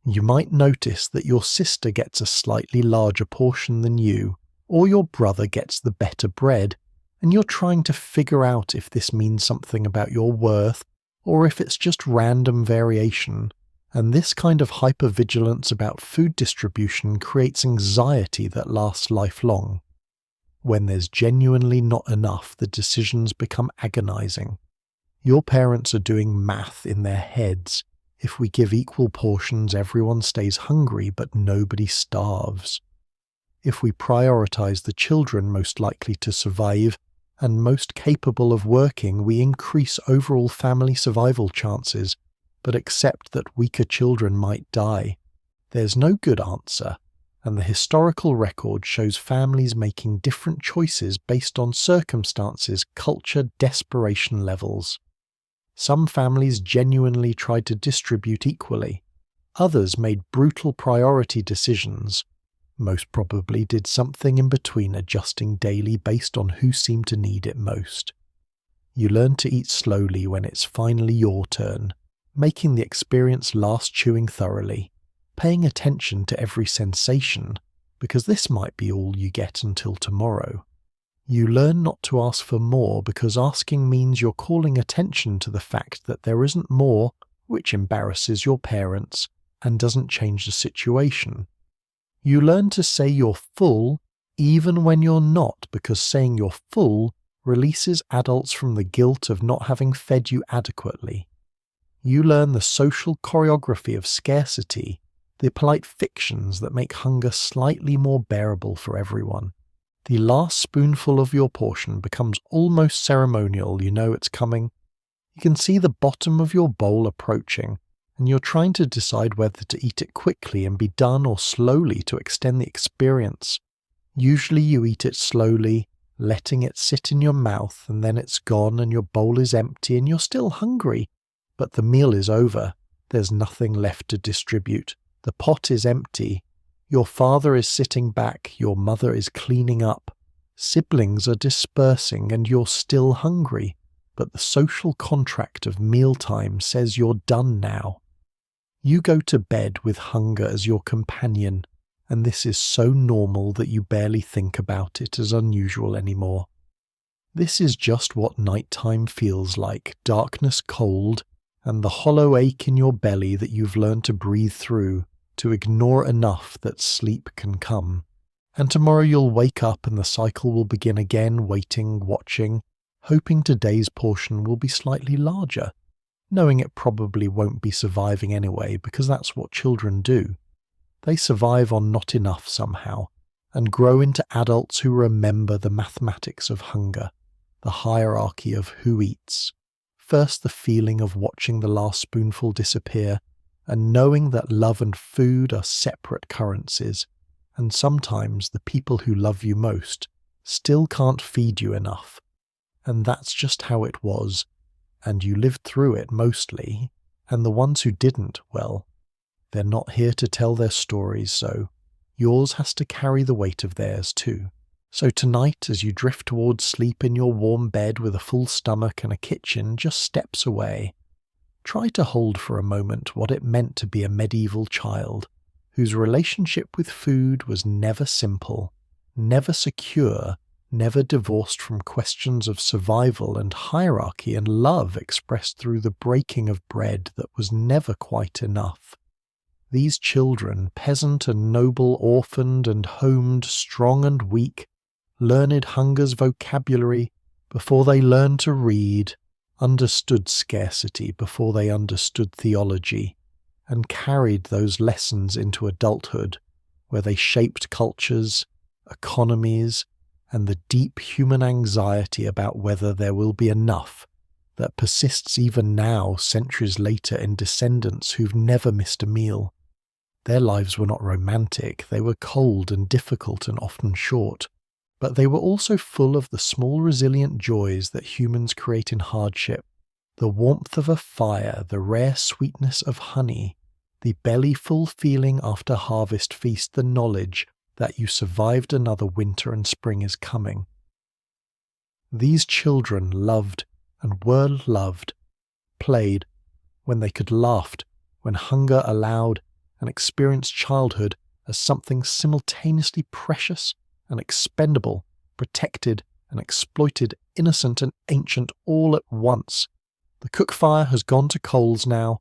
You might notice that your sister gets a slightly larger portion than you, or your brother gets the better bread, and you're trying to figure out if this means something about your worth, or if it's just random variation. And this kind of hypervigilance about food distribution creates anxiety that lasts lifelong. When there's genuinely not enough, the decisions become agonizing. Your parents are doing math in their heads. If we give equal portions, everyone stays hungry, but nobody starves. If we prioritize the children most likely to survive and most capable of working, we increase overall family survival chances, but accept that weaker children might die. There's no good answer, and the historical record shows families making different choices based on circumstances, culture, desperation levels. Some families genuinely tried to distribute equally. Others made brutal priority decisions. Most probably did something in between, adjusting daily based on who seemed to need it most. You learn to eat slowly when it's finally your turn, making the experience last chewing thoroughly, paying attention to every sensation, because this might be all you get until tomorrow. You learn not to ask for more because asking means you're calling attention to the fact that there isn't more, which embarrasses your parents and doesn't change the situation. You learn to say you're full even when you're not, because saying you're full releases adults from the guilt of not having fed you adequately. You learn the social choreography of scarcity, the polite fictions that make hunger slightly more bearable for everyone. The last spoonful of your portion becomes almost ceremonial. You know it's coming. You can see the bottom of your bowl approaching, and you're trying to decide whether to eat it quickly and be done or slowly to extend the experience. Usually you eat it slowly, letting it sit in your mouth, and then it's gone and your bowl is empty and you're still hungry. But the meal is over. There's nothing left to distribute. The pot is empty. Your father is sitting back. Your mother is cleaning up. Siblings are dispersing and you're still hungry. But the social contract of mealtime says you're done now. You go to bed with hunger as your companion, and this is so normal that you barely think about it as unusual anymore. This is just what nighttime feels like, darkness cold, and the hollow ache in your belly that you've learned to breathe through, to ignore enough that sleep can come. And tomorrow you'll wake up and the cycle will begin again, waiting, watching, hoping today's portion will be slightly larger, knowing it probably won't be surviving anyway, because that's what children do. They survive on not enough somehow, and grow into adults who remember the mathematics of hunger, the hierarchy of who eats. First the feeling of watching the last spoonful disappear, and knowing that love and food are separate currencies, and sometimes the people who love you most still can't feed you enough. And that's just how it was, and you lived through it mostly, and the ones who didn't, well, they're not here to tell their stories, so yours has to carry the weight of theirs too. So tonight, as you drift towards sleep in your warm bed with a full stomach and a kitchen just steps away, try to hold for a moment what it meant to be a medieval child, whose relationship with food was never simple, never secure, never divorced from questions of survival and hierarchy and love expressed through the breaking of bread that was never quite enough. These children, peasant and noble, orphaned and homed, strong and weak, learned hunger's vocabulary before they learned to read, understood scarcity before they understood theology, and carried those lessons into adulthood, where they shaped cultures, economies, and the deep human anxiety about whether there will be enough that persists even now, centuries later, in descendants who've never missed a meal. Their lives were not romantic, they were cold and difficult and often short, but they were also full of the small resilient joys that humans create in hardship, the warmth of a fire, the rare sweetness of honey, the belly-full feeling after harvest feast, the knowledge that you survived another winter and spring is coming. These children loved and were loved, played when they could, laughed when hunger allowed, and experienced childhood as something simultaneously precious and expendable, protected and exploited, innocent and ancient all at once. The cook fire has gone to coals now,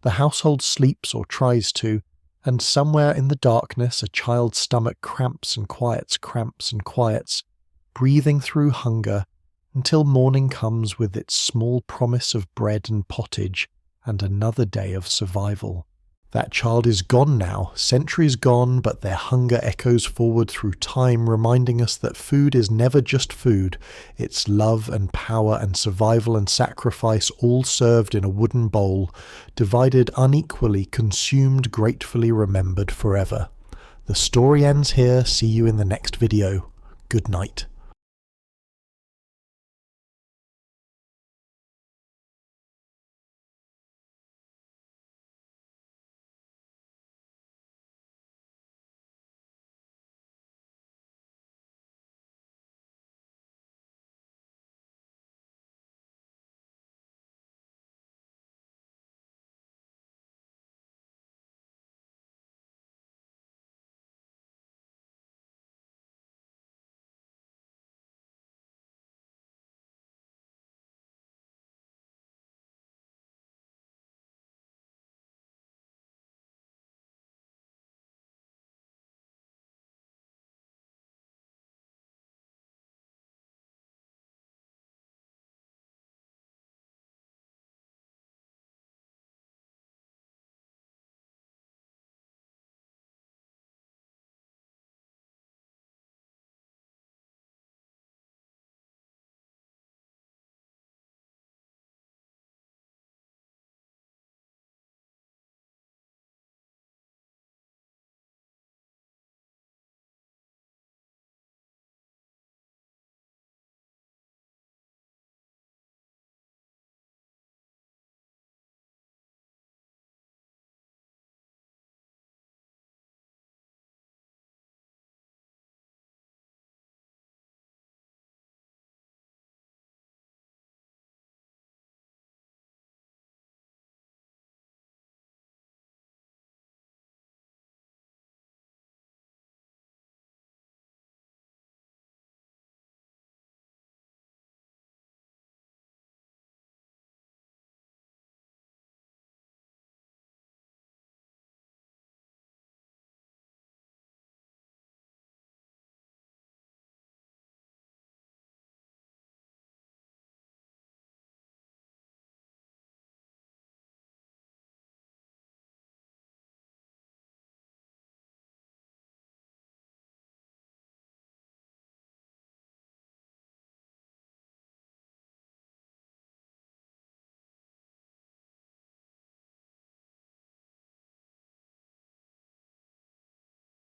the household sleeps or tries to, and somewhere in the darkness a child's stomach cramps and quiets, breathing through hunger until morning comes with its small promise of bread and pottage and another day of survival. That child is gone now, centuries gone, but their hunger echoes forward through time, reminding us that food is never just food. It's love and power and survival and sacrifice, all served in a wooden bowl, divided unequally, consumed, gratefully remembered forever. The story ends here. See you in the next video. Good night.